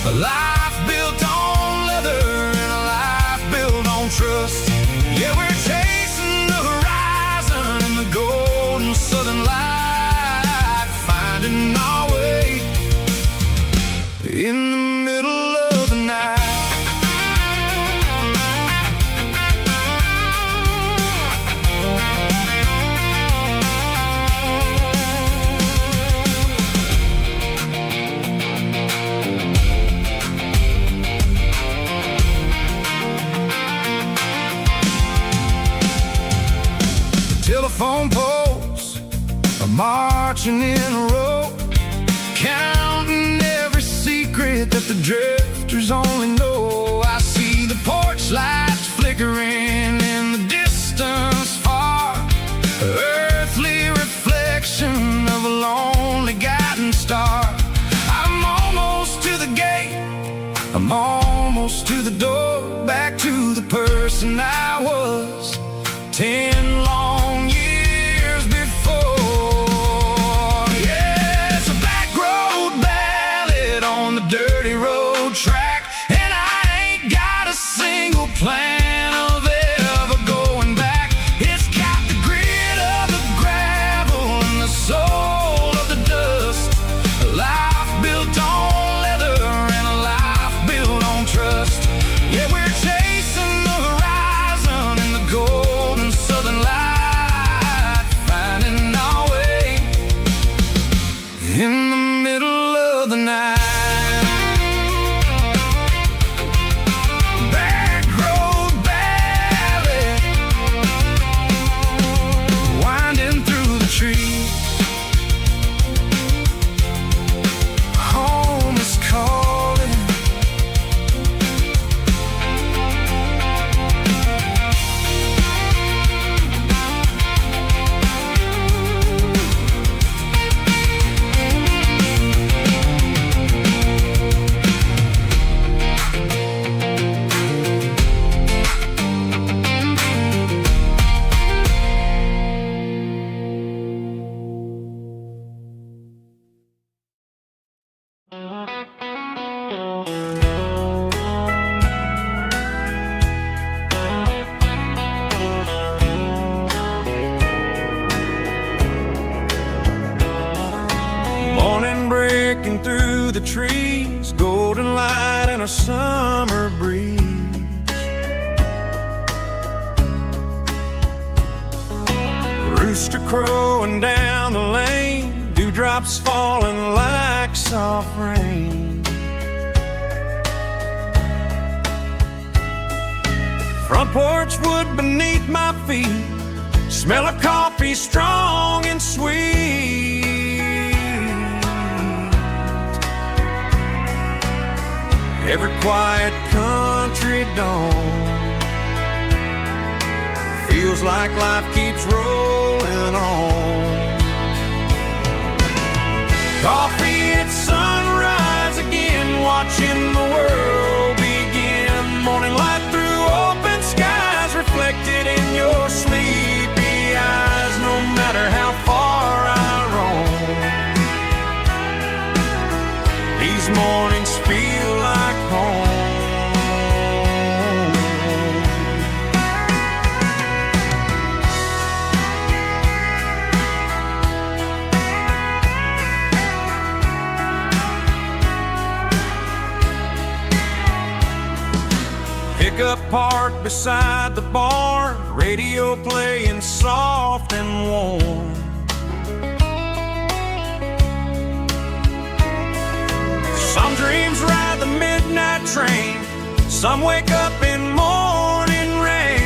a life built on leather and a life built on trust. Yeah, we're chasing the horizon in the golden southern light, finding our way in the middle of the night. Telephone poles are marching in a row, counting every secret that the drifters only know. I see the porch lights flickering in the distance far, earthly reflection of a lonely guiding star. I'm almost to the gate, I'm almost to the door, back to the person I was 10 long years before. Yeah, it's a back road ballad on the dirty road track, and I ain't got a single plan of ever going back. It's got the grit of the gravel and the soul of the dust, a life built on leather and a life built on trust. Yeah, we're chasing the horizon in the golden southern the trees, golden light and a summer breeze. Rooster crowing down the lane, dewdrops falling like soft rain. Front porch wood beneath my feet, smell of coffee strong and sweet. Every quiet country dawn feels like life keeps rolling on. Coffee at sunrise again, watching the world begin. Morning light through open skies, reflected in your sleepy eyes. No matter how far I roam, these mornings feel like home. Pickup parked beside the barn, radio playing soft and warm. Some dreams ride the midnight train, some wake up in morning rain.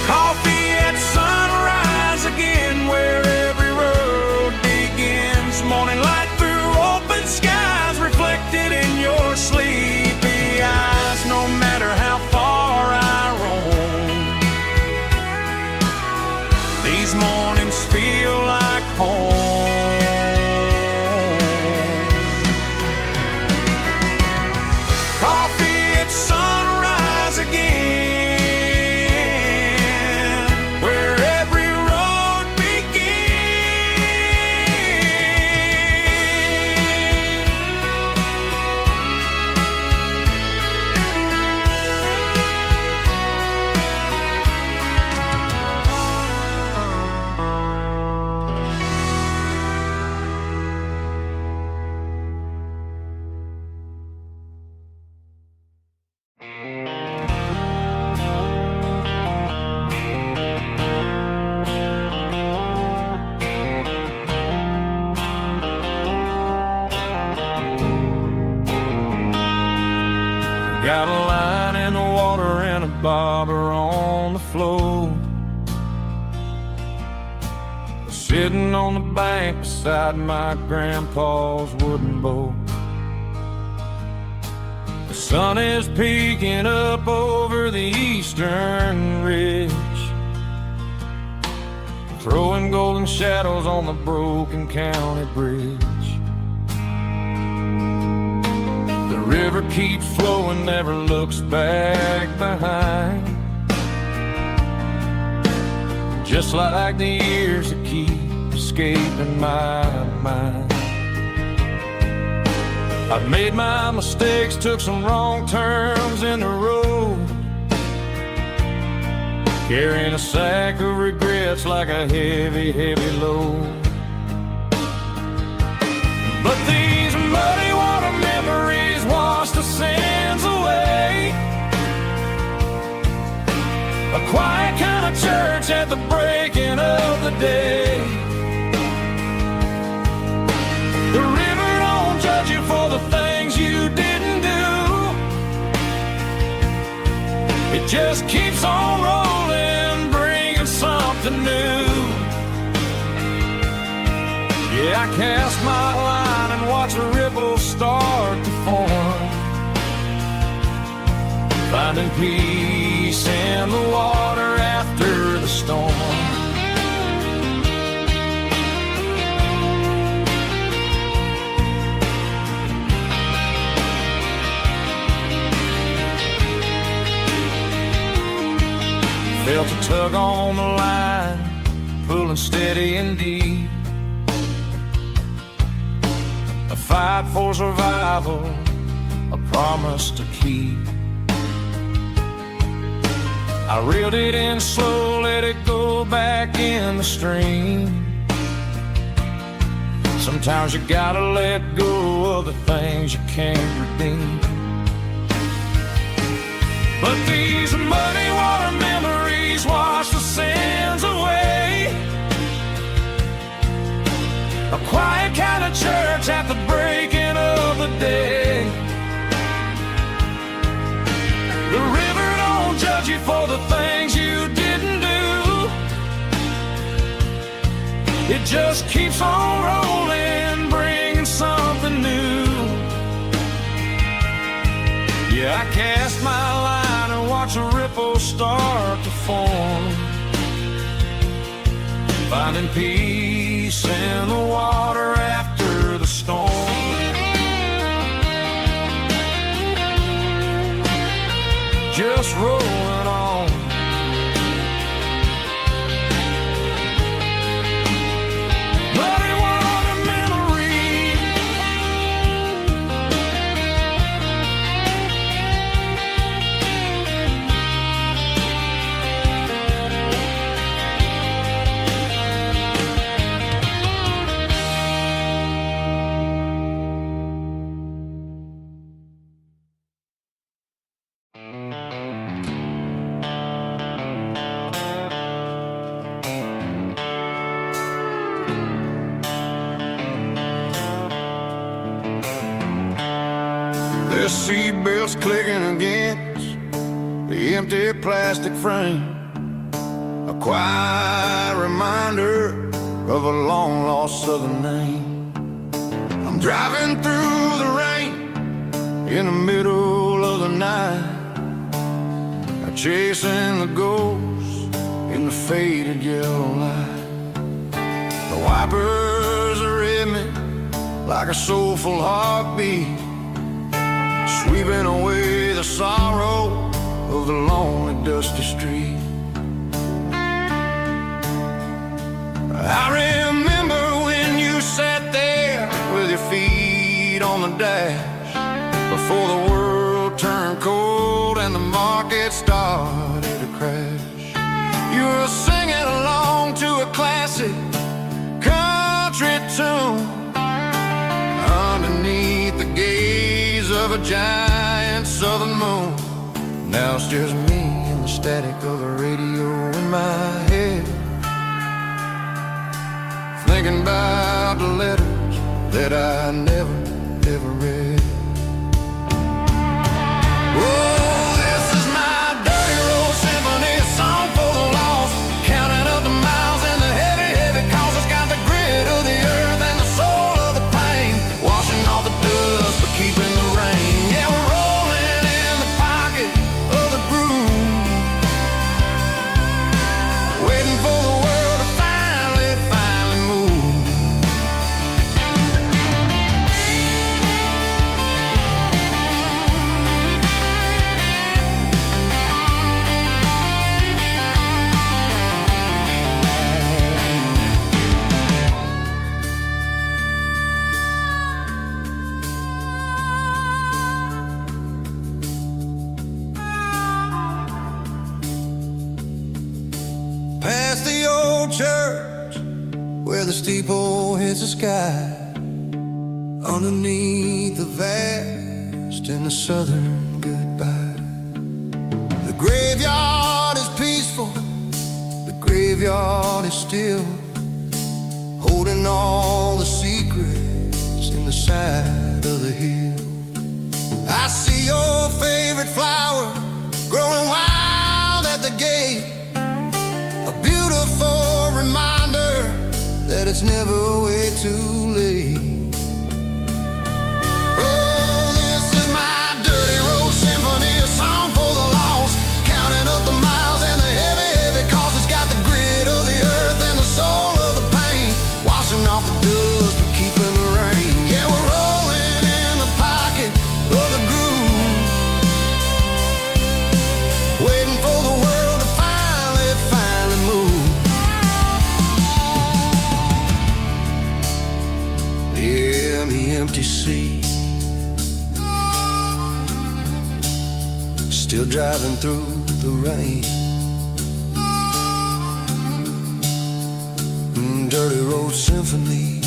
Coffee at sunrise again, where every road begins. Morning light through open skies, reflected in your sleepy eyes. No matter how far I roam, these mornings feel like home. Coffee at sunrise again, where every road got a line in the water and a bobber on the floor, sitting on the bank beside my grandpa's wooden boat. The sun is peeking up over the eastern ridge, throwing golden shadows on the broken county bridge. The river keeps flowing, never looks back behind, just like the years that keep escaping my mind. I've made my mistakes, took some wrong turns in the road, carrying a sack of regrets like a heavy, heavy load. But these muddy water memories wash the sins away. A quiet kind of church at the breaking of the day. The river don't judge you for the things you didn't do. It just keeps on rolling, bringing something new. Yeah, I cast my line and watch the ripples start to form, finding peace in the water after the storm. Felt a tug on the line, pulling steady and deep. A fight for survival, a promise to keep. I reeled it in slow, let it go back in the stream. Sometimes you gotta let go of the things you can't redeem. But these muddy water memories wash the sins away. A quiet kind of church at the breaking of the day. The river don't judge you for the things you didn't do. It just keeps on rolling, bringing something new. Yeah, I cast my line and watch a ripple start to form, finding peace in the water after the storm. Just rolling on. Muddy water memory. The seatbelt's clicking against the empty plastic frame, a quiet reminder of a long-lost southern name. I'm driving through the rain in the middle of the night, chasing the ghosts in the faded yellow light. The wipers are in me like a soulful heartbeat, sweeping away the sorrow of the lonely, dusty street. I remember when you sat there with your feet on the dash, before the world turned cold and the market started to crash. You were singing along to a classic country tune underneath the gaze of a giant southern moon. Now it's just me and the static of the radio in my head, thinking about the letters that I never, ever read. Oh, this is my dirty road symphony, a song for the lost, counting up the miles and the heavy, heavy calls. It's got the grit of the earth and the soul of the pain, washing off the dust but keeping the rain. Yeah, we're rolling in the pocket of the groove, waiting for the world to finally move. Past the old church where the steeple hits the sky, underneath the vast and the southern goodbye. The graveyard is peaceful, the graveyard is still, holding all the secrets in the side of the hill. I see your favorite flower growing wild at the gate, a beautiful reminder that it's never way too late. Oh, this is my dirty road symphony, a song for the lost, counting up the miles and the heavy, heavy calls. It's got the grit of the earth and the soul of the pain, washing off the dust but keeping the rain. Yeah, we're rolling in the pocket of the groove, waiting for the world to finally move. Yeah, the empty sea, still driving through the rain. Dirty road symphony,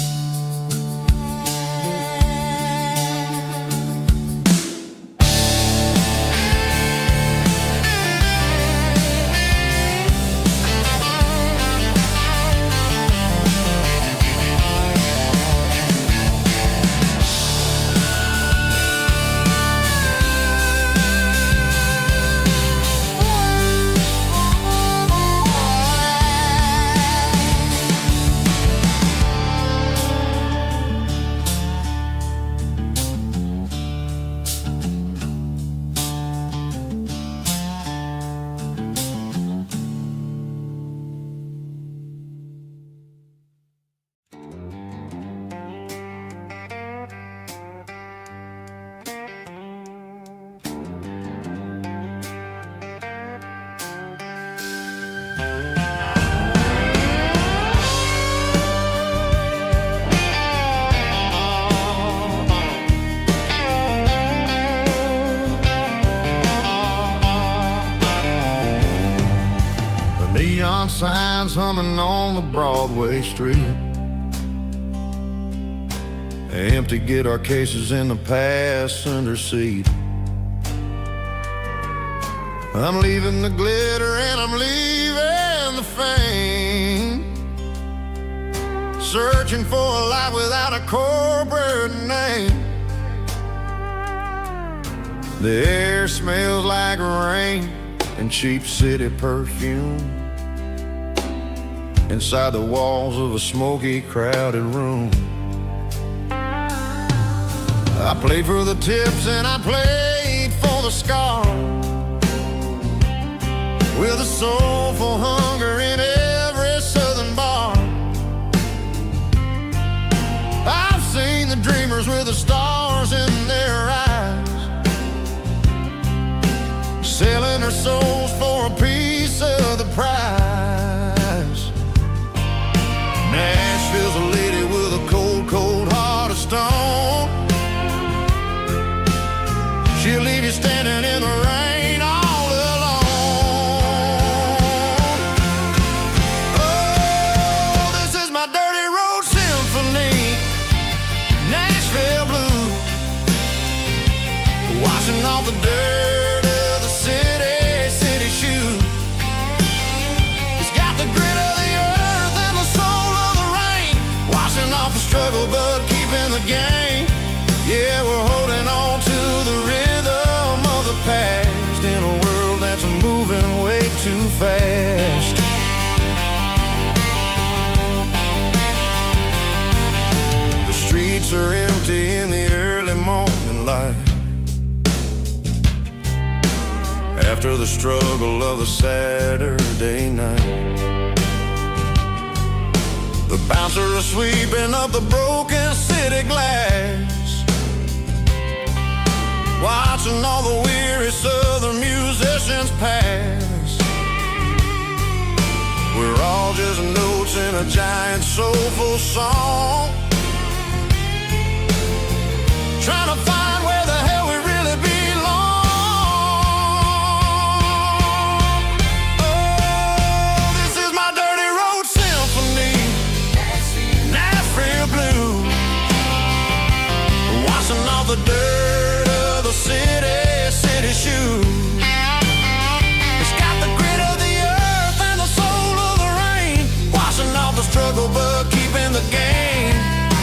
neon signs humming on the Broadway street. Empty guitar cases in the passenger seat. I'm leaving the glitter and I'm leaving the fame, searching for a life without a corporate name. The air smells like rain and cheap city perfume inside the walls of a smoky, crowded room. I played for the tips and I played for the scars, with a soulful hunger in every southern bar. I've seen the dreamers with the stars in their eyes, selling their souls for a piece of the prize. Nashville's a lady with a cold, cold heart of stone. She'll leave you standing in the rain all alone. Oh, this is my dirty road symphony, Nashville blues, washing off the dirt of the city shoes. It's got the grit of the earth and the soul of the rain, washing off the struggle but keeping the game. Yeah, we're holding on to the rhythm of the past in a world that's moving way too fast. The streets are empty in the early morning light, after the struggle of the Saturday night. The bouncer is sweeping up the broken city glass, watching all the weary southern musicians pass. We're all just notes in a giant soulful song, trying to find where the hell we really belong. Oh, this is my dirty road symphony, Nashville blues, washing off the dirt of the city shoes. It's got the grit of the earth and the soul of the rain, washing off the struggle but keeping the game.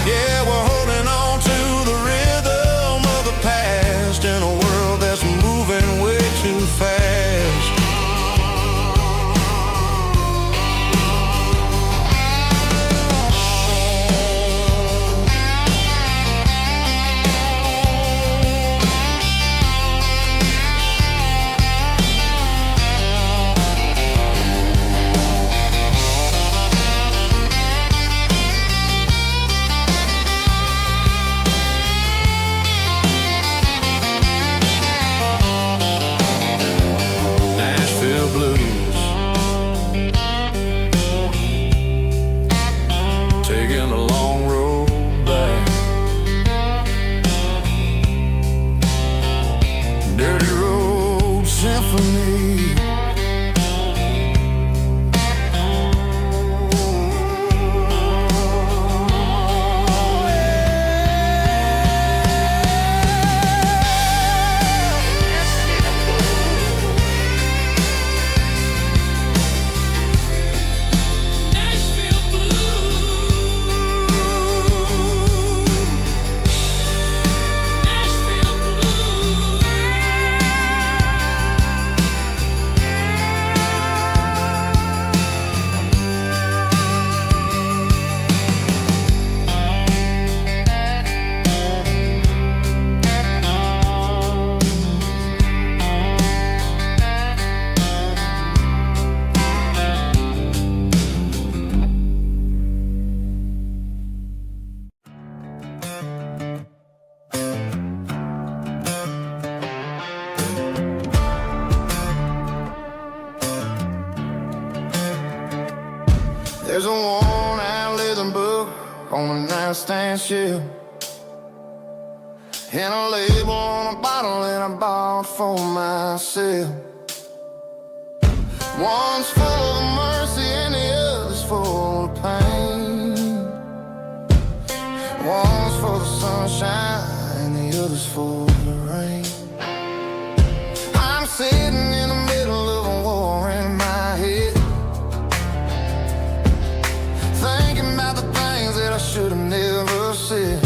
Yeah, we're holding on to the rhythm of the past in a world that's moving way too fast. There's a worn-out leather book on the nightstand shelf, and a label on a bottle that I bought for myself. One's full of mercy full of pain. One's for the sunshine and the other's for the rain. I'm sitting in the middle of a war in my head, thinking about the things that I should have never said.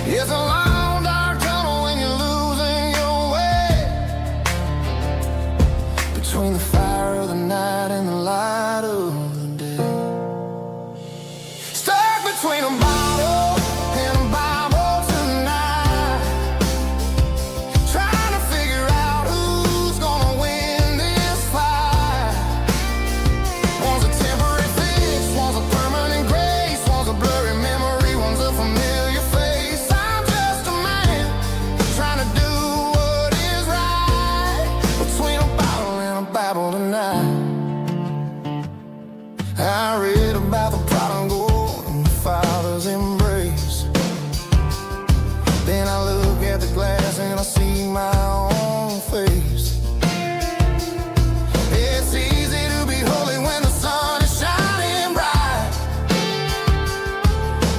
It's a long dark tunnel when you're losing your way, between the fire of the night and the light of the day. Stuck between a bottle and a Bible tonight, trying to figure out who's gonna win this fight. One's a temporary fix, one's a permanent grace, one's a blurry memory, one's a familiar face. I'm just a man trying to do what is right, between a bottle and a Bible tonight. I read about the prodigal and the father's embrace. Then I look at the glass and I see my own face. It's easy to be holy when the sun is shining bright,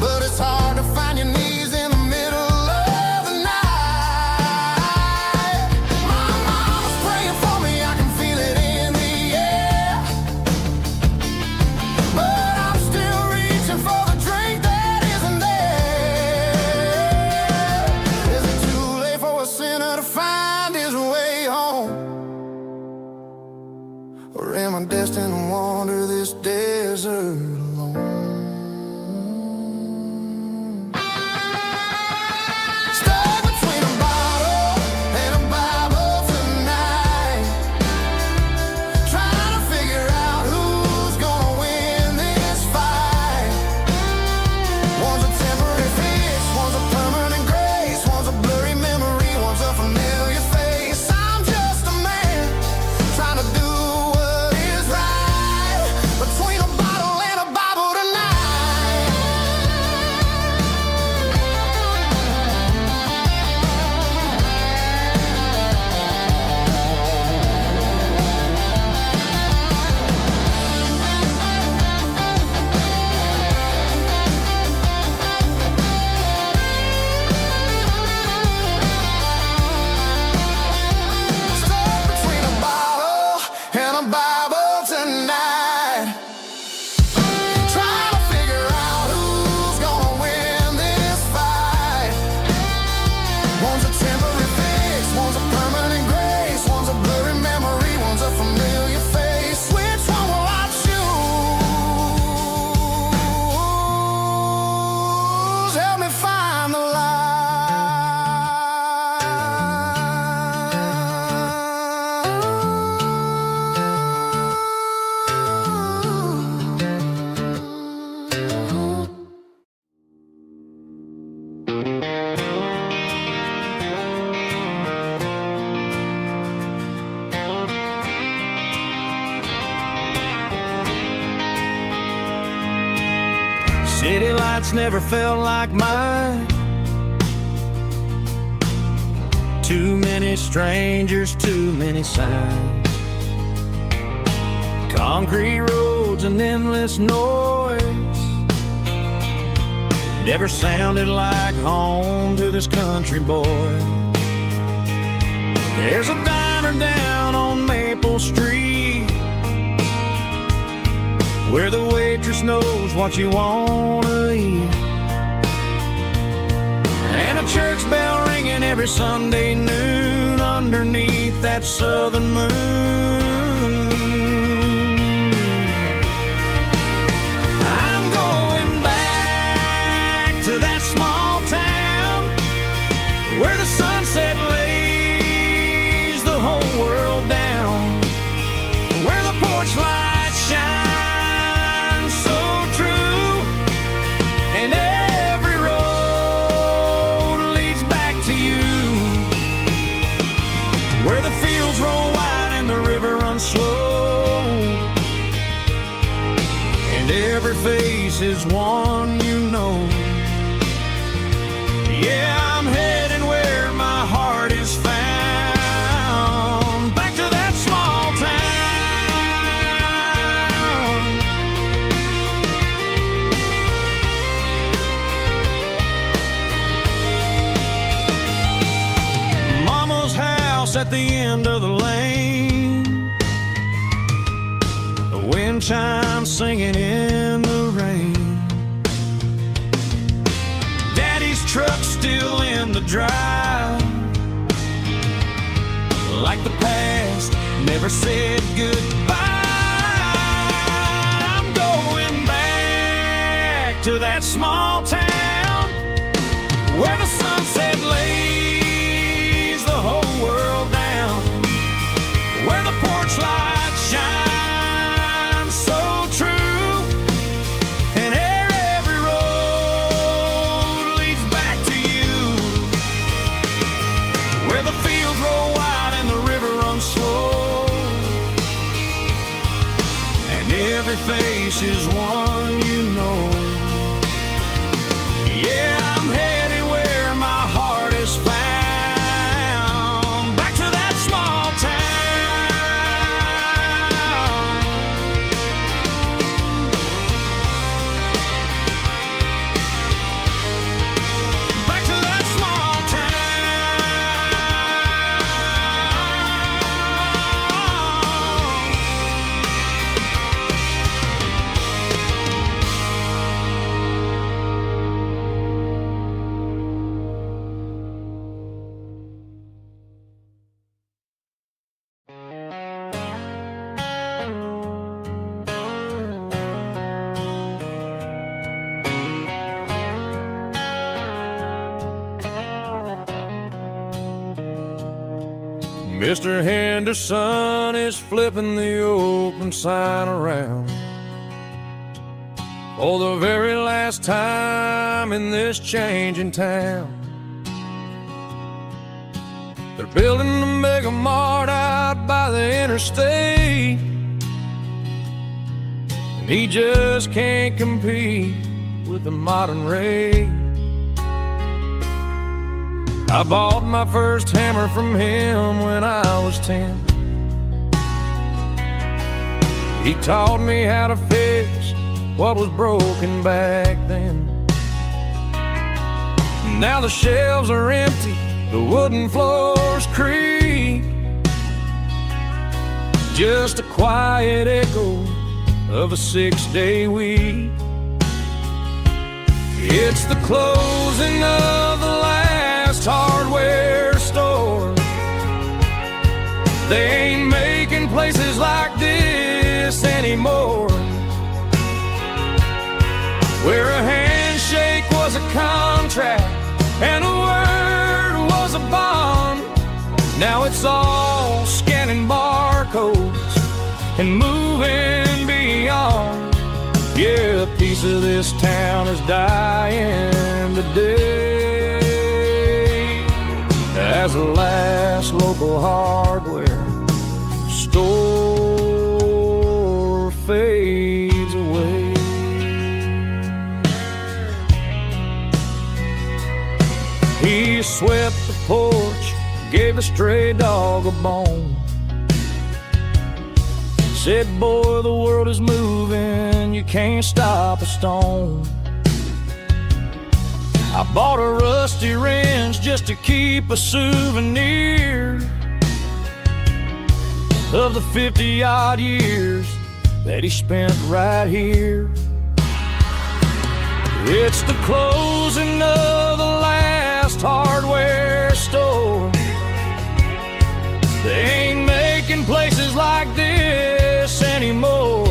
but it's hard to find your knees in the middle of the night. My mama's praying for me, I can feel it in the air, but I'm still reaching for the drink that isn't there. Is it too late for a sinner to find his way home? Or am I destined to wander this desert alone? Stuck between a bottle and a Bible tonight, trying to figure out who's gonna win this fight. One's a temporary fix, one's a permanent grace, one's a blurry memory, one's a familiar face. I'm just a man trying to do what is right, between a bottle and a Bible tonight. Stuck between a bottle and a Bible tonight, trying to figure out who's gonna win this fight. One's a temporary fix, one's a permanent grace, one's a blurry memory, one's a familiar face. Which one will I choose? Help me find the light. City lights never felt like mine. Too many strangers, too many signs. Concrete roads and endless noise never sounded like home to this country boy. There's a diner down on Maple Street where the waitress knows what you wanna eat, and a church bell ringing every Sunday noon underneath that southern moon. I'm going back to that small town where the sunset lays the whole world down, where the porch lights shine so true, and every road leads back to you, where the fields roll wide and the river runs slow, and every face is one you know. Yeah, I'm heading where my heart is found, back to that small town house at the end of the lane, the wind chimes singing in the rain. Daddy's truck's still in the drive, like the past never said goodbye. I'm going back to that small town where the sunset lays the whole world down, where the porch lights shine so true, and every road leads back to you, where the fields roll wide and the river runs slow, and every face is one you know. Yeah, I'm headed where my heart is found, back to that small town. Back to that small Mr. Henderson is flipping the open sign around for the very last time in this changing town. They're building a mega mart out by the interstate, and he just can't compete with the modern rate. I bought my first hammer from him when I was 10. He taught me how to fix what was broken back then. Now the shelves are empty, the wooden floors creak, just a quiet echo of a 6-day week. It's the closing of the last hardware store. They ain't making places like this anymore, where a handshake was a contract and a word was a bond. Now it's all scanning barcodes and moving beyond. Yeah, a piece of this town is dying today as the last local hardware store fades away. He swept the porch, gave a stray dog a bone, said, boy, the world is moving, you can't stop a stone. I bought a rusty wrench just to keep a souvenir of the 50-odd years that he spent right here. It's the closing of the last hardware store. They ain't making places like this anymore,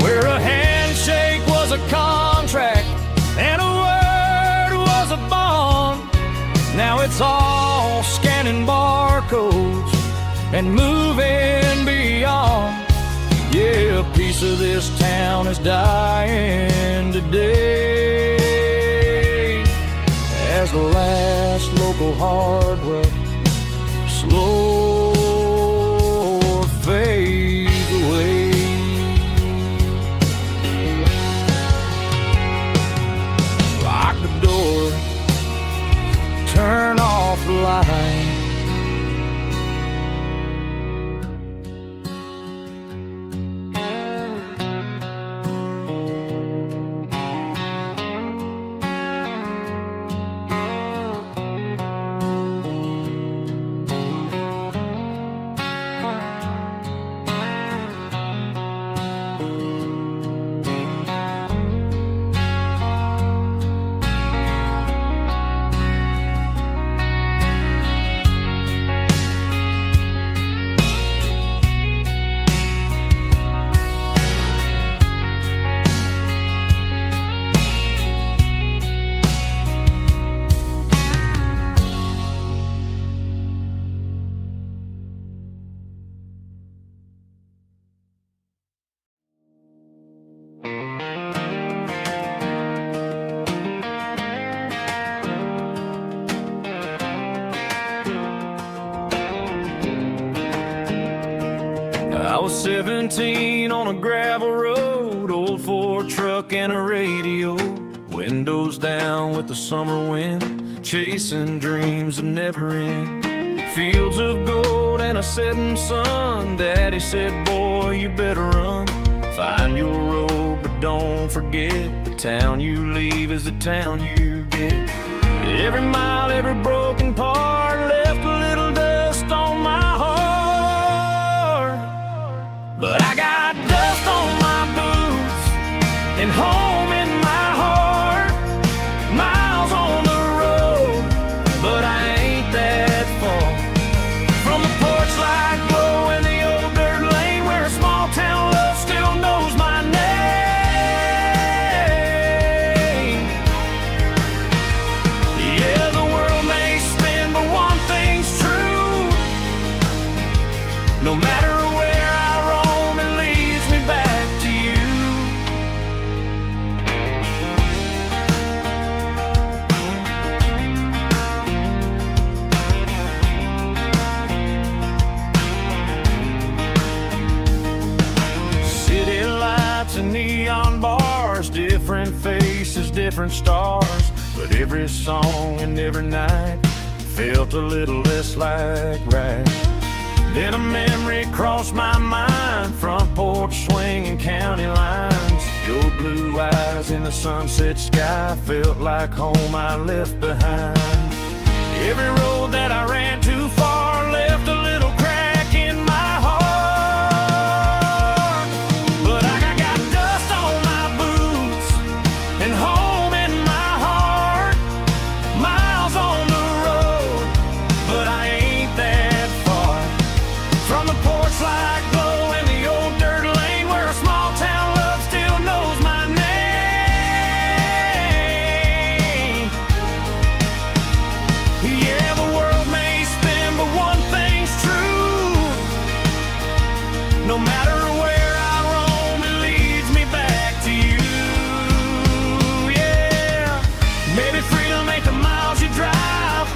where a handshake was a contract and a word was a bond. Now it's all scanning barcodes and moving beyond. Yeah, a piece of this town is dying today as the last local hardware slow fades away. Lock the door, turn off the light. I was 17 on a gravel road, old Ford truck and a radio, windows down with the summer wind, chasing dreams that never end. Fields of gold and a setting sun. Daddy said, boy, you better run. Find your road, but don't forget, the town you leave is the town you get. Every mile, every broken part left a little dust on my heart. But I got dust on my boots and home in my heart. Miles on the road, but I ain't that far from the porch light glow in the old dirt lane where a small town love still knows my name. Yeah, the world may spin, but one thing's true. No matter where I roam, it leads me back to you. City lights and neon bars, different faces, different stars, but every song and every night felt a little less like right. Then a memory crossed my mind, front porch swinging county lines. Your blue eyes in the sunset sky felt like home I left behind. Every road that I ran too far left a little crack in my heart. But I got dust on my boots and home in my heart. Miles on the road, but I ain't that far from the porch light glow in the old dirt lane where a small town love still knows my name. Yeah, the world may spin, but one thing's true. No matter where I roam, it leads me back to you. Yeah, maybe freedom ain't the miles you drive.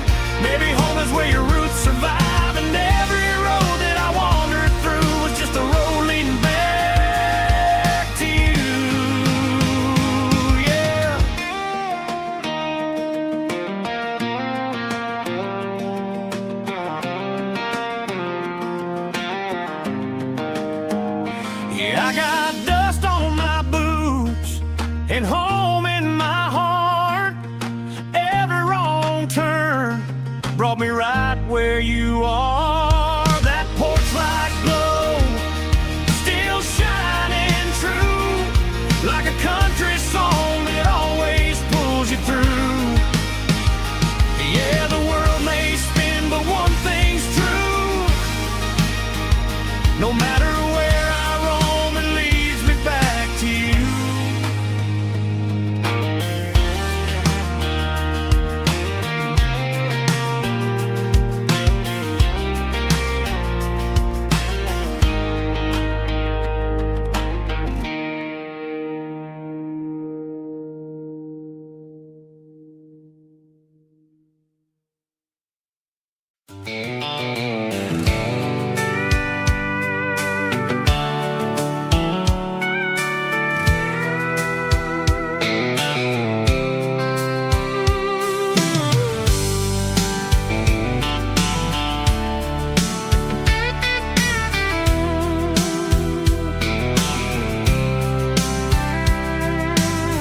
Maybe home is where your roots survive. And every road that I wandered through was just a road leading back to you. Yeah. Yeah, I got dust on my boots and home in my heart. Every wrong turn brought me right where you are. That porch light glow still shining true, like a country song that always pulls you through. Yeah, the world may spin, but one thing's true. No matter where I roam, it leads me back to you.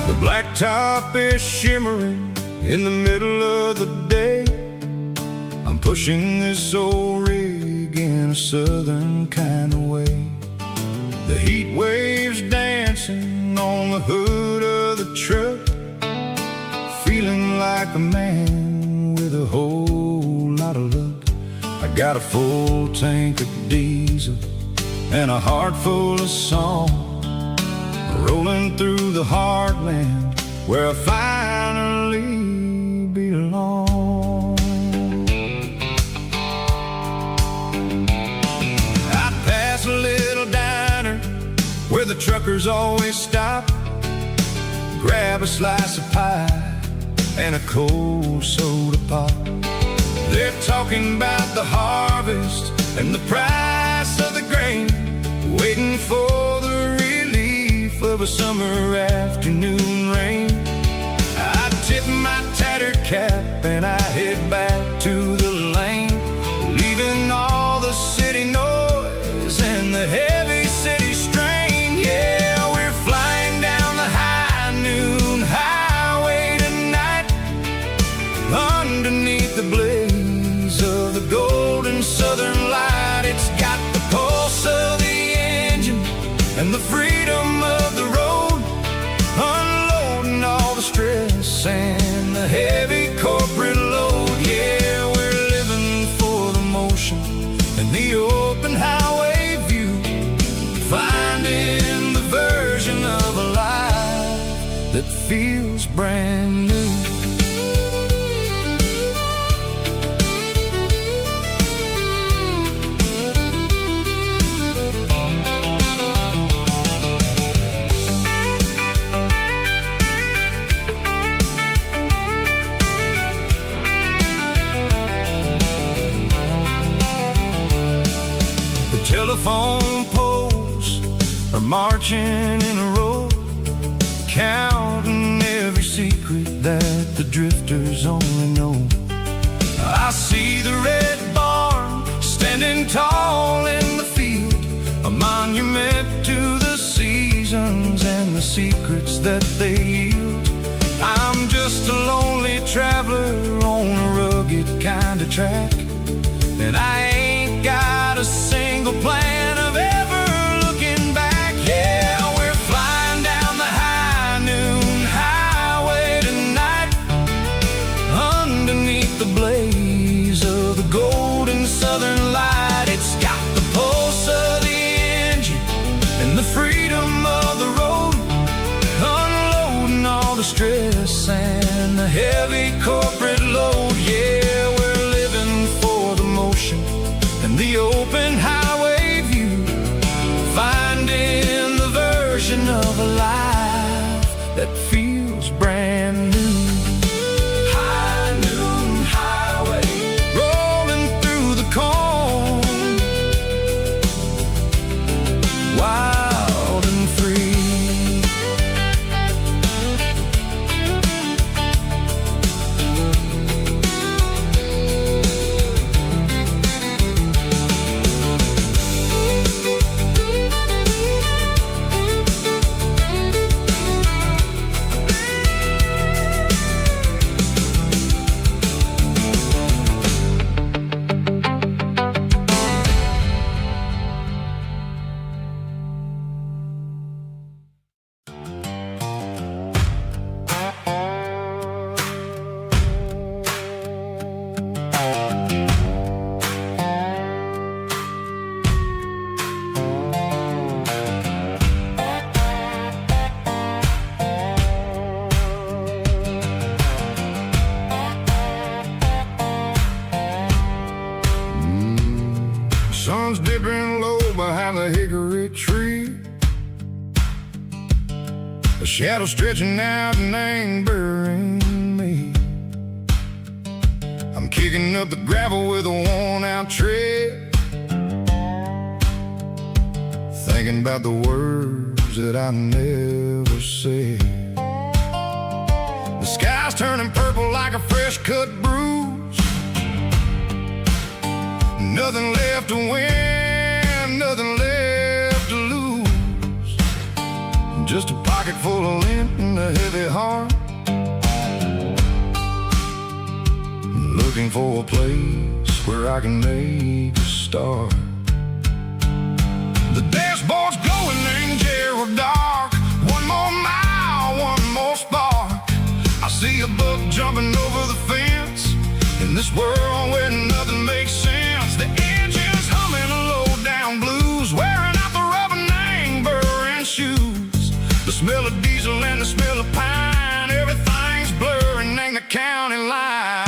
The blacktop is shimmering in the middle of the day. I'm pushing this old rig in a southern kind of way. The heat waves dancing on the hood of the truck, feeling like a man with a whole lot of luck. I got a full tank of diesel and a heart full of song, rolling through the heartland where I finally belong. I pass a little diner where the truckers always stop, grab a slice of pie and a cold soda pop. They're talking about the harvest and the price of the grain, waiting for the relief of a summer afternoon rain. I tip my tattered cap and I head back to the lane, leaving all the city noise and the heavy city strain. Yeah, we're flying down the high noon highway tonight, underneath the blaze of the golden southern light. It's got the pulse of the engine and the freedom of the road, unloading all the stress and the heavy corporate load. Yeah, we're living for the motion and the open highway view, finding the version of a life that feels brand new. Telephone poles are marching in a row, counting every secret that the drifters only know. I see the red barn standing tall in the field, a monument to the seasons and the secrets that they yield. I'm just a lonely traveler on a rugged kind of track, and I ain't got a single plan of ever looking back. Yeah, we're flying down the high noon highway tonight, underneath the blaze of the golden southern light. It's got the pulse of the engine and the freedom of the road, unloading all the stress and the heavy corporate load. Yeah, we're living for the motion and the open highway view, finding the version of a life that feels brand new. High noon highway, rolling through the corn, wild and free. Sun's dipping low behind the hickory tree, a shadow stretching out and ain't burying me. I'm kicking up the gravel with a worn-out tread, thinking about the words that I never said. The sky's turning purple like a fresh-cut bruise, nothing left to win, nothing left to lose, just a pocket full of lint and a heavy heart, looking for a place where I can make a start. The dashboard's glowing angel dark, one more mile, one more spark. I see a buck jumping over the fence, in this world where nothing makes sense. The engine's humming a low-down blues, wearing out the rubber name burring shoes. The smell of diesel and the smell of pine, everything's blurring, ain't the county line.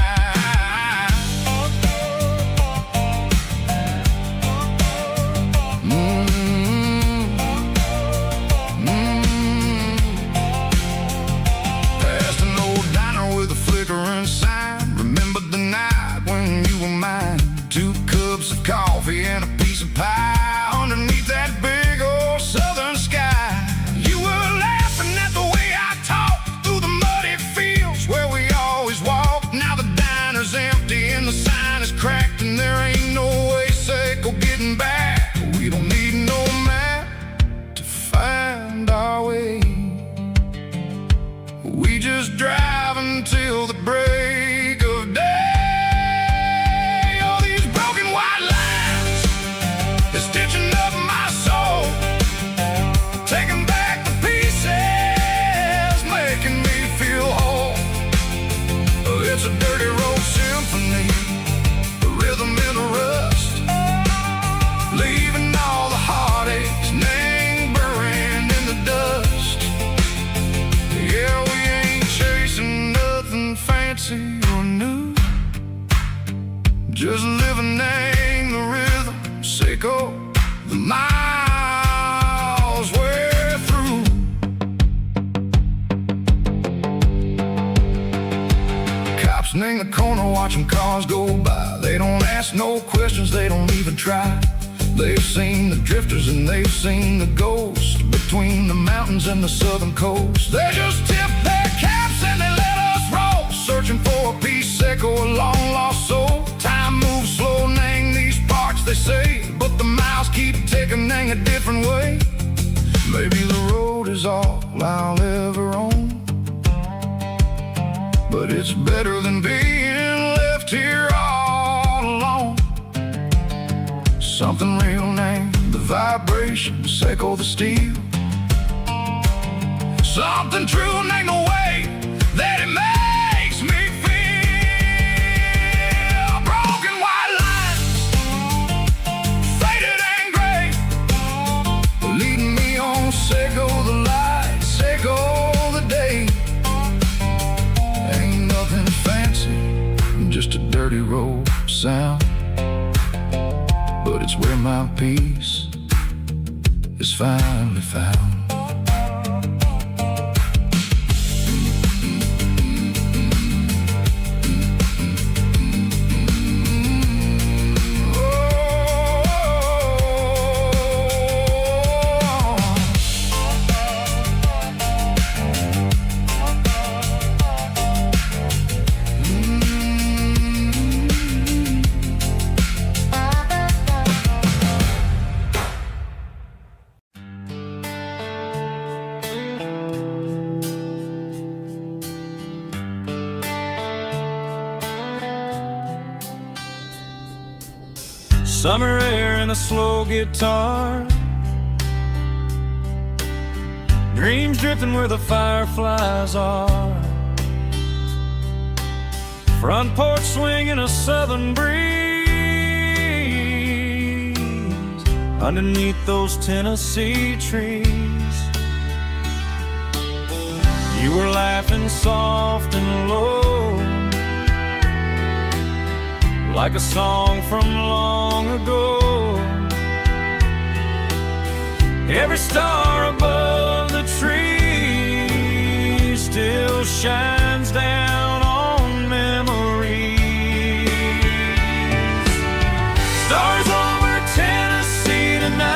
Past an old diner with a flickering sign, remember the night when you were mine. 2 cups of coffee and a piece of pie underneath that big watching cars go by. They don't ask no questions, they don't even try. They've seen the drifters and they've seen the ghosts between the mountains and the southern coast. They just tip their caps and they let us roll, searching for a piece seco, a long lost soul. Time moves slow, nang these parts they say, but the miles keep ticking, nang a different way. Maybe the road is all I'll ever own, but it's better than being left here all alone. Something real named the vibration, seco the steel. Something true named the way that it makes me feel. Broken white lines, faded and gray, leading me on, seco the light, seco the day. Ain't nothing fancy, just a dirty road sound, but it's where my peace is finally found. Summer air and a slow guitar, dreams drifting where the fireflies are. Front porch swinging a southern breeze underneath those Tennessee trees. You were laughing soft and low, like a song from long ago. Every star above the tree still shines down on memories. Stars over Tennessee tonight,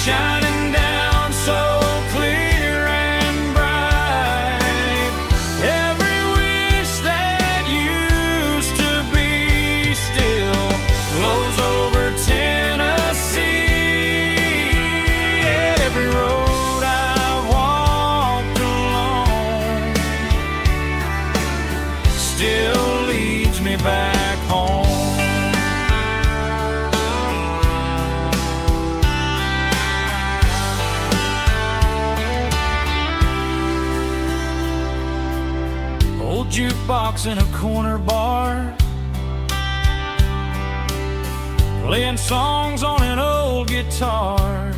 shining down so clear and bright. Every wish that used to be still glows over Tennessee. Every road I've walked along still leads me back home. Old jukebox in a corner bar, playing songs on an old guitar.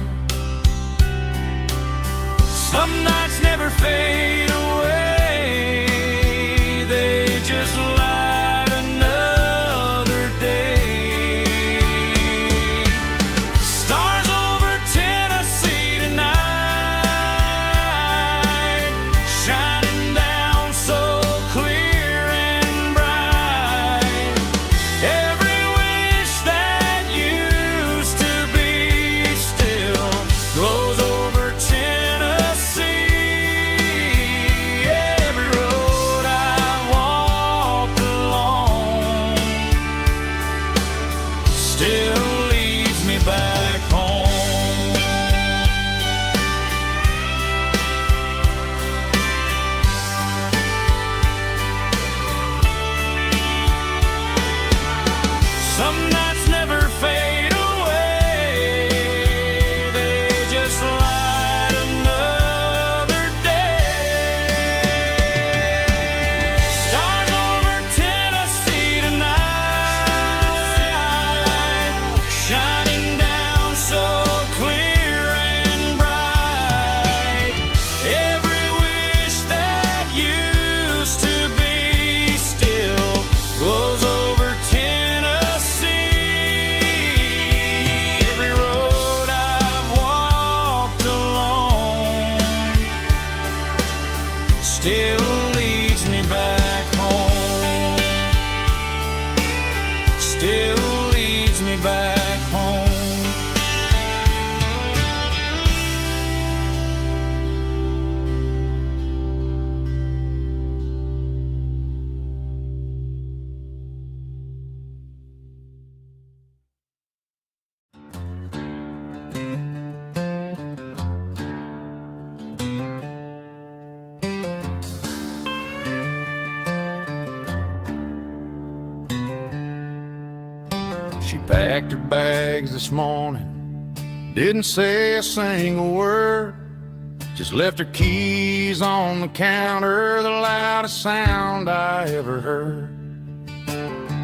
Some nights never fade away, they just light another day. Stars over Tennessee tonight, shining down so clear and bright. Every wish that used to be still glows over Tennessee. still leads me back home. She packed her bags this morning, didn't say a single word, just left her keys on the counter, the loudest sound I ever heard.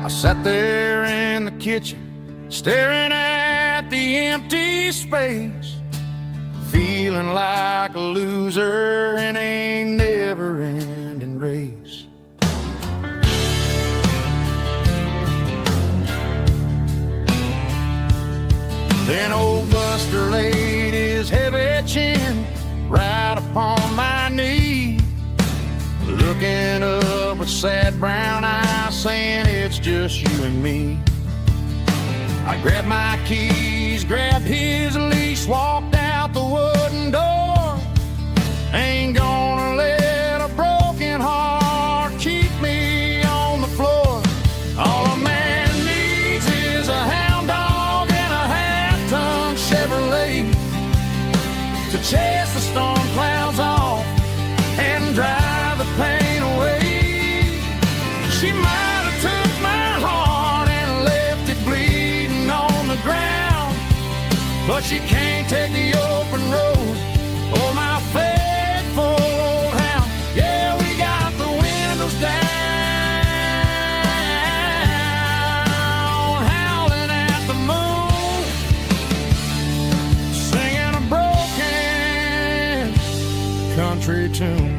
I sat there in the kitchen, staring at the empty space, feeling like a loser in a never-ending race. Then old Buster laid his heavy chin right upon my knee, looking up with sad brown eyes, saying it's just you and me. I grabbed my keys, grabbed his leash, walked out the wooden door. Ain't gonna let a broken heart keep me on the floor. All a man needs is a hound dog and a half-ton Chevrolet to chase the storm clouds off and drive the pain away. She might have took my heart and left it bleeding on the ground, but she can't take the open road or my faithful old hound. Yeah, we got the windows down, howling at the moon, singing a broken country tune.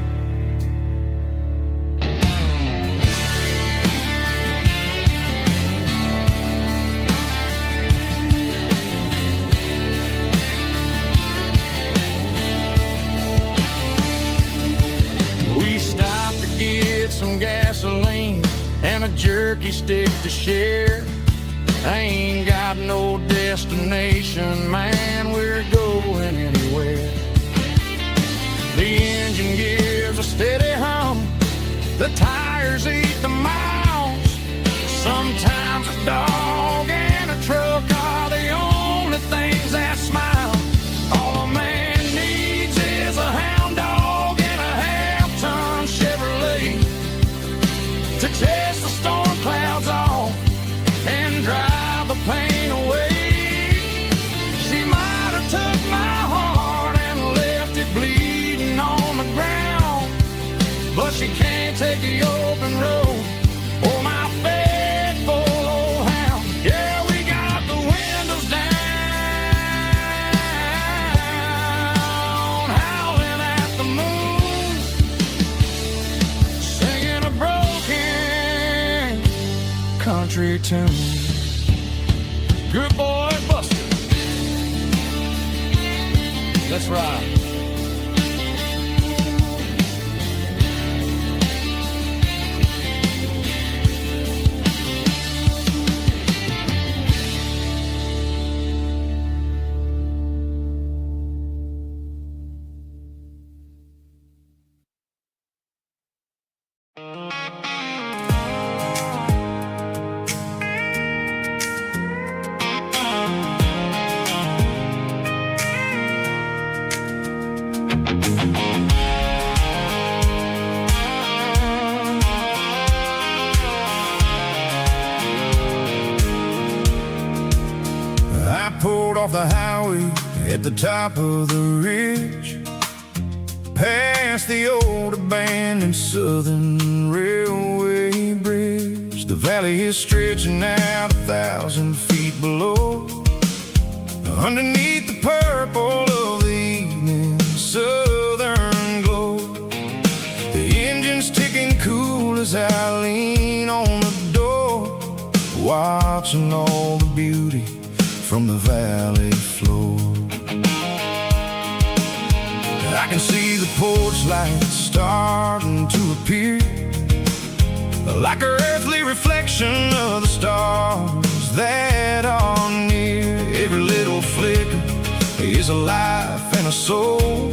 We stopped to get some gasoline and a jerky stick to share. I ain't got no destination, man, we're going anywhere. The engine gives a steady hum, the tires eat the miles. Sometimes a dog and a truck are the only things that smile. All a man needs is a hound dog and a half-ton Chevrolet to chase the storm clouds off and drive the pain away. She might have took my heart and left it bleeding on the ground, but she can't take the open road or my faithful old hound. Yeah, we got the windows down, howling at the moon, singing a broken country tune. Good boy, Buster. Let's ride. I pulled off the highway at the top of the ridge, past the old abandoned Southern Railway bridge. The valley is stretching out 1,000 feet below, underneath the purple of the evening southern glow. The engine's ticking cool as I lean on the door, watching all the beauty from the valley floor. I can see the porch lights starting to appear, like an earthly reflection of the stars my soul,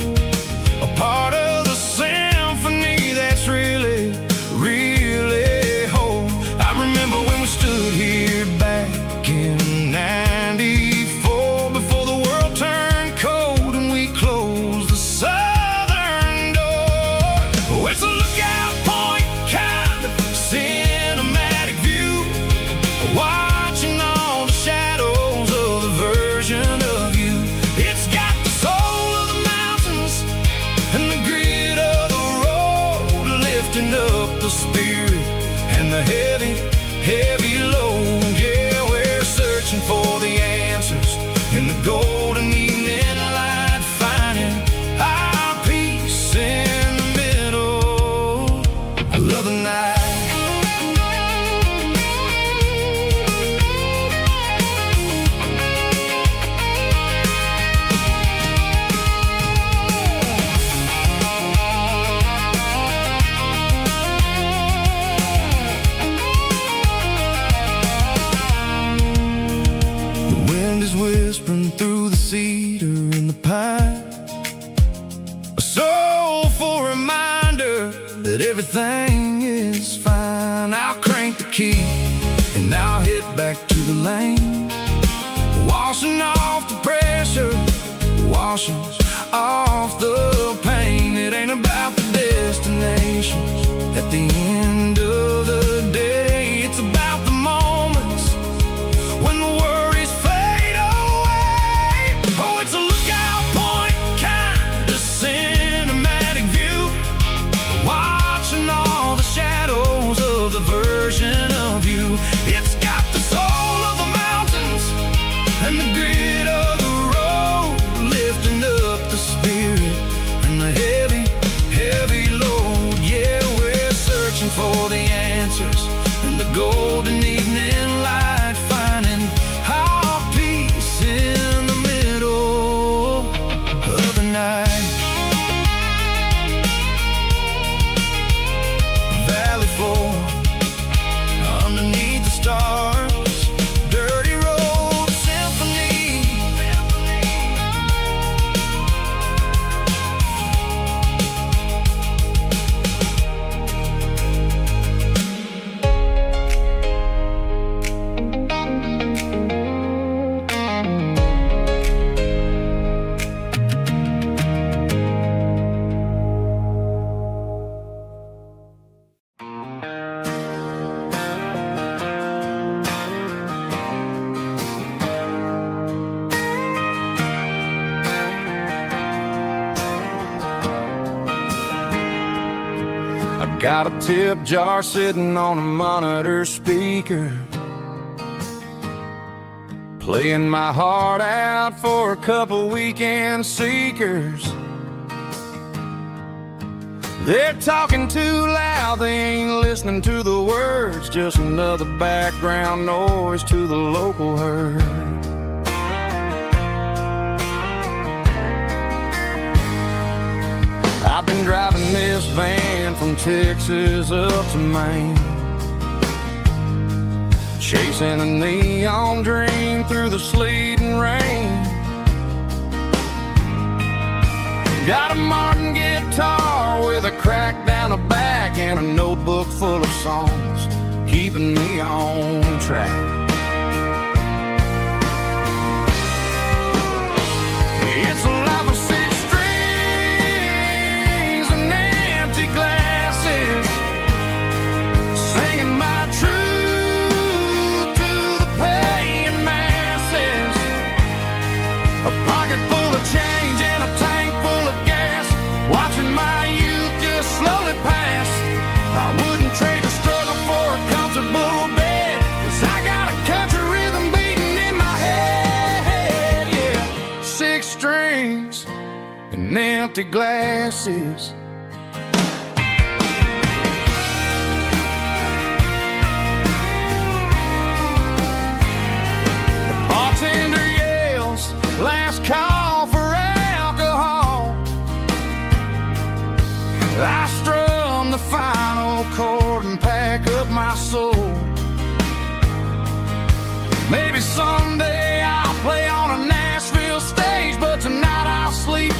a part of the symphony that's really, really whole. I remember when we stood here back in '94, before the world turned cold and we closed the southern door. Oh, it's a lookout point kind of cinematic view, watching all the shadows of the version of you. It's got the soul of the mountains and the grit of the road, lifting up the spirit and the heavy, heavy load. Yeah, we're searching for the answers in the golden evening light, finding our peace in the middle of the night. The wind is whispering through the cedar and the pine, a soulful reminder that everything is fine. I'll crank the key and I'll head back to the lane, washing off the pressure, washing off the pain. It ain't about the destinations at the end of the day, it's about the moments when the worries fade away. Oh, it's a lookout point kind of cinematic view, watching all the shadows of the version of you. It's got the soul of the mountains and the grit of the road, lifting up the spirit and the heavy, heavy load. Yeah, we're searching for the answers in the golden evening light, finding our peace in the middle of the night. Valley floor underneath the stars, dirty road symphony. Got a tip jar sitting on a monitor speaker, playing my heart out for a couple weekend seekers. They're talking too loud, they ain't listening to the words, just another background noise to the local herd. I've been driving this van from Texas up to Maine, chasing a neon dream through the sleet and rain. Got a Martin guitar with a crack down the back and a notebook full of songs, keeping me on track. It's a life of six strings and empty glasses, singing my truth to the paying masses. A pocket full of change and a tank full of gas, watching my youth just slowly pass. I wouldn't trade the struggle for a comfortable bed, 'cause I got a country rhythm beating in my head. Yeah, six strings and empty glasses. The bartender yells, last call for alcohol. I strum the final chord and pack up my soul. Maybe someday I'll play on a Nashville stage, but tonight I'll sleep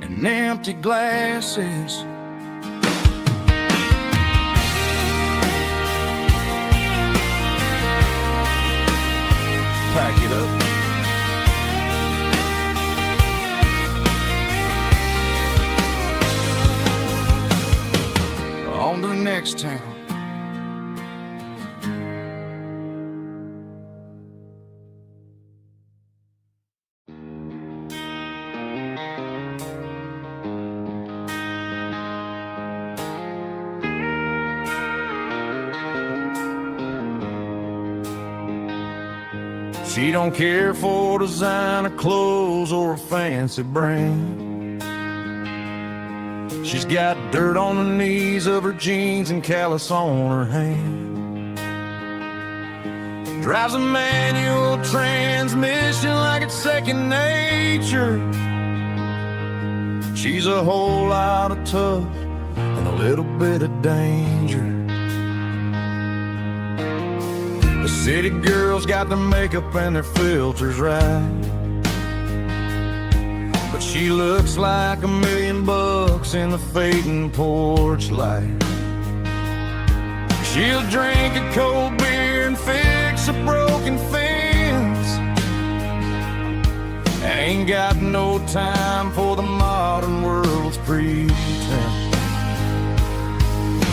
and empty glasses. Pack it up. On to the next town. She don't care for designer clothes or a fancy brand. She's got dirt on the knees of her jeans and callus on her hand. Drives a manual transmission like it's second nature. She's a whole lot of tough and a little bit of danger. The city girls got their makeup and their filters right, but she looks like $1,000,000 in the fading porch light. She'll drink a cold beer and fix a broken fence. Ain't got no time for the modern world's pretense.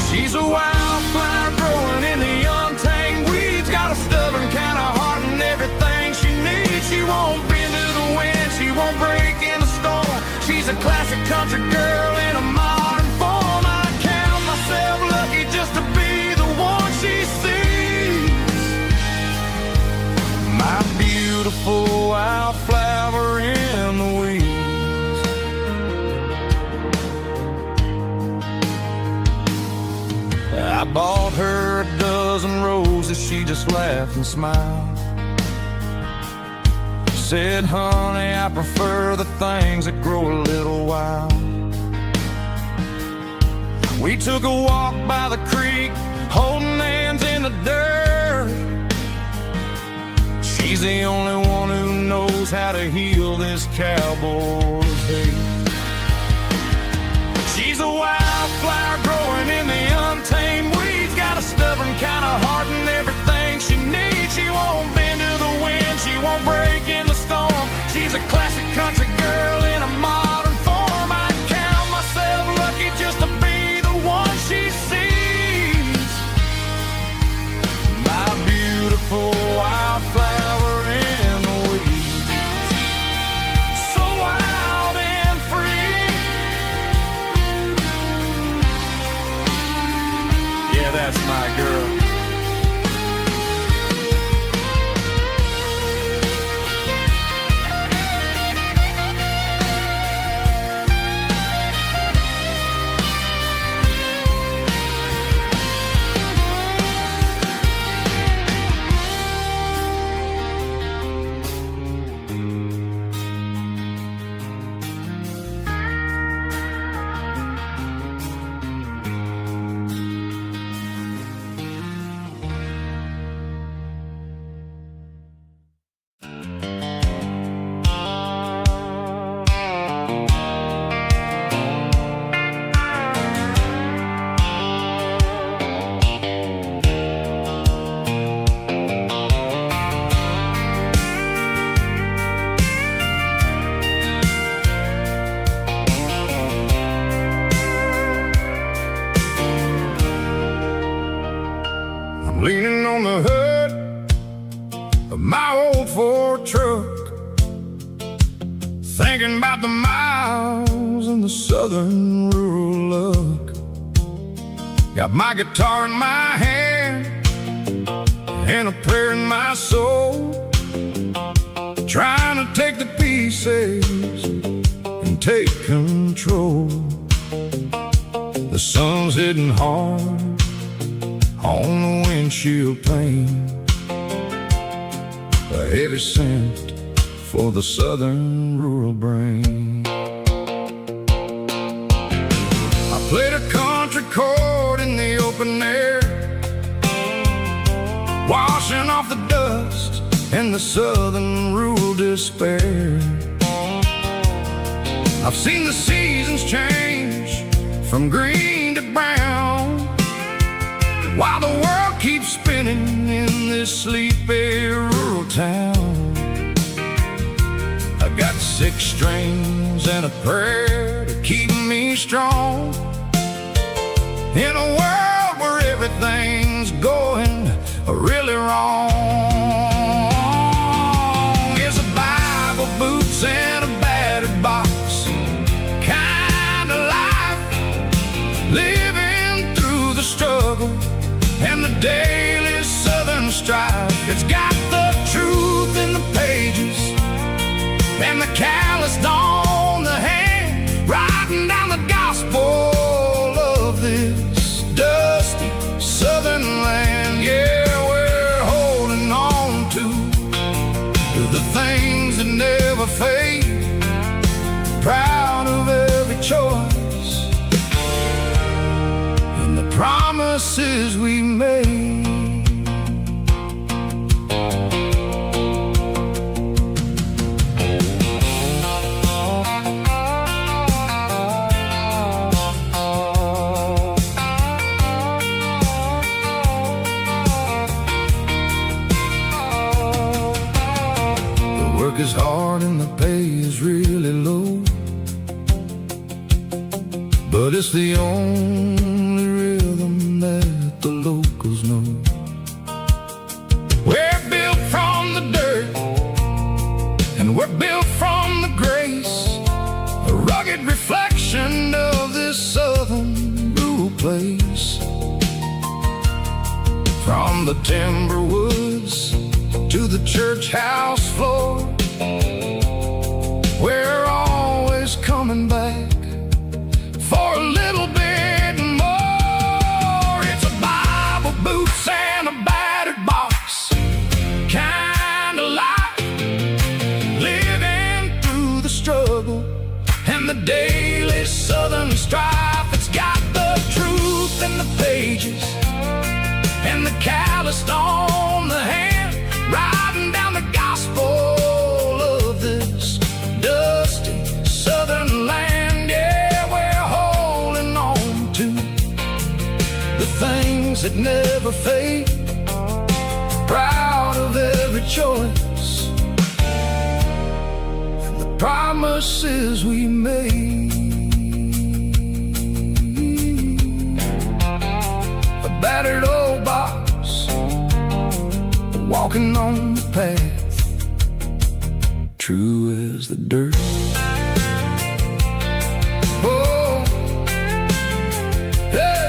She's a wildflower growing in the untamed weeds. Got a stubborn kind of heart and everything she needs. She won't bend to the wind, she won't break in the storm. She's a classic country girl in a modern form. I count myself lucky just to be the one she sees. My beautiful wildflower in the weeds. I bought her a dozen roses, she just laughed and smiled. Said, honey, I prefer the things that grow a little wild. We took a walk by the creek, holding hands in the dirt. She's the only one who knows how to heal this cowboy's hate. She's a wildflower growing in the untamed weeds. Got a stubborn kind of heart and everything she needs. She won't bend to the wind, she won't break in the storm. She's a classic country girl in a modern form. I count myself lucky just to be the one she sees. My beautiful wildflower in the weeds. So wild and free. Yeah, that's my girl. Leaning on the hood of my old Ford truck, thinking about the miles and the southern rural look. Got my guitar in my hand and a prayer in my soul, trying to take the pieces and take control. The sun's hitting hard on the windshield pane, a heavy scent for the southern rural brain. I played a country chord in the open air, washing off the dust and the southern rural despair. I've seen the seasons change from green to brown, while the world keeps spinning in this sleepy rural town. I got 6 strings and a prayer to keep me strong in a world where everything's going really wrong. It's a Bible, boots, and a battered box kind of life, living through the struggle and the daily southern strife. It's got the truth in the pages and the calloused on the hand, writing down the gospel of this dusty southern land. Yeah, we're holding on to the things that never fade, proud of every choice and the promises we made. Is hard and the pay is really low, but it's the only rhythm that the locals know. We're built from the dirt and we're built from the grace, a rugged reflection of this southern rural place. From the timber woods to the church house floor, we're always coming back for a little bit more. It's a Bible, boots, and a battered box kind of life, living through the struggle and the daily southern strife. It's got the truth in the pages and the calloused on the hand, writing down the gospel of this dusty southern land. Yeah, we're holding on to the things that never fade, proud of every choice and the promises we made. A battered old box, walking on the path, true as the dirt. Oh, yeah.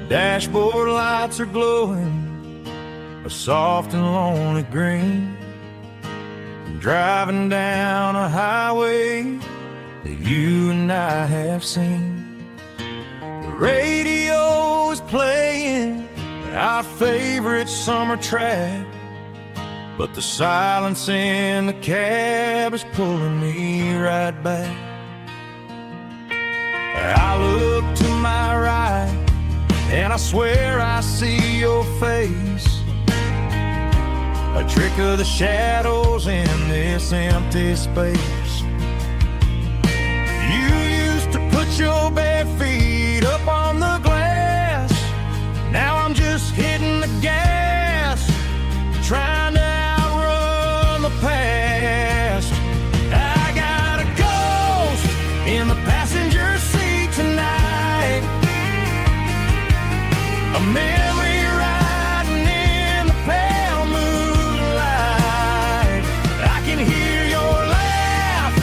Dashboard lights are glowing a soft and lonely green. I'm driving down a highway that you and I have seen. The radio is playing our favorite summer track, but the silence in the cab is pulling me right back. I look to my right and I swear I see your face, a trick of the shadows in this empty space. You used to put your bare feet up on the glass, now I'm just hitting the gas, trying to outrun the past. I got a ghost in the passenger seat tonight, a memory riding in the pale moonlight. I can hear your laugh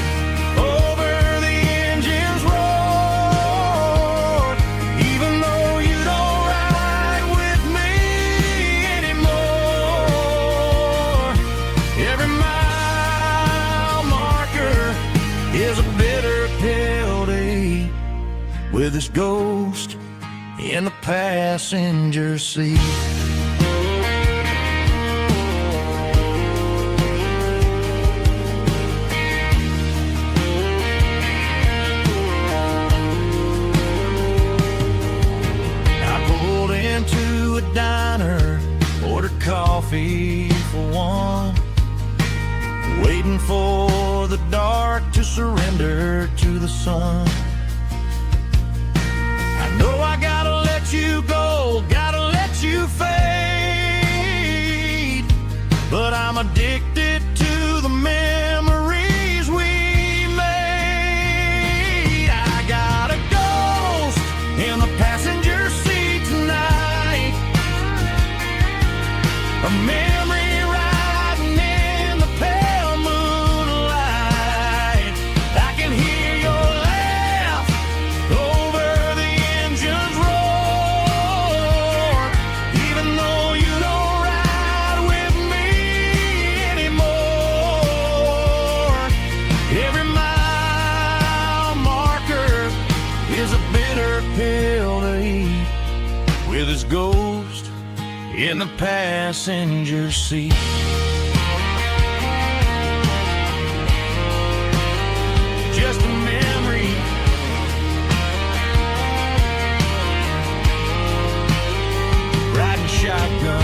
is a bitter pill to eat, with his ghost in the passenger seat. Into a diner, ordered coffee for one, waiting for the dark to surrender to the sun. I know I gotta let you go, gotta let you fade, but I'm addicted to the memories we made. I got a ghost in the passenger seat tonight, a memory riding in the pale moonlight. I can hear your laugh over the engine's roar, even though you don't ride with me anymore. Every mile marker is a bitter pill to eat, with his ghost in the passenger seat. Just a memory, riding shotgun.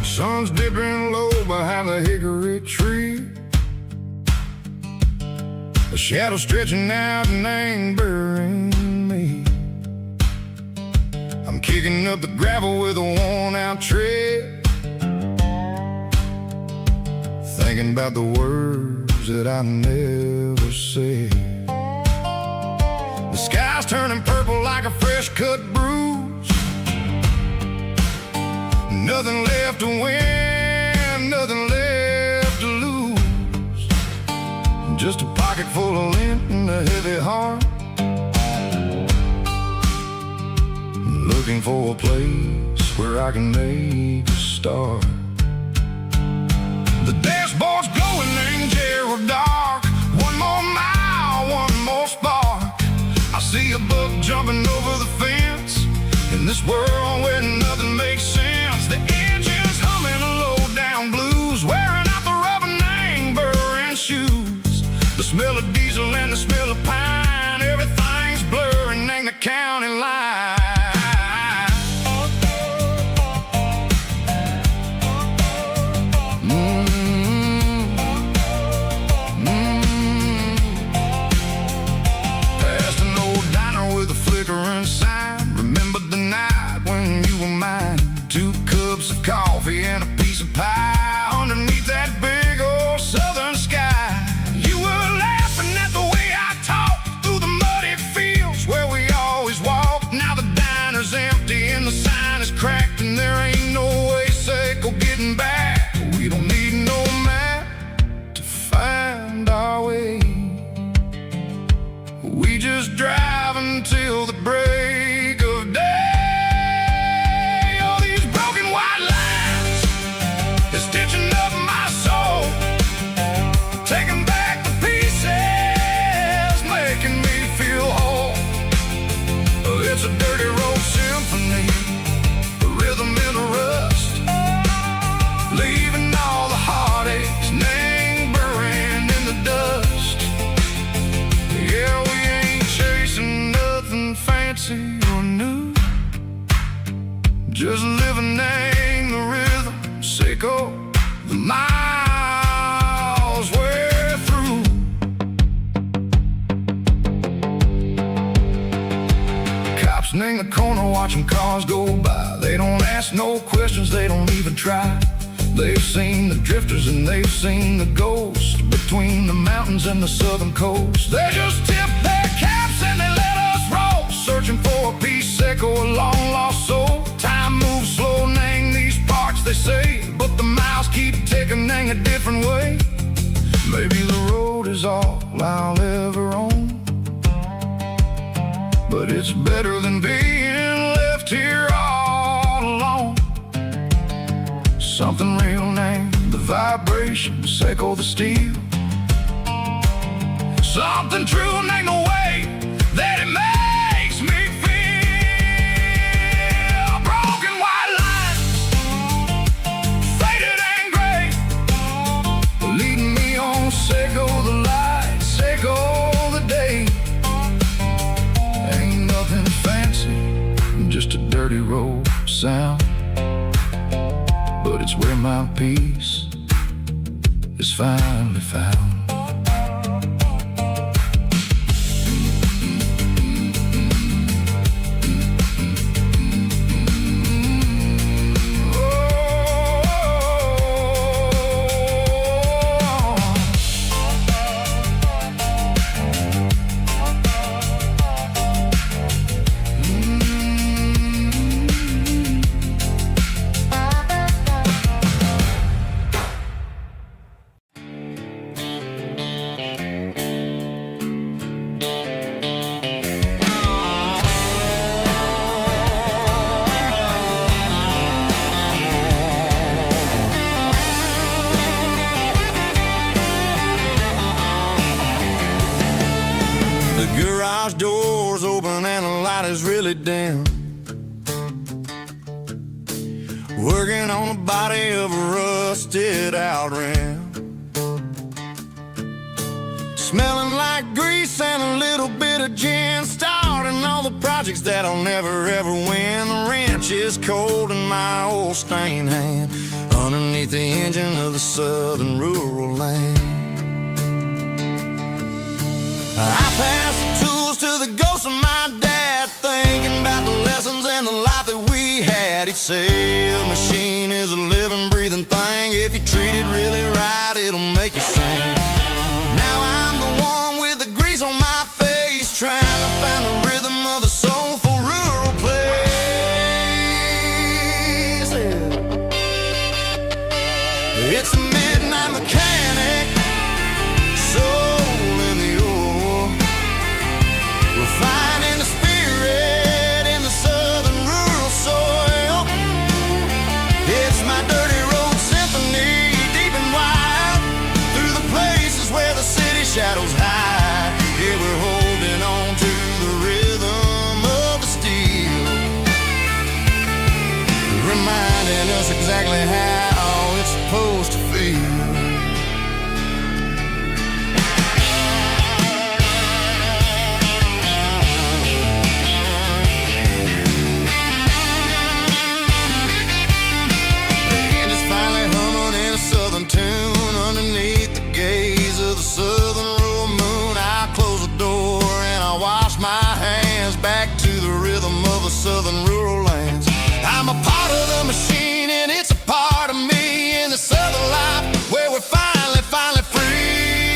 Sun's dipping low behind the hickory tree, a shadow stretching out and angering me. I'm kicking up the gravel with a worn-out tread, thinking about the words that I never said. The sky's turning purple like a fresh-cut bruise. Nothing left to win, nothing left to lose. Just a pocket full of lint and a heavy heart, looking for a place where I can make a start. The dashboard's glowing angel dark. One more mile, one more spark. I see a buck jumping over the fence, in this world where nothing makes sense. The engine's humming low-down blues, wearing out the rubber-name burring shoes. The smell of diesel and the smell of pine, everything's blurring, ain't the county line. Past an old diner with a flickering sign, remembered the night when you were mine. 2 cups of coffee and a piece of pie underneath that big old southern sky. You were laughing at the way I talked through the muddy fields where we always walked. Now the diner's empty and the sign is cracked, and there ain't no way safe or getting back. We don't need no map to find our way. We just drive until the break of day. Stitching up my soul, taking back the pieces, making me feel whole. It's a dirty road symphony, a rhythm in the rust, leaving all the heartaches, name burning in the dust. Yeah, we ain't chasing nothing fancy, Mexico. The miles we're through. Cops in the corner watching cars go by. They don't ask no questions, they don't even try. They've seen the drifters and they've seen the ghosts between the mountains and the southern coast. They just tip their caps and they let us roll, searching for a piece seco, a long lost soul. Time moves slow, nang these parts they say, but the miles keep ticking, nang a different way. Maybe the road is all I'll ever own, but it's better than being left here all alone. Something real named the vibration, seco the steel. Something true named the way that it makes me feel. Broken white lines, faded and gray, leading me on, seco the light, seco the day. Ain't nothing fancy, just a dirty road sound, but it's where my peace is finally found. Garage doors open and the light is really dim. Working on the body of a rusted out rim. Smelling like grease and a little bit of gin. Starting all the projects that I'll never ever win. The wrench is cold in my old stained hand, underneath the engine of the southern rural land. I pass the tools to the ghost of my dad, thinking about the lessons and the life that we had. He'd say a machine is a living, breathing thing. If you treat it really right, it'll make you sing. Now I'm the one with the grease on my face, trying to find the rhythm of the soulful rural place. It's a midnight mechanic, finding the spirit in the southern rural soil. It's my dirty road symphony, deep and wide, through the places where the city shadows hide. Yeah, we're holding on to the rhythm of the steel, reminding us exactly how it's supposed to feel. Tune underneath the gaze of the southern rural moon. I close the door and I wash my hands, back to the rhythm of the southern rural lands. I'm a part of the machine and it's a part of me, in the southern life where we're finally free.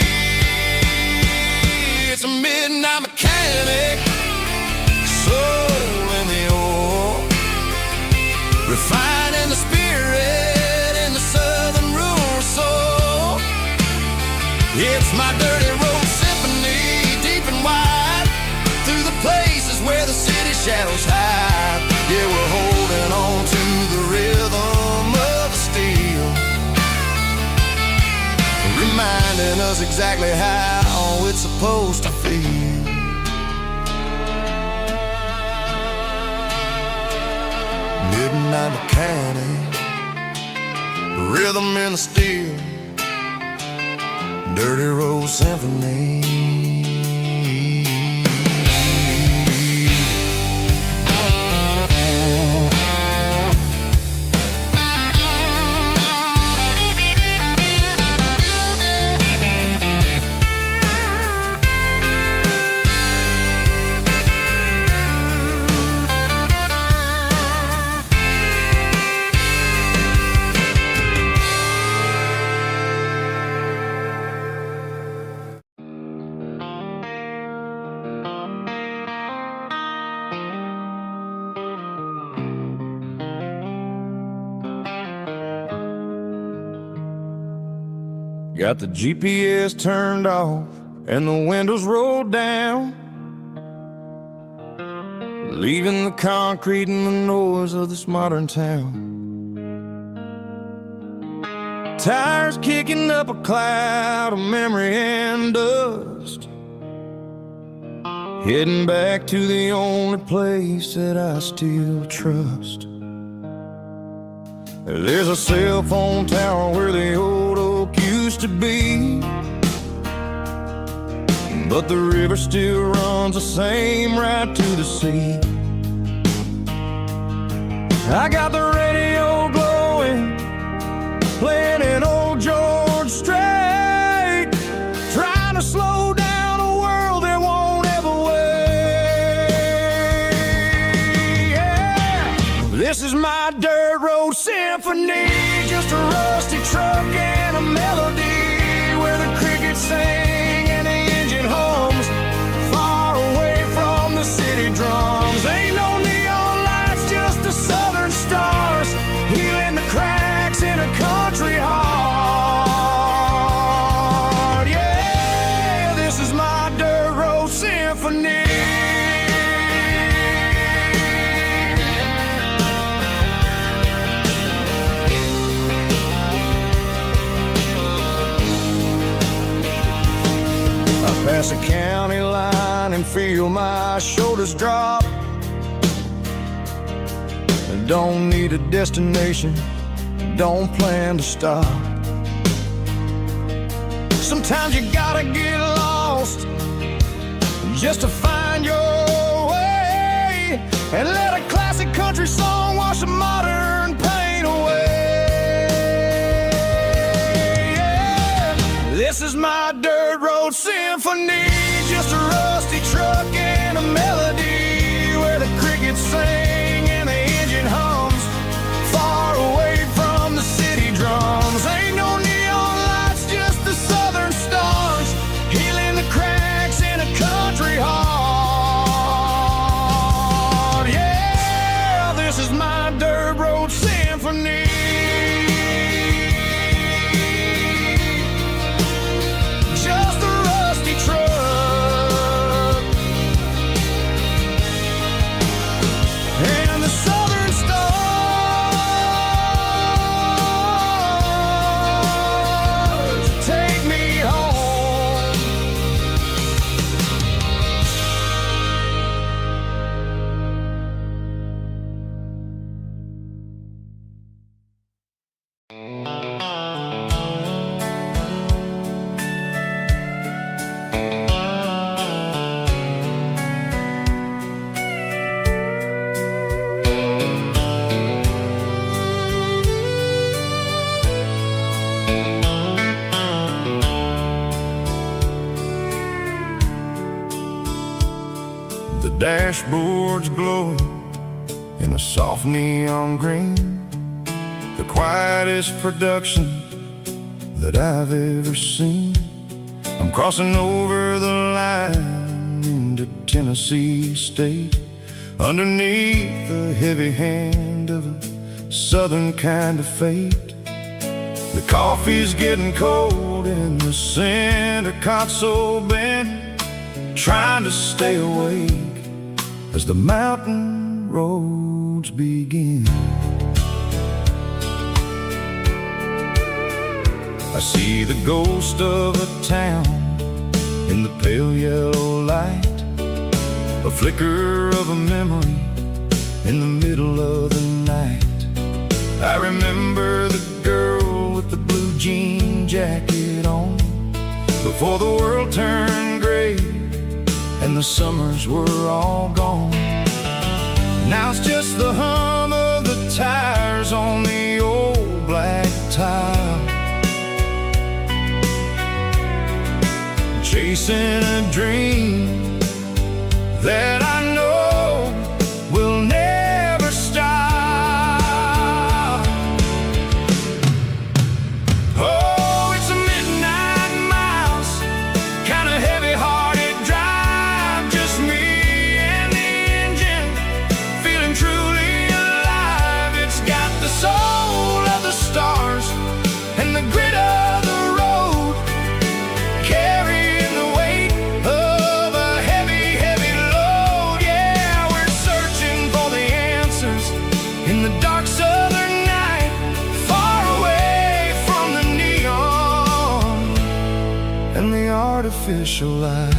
It's a midnight mechanic, soul in the ore, refining the spirit in the southern rural soul. It's my dirty road symphony, deep and wide, through the places where the city shadows hide. Yeah, we're holding on to the rhythm of the steel, reminding us exactly how it's supposed to feel. Midnight mechanic, rhythm in the steel, dirty road symphony. Got the GPS turned off and the windows rolled down, leaving the concrete and the noise of this modern town. Tires kicking up a cloud of memory and dust, heading back to the only place that I still trust. There's a cell phone tower where the old oak used to be, but the river still runs the same right to the sea. I got the radio glowing, playing an old George Strait, trying to slow down a world that won't ever wait. Yeah. This is my dirt road symphony, just a rusty truck and a melody where the crickets sing and the engine hums, far away from the city drums. Ain't no neon lights, just the southern stars, healing the cracks in a country heart. Yeah, this is my dirt road symphony. I pass a county line and feel my shoulders drop. I don't need a destination, don't plan to stop. Sometimes you gotta get lost just to find your way, and let a classic country song wash the modern pain away. Yeah. This is my dirt road symphony, just a rusty truck and a melody where the crickets sing and the engine hums, far away from the city drums. Ain't no neon lights, just the southern stars, healing the cracks in a country heart. Yeah, this is my dirt road symphony. Just a rusty truck and the southern stars take me home. The dashboard's glowing in a soft neon green, the quietest production that I've ever seen. I'm crossing over the line into Tennessee State, underneath the heavy hand of a southern kind of fate. The coffee's getting cold in the center console bin, trying to stay awake as the mountain roads begin. I see the ghost of a town in the pale yellow light, a flicker of a memory in the middle of the night. I remember the girl with the blue jean jacket on, before the world turned gray and the summers were all gone. Now it's just the hum of the tires on the old black tile, chasing a dream that I know will never stop. Oh, it's a midnight miles, kind of heavy-hearted drive, just me and the engine, feeling truly alive. It's got the soul of the stars and the grit of the road, artificial light.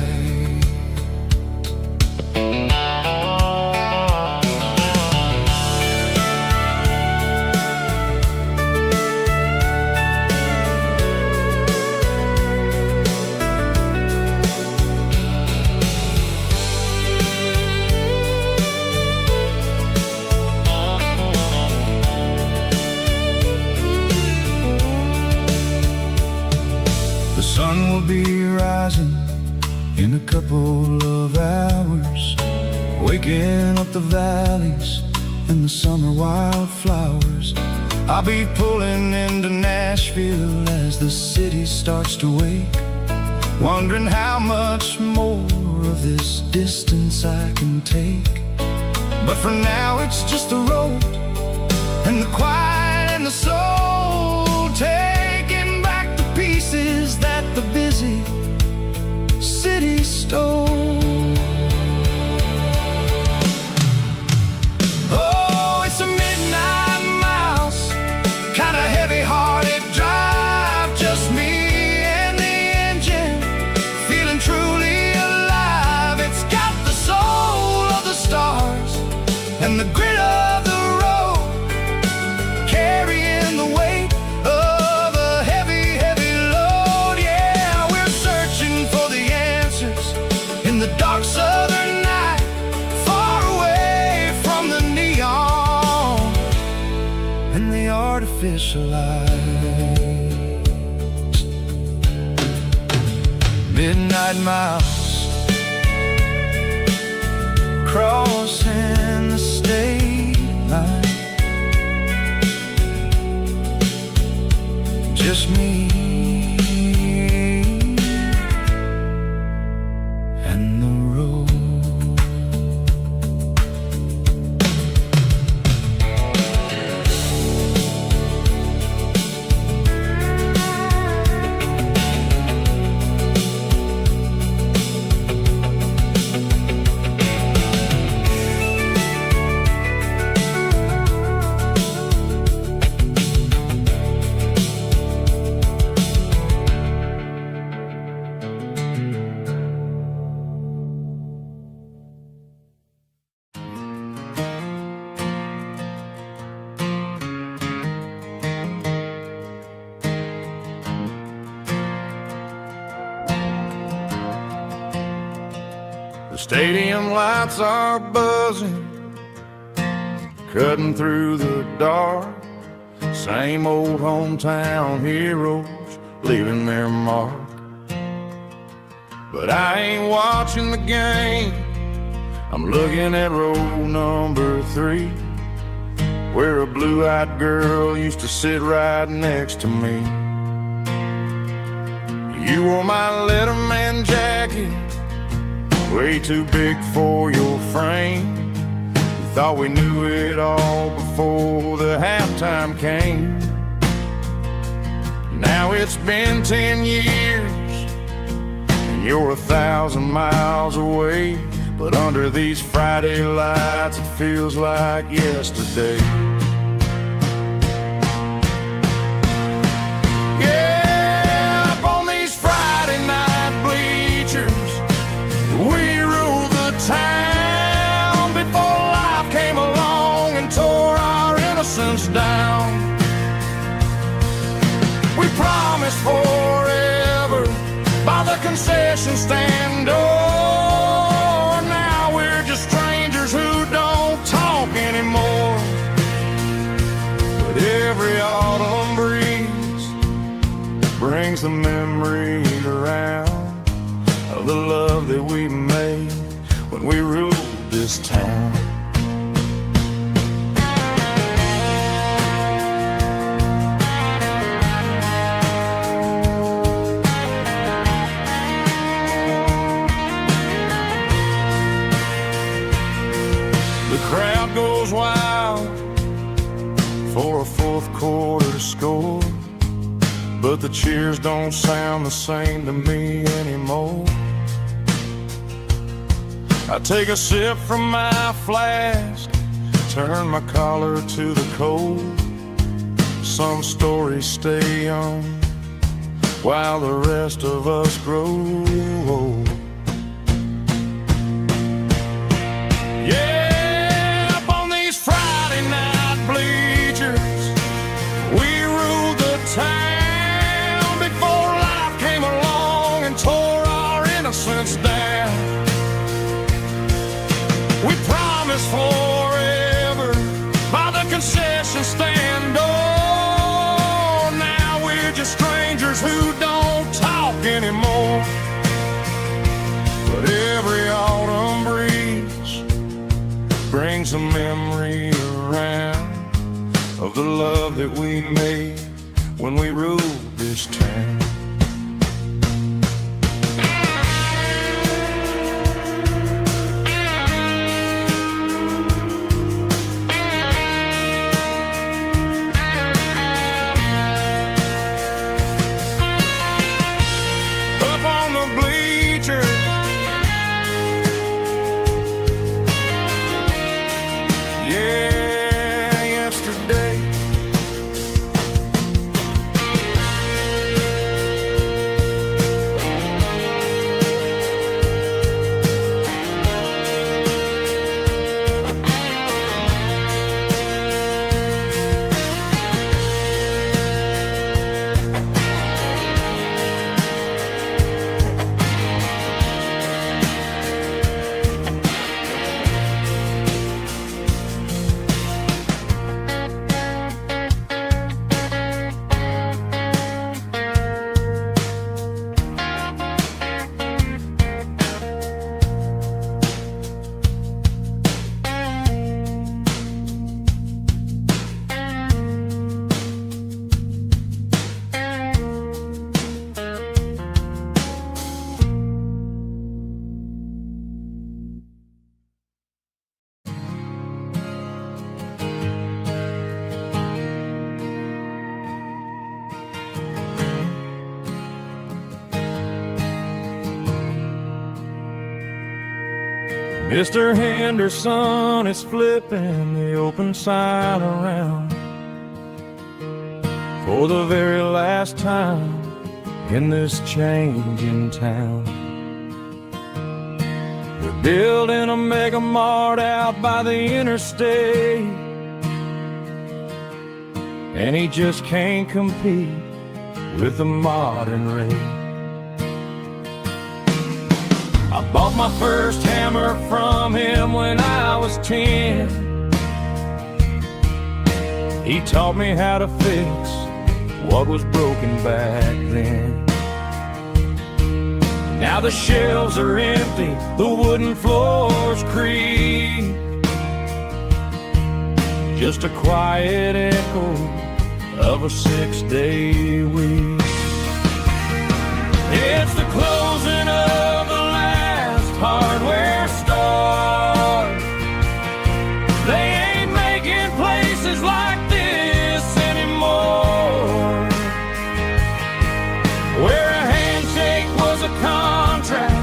The sun will be rising in a couple of hours, waking up the valleys and the summer wildflowers. I'll be pulling into Nashville as the city starts to wake, wondering how much more of this distance I can take. But for now it's just the road and the quiet and the soul, taking back the pieces that the busy city stole. Oh, it's a midnight mouse, kinda heavy-hearted drive, just me and the engine, feeling truly alive. It's got the soul of the stars and the grit of the road, carrying the weight of a heavy, heavy load. Yeah, we're searching for the answers in the dark southern night, far away from the neon and the artificial lights. Midnight mouse, crossing the state line, just me and the road. The stadium lights are buzzing, cutting through the dark. Same old hometown heroes leaving their mark. But I ain't watching the game, I'm looking at row number 3, where a blue-eyed girl used to sit right next to me. You wore my Letterman jacket, way too big for your frame. We thought we knew it all before the halftime came. Now it's been 10 years and you're 1,000 miles away, but under these Friday lights it feels like yesterday. Yeah, up on these Friday night bleachers, we ruled the town before life came along and tore our innocence down. We promised forever by the concession stand door. Now we're just strangers who don't talk anymore. But every autumn breeze brings the memories around of the love that we made when we ruled this town. The crowd goes wild for a fourth quarter score, but the cheers don't sound the same to me anymore. I take a sip from my flask, turn my collar to the cold. Some stories stay young, while the rest of us grow old. Yeah, up on these Friday night bleachers, we ruled the town before life came along and tore our innocence down. We promised forever by the concession stand. Oh, now we're just strangers who don't talk anymore. But every autumn breeze brings a memory around of the love that we made when we ruled this town. Mr. Henderson is flipping the open sign around for the very last time in this changing town. They're building a mega mart out by the interstate, and he just can't compete with the modern rate. I bought my first hammer from him when I was 10. He taught me how to fix what was broken back then. Now the shelves are empty, the wooden floors creak, just a quiet echo of a 6-day week. It's the closing of the last hardware store. They ain't making places like this anymore, where a handshake was a contract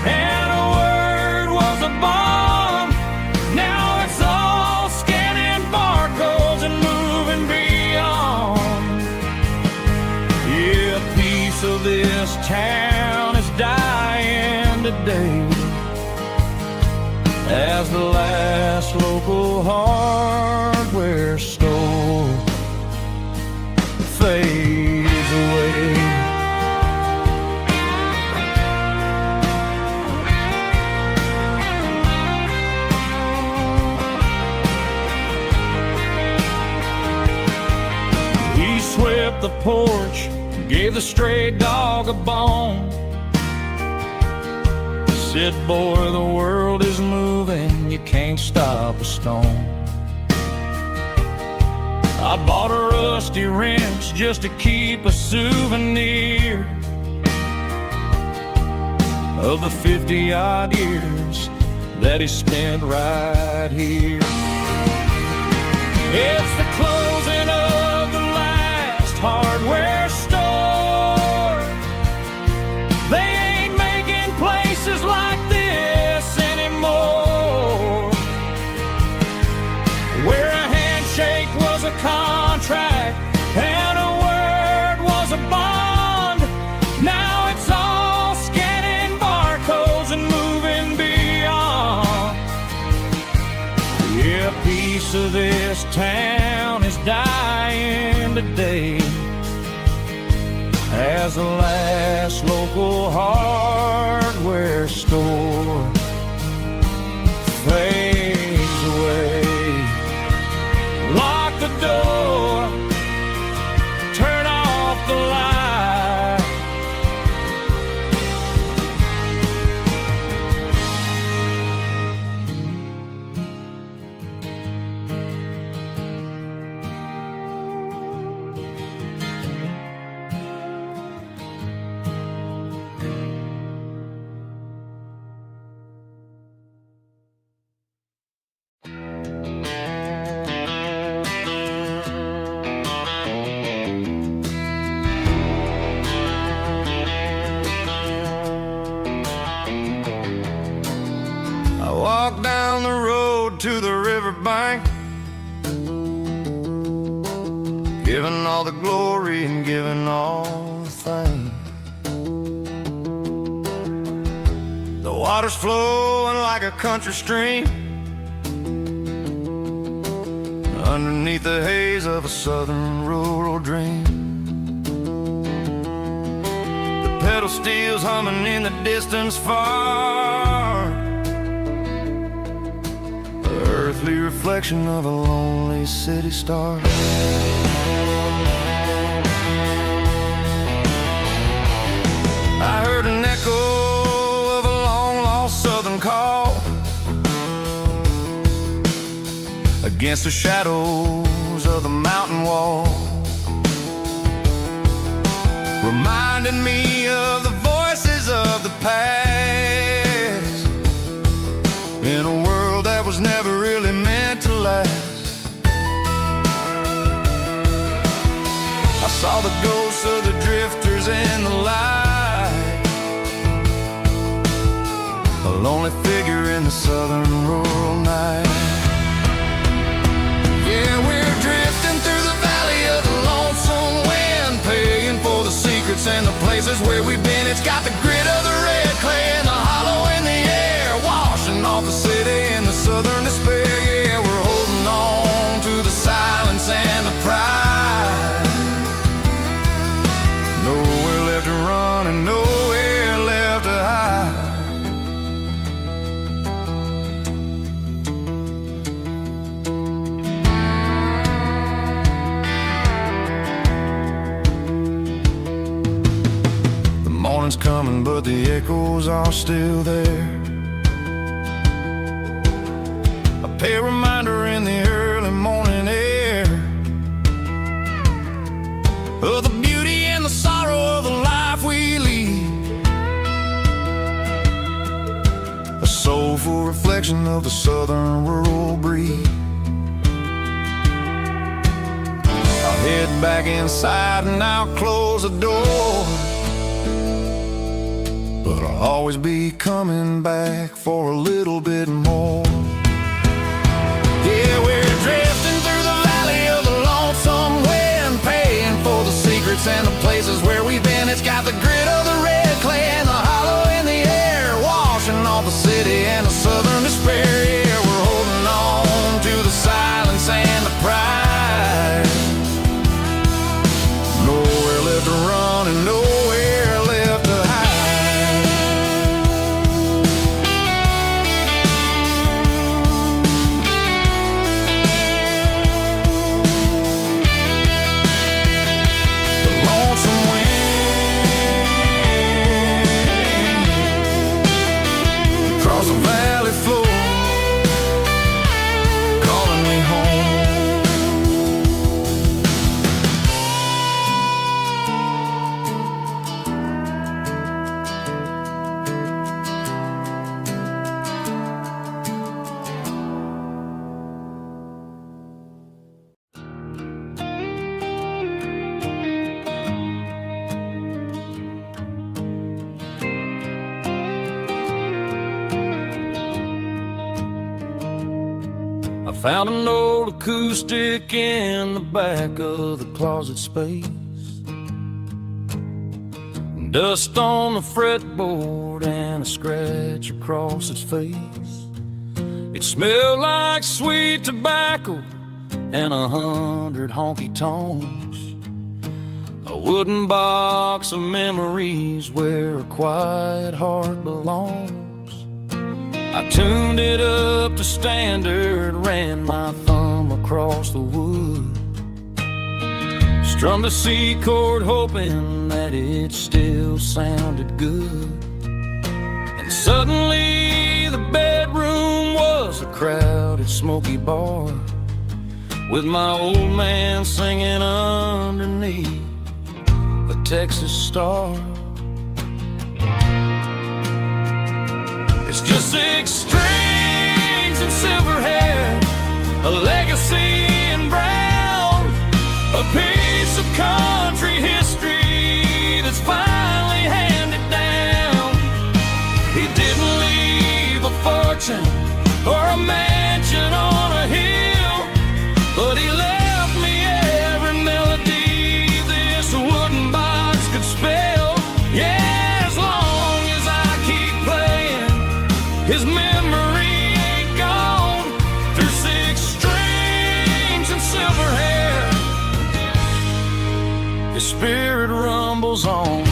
and a word was a bond. Now it's all scanning barcodes and moving beyond. Yeah, a piece of this town is dying today as the last local hardware store fades away. He swept the porch, gave the stray dog a bone, said, boy, the world is moving, you can't stop a stone. I bought a rusty wrench just to keep a souvenir of the 50-odd years that he spent right here. It's the closing of the last hardware store. They ain't making places like this anymore, where a handshake was a contract and a word was a bond. Yeah, a piece of this town is dying today as the last local hardware store fades away. Lock the door, turn off the light. Walk down the road to the riverbank, giving all the glory and giving all the thanks. The water's flowing like a country stream underneath the haze of a southern rural dream. The pedal steel's humming in the distance far, earthly reflection of a lonely city star. I heard an echo of a long-lost southern call against the shadows of the mountain wall, reminding me of the voices of the past in a world that was never really meant to last. I saw the ghosts of the drifters in the light, a lonely figure in the southern rural night. Yeah, we're drifting through the valley of the lonesome wind, paying for the secrets and the places where we've been. It's got the grit of the red clay and the hollow in the air, washing off the city in the southern despair. Yeah, we're holding on to the silence and the pride. Nowhere left to run and nowhere left to hide. The morning's coming, but the echoes are still there. A pale reminder in the early morning air of the beauty and the sorrow of the life we lead, a soulful reflection of the southern rural breed. I'll head back inside and I'll close the door, but I'll always be coming back for a little bit more. Yeah, we're drifting through the valley of the lonesome wind, paying for the secrets and the places where we've been. It's got the grit of the red clay and the hollow in the air, washing off the city and the southern despair. Yeah, we're holding on to the silence and the pride. Nowhere left to run and nowhere left to hide. Across the valley floor, calling me home. I found an old acoustic in the back of the closet space, dust on the fretboard and a scratch across its face. It smelled like sweet tobacco and 100 honky-tonks, a wooden box of memories where a quiet heart belongs. I tuned it up to standard, ran my thumb across the wood, strummed a C chord hoping that it still sounded good. And suddenly the bedroom was a crowded smoky bar, with my old man singing underneath a Texas star. It's just 6 strings and silver hair, a legacy in brown, a piece of country history that's finally handed down. He didn't leave a fortune or a mansion on a hill, but he left me every melody this wooden box could spell. Yeah, as long as I keep playing, his memory ain't gone. Through 6 strings and silver hair, his spirit rumbles on.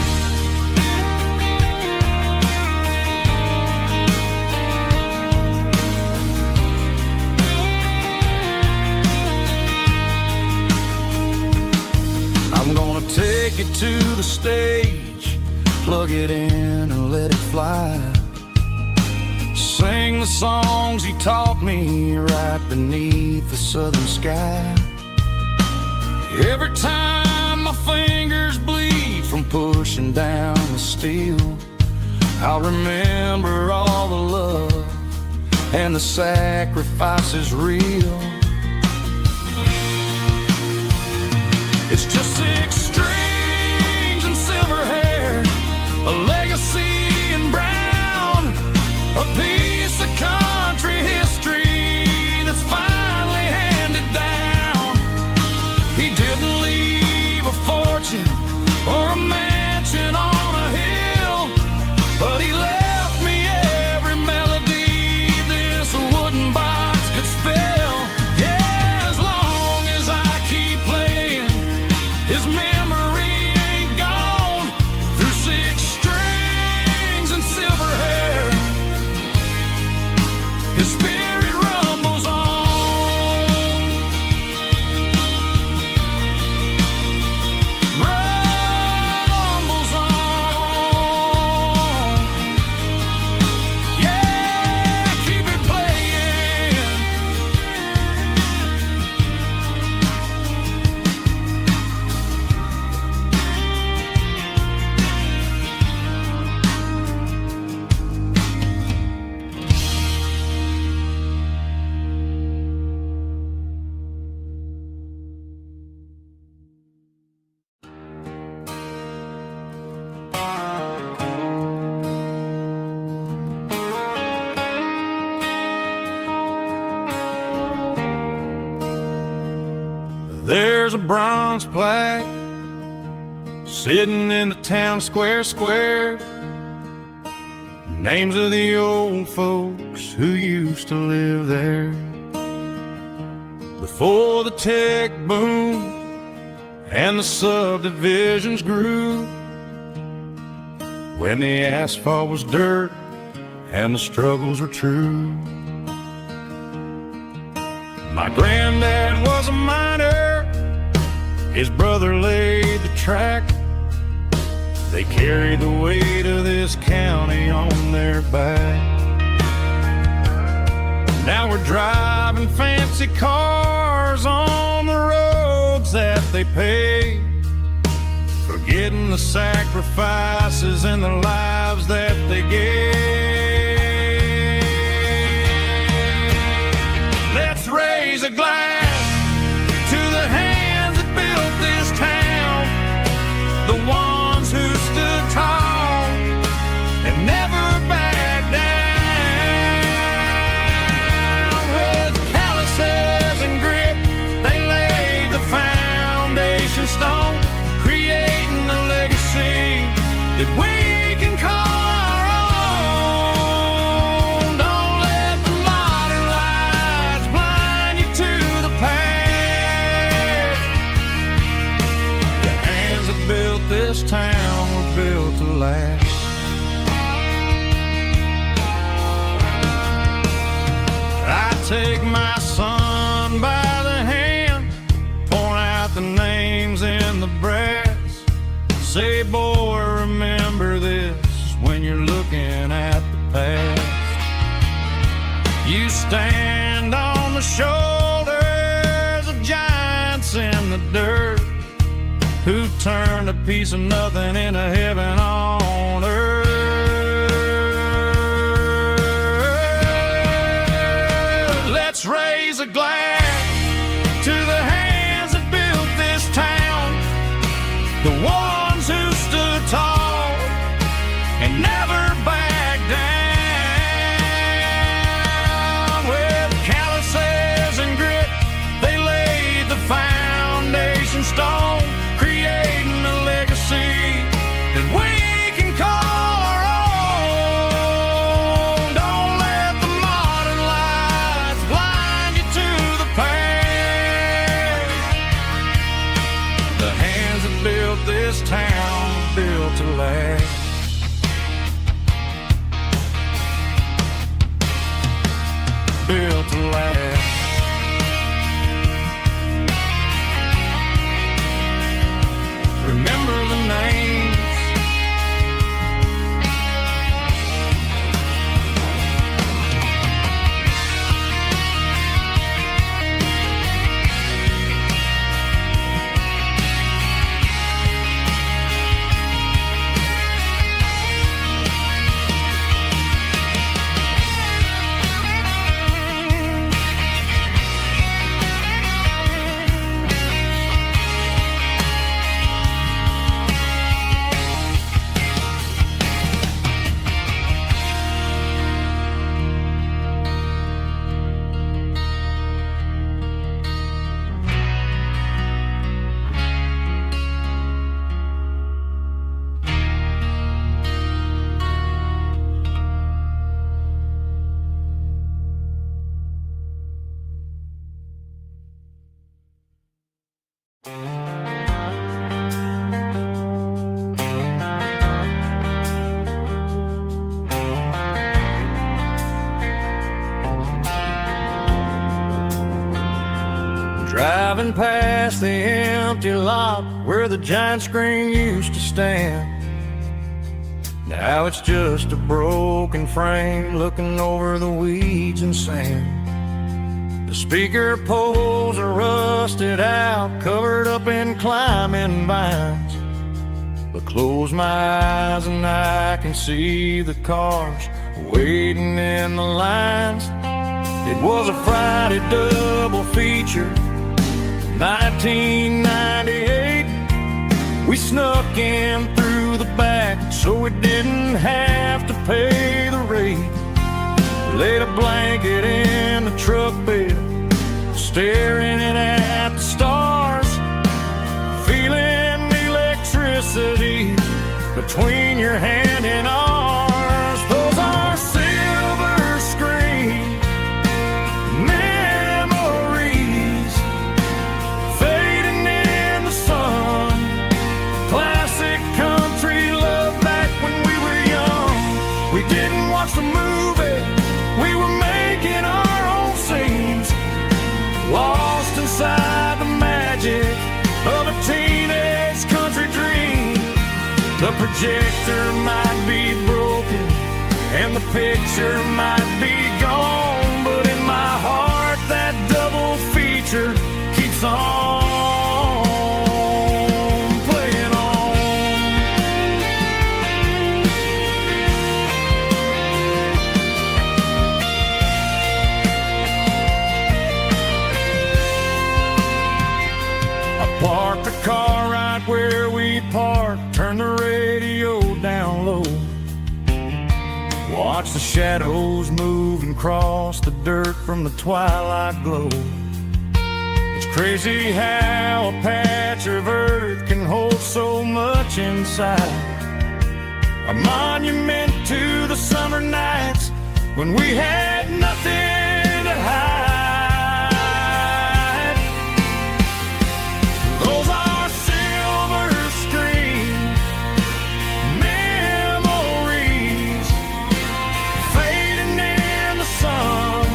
I'm gonna take it to the stage, plug it in and let it fly, sing the songs he taught me right beneath the southern sky. Every time my fingers bleed from pushing down the steel, I'll remember all the love and the sacrifices real. It's just 6 strings and silver hair, a legacy in brown, a piece of country history that's finally handed down. He didn't leave a fortune or a mansion on a hill, but he left me every melody this wooden box could spell. Yeah, as long as I keep playing, his memory ain't gone. Through 6 strings and silver hair, his spirit rumbles on. Rumbles on. Yeah, keep it playing. There's a bronze plaque sitting in the town square, names of the old folks who used to live there. Before the tech boom and the subdivisions grew, when the asphalt was dirt and the struggles were true. My granddad was a miner, his brother laid the track. They carried the weight of this county on their back. Now we're driving fancy cars on the roads that they paved, forgetting the sacrifices and the lives that they gave. Let's raise a glass to the hands that built this town, the ones who stood tall and never backed down. With calluses and grit, they laid the foundation stone, creating a legacy that we can call our own. take my son by the hand, point out the names in the brass. Say, boy, remember this when you're looking at the past. You stand on the shoulders of giants in the dirt, who turned a piece of nothing into heaven on earth. Let's raise a glass to the hands that built this town, the ones who stood tall and never backed down. With calluses and grit, they laid the foundation stone, creating a legacy that we can call our own. Don't let the modern lights blind you to the past. The hands that built this town built to last. Built to last. Remember the names. Driving past the empty lot where the giant screen used to stand. Now it's just a broken frame looking over the weeds and sand. The speaker poles are rusted out, covered up in climbing vines. But close my eyes and I can see the cars waiting in the lines. It was a Friday double feature, 1998. We snuck in through the back so we didn't have to pay the rate. Laid a blanket in the truck bed, staring at the stars, feeling the electricity between your hand and ours. Those are silver screen memories fading in the sun. Classic country love back when we were young. We didn't watch the movie, we were making our own scenes, lost inside the magic of a teenage country dream. The projector might be broken and the picture might be gone, but in my heart that double feature keeps on playing on. I parked the car right where we parked, turned the radio down low, watch the shadows move and cross the dirt from the twilight glow. It's crazy how a patch of earth can hold so much inside. A monument to the summer nights when we had nothing to hide. Those are silver screen memories fading in the sun.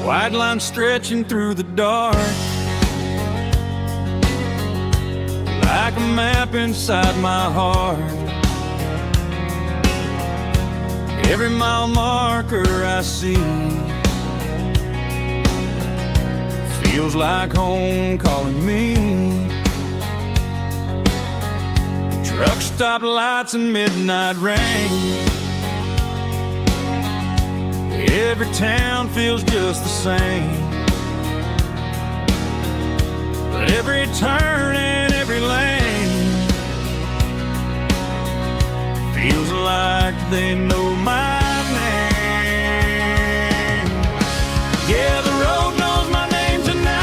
White line stretching through the dark, like a map inside my heart. Every mile marker I see feels like home calling me. Truck stop lights and midnight rain, every town feels just the same. But every turn and every lane feels like they know my name. Yeah, the road knows my name tonight,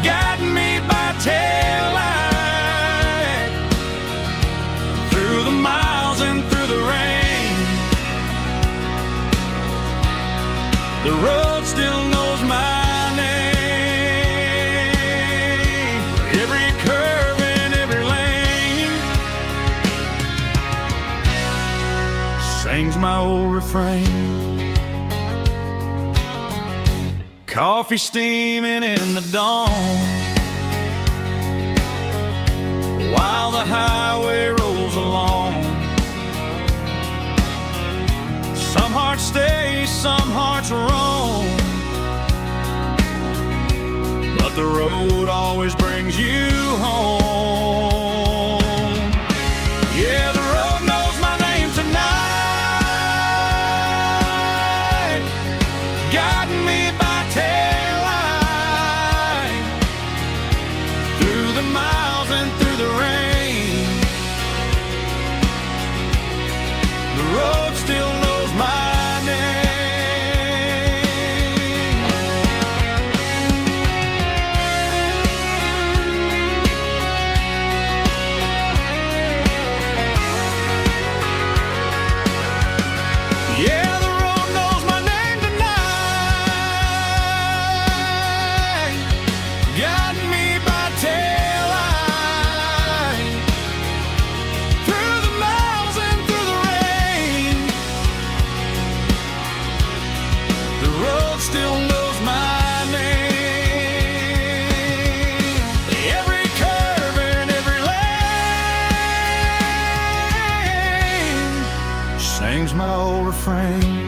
guiding me by taillight through the miles and through the rain. The road still knows my name. Every curve and every lane sings my old refrain. Coffee steaming in the dawn, while the highway rolls along. Some hearts stay, some hearts roam, but the road always brings you home. Yeah, the road knows my name tonight, guiding me by taillight through the miles and through the rain. The road still knows my name. Yeah, the road knows my name tonight, guiding me by taillight through the miles and through the rain. The road still knows my name. Every curve and every lane sings my old refrain.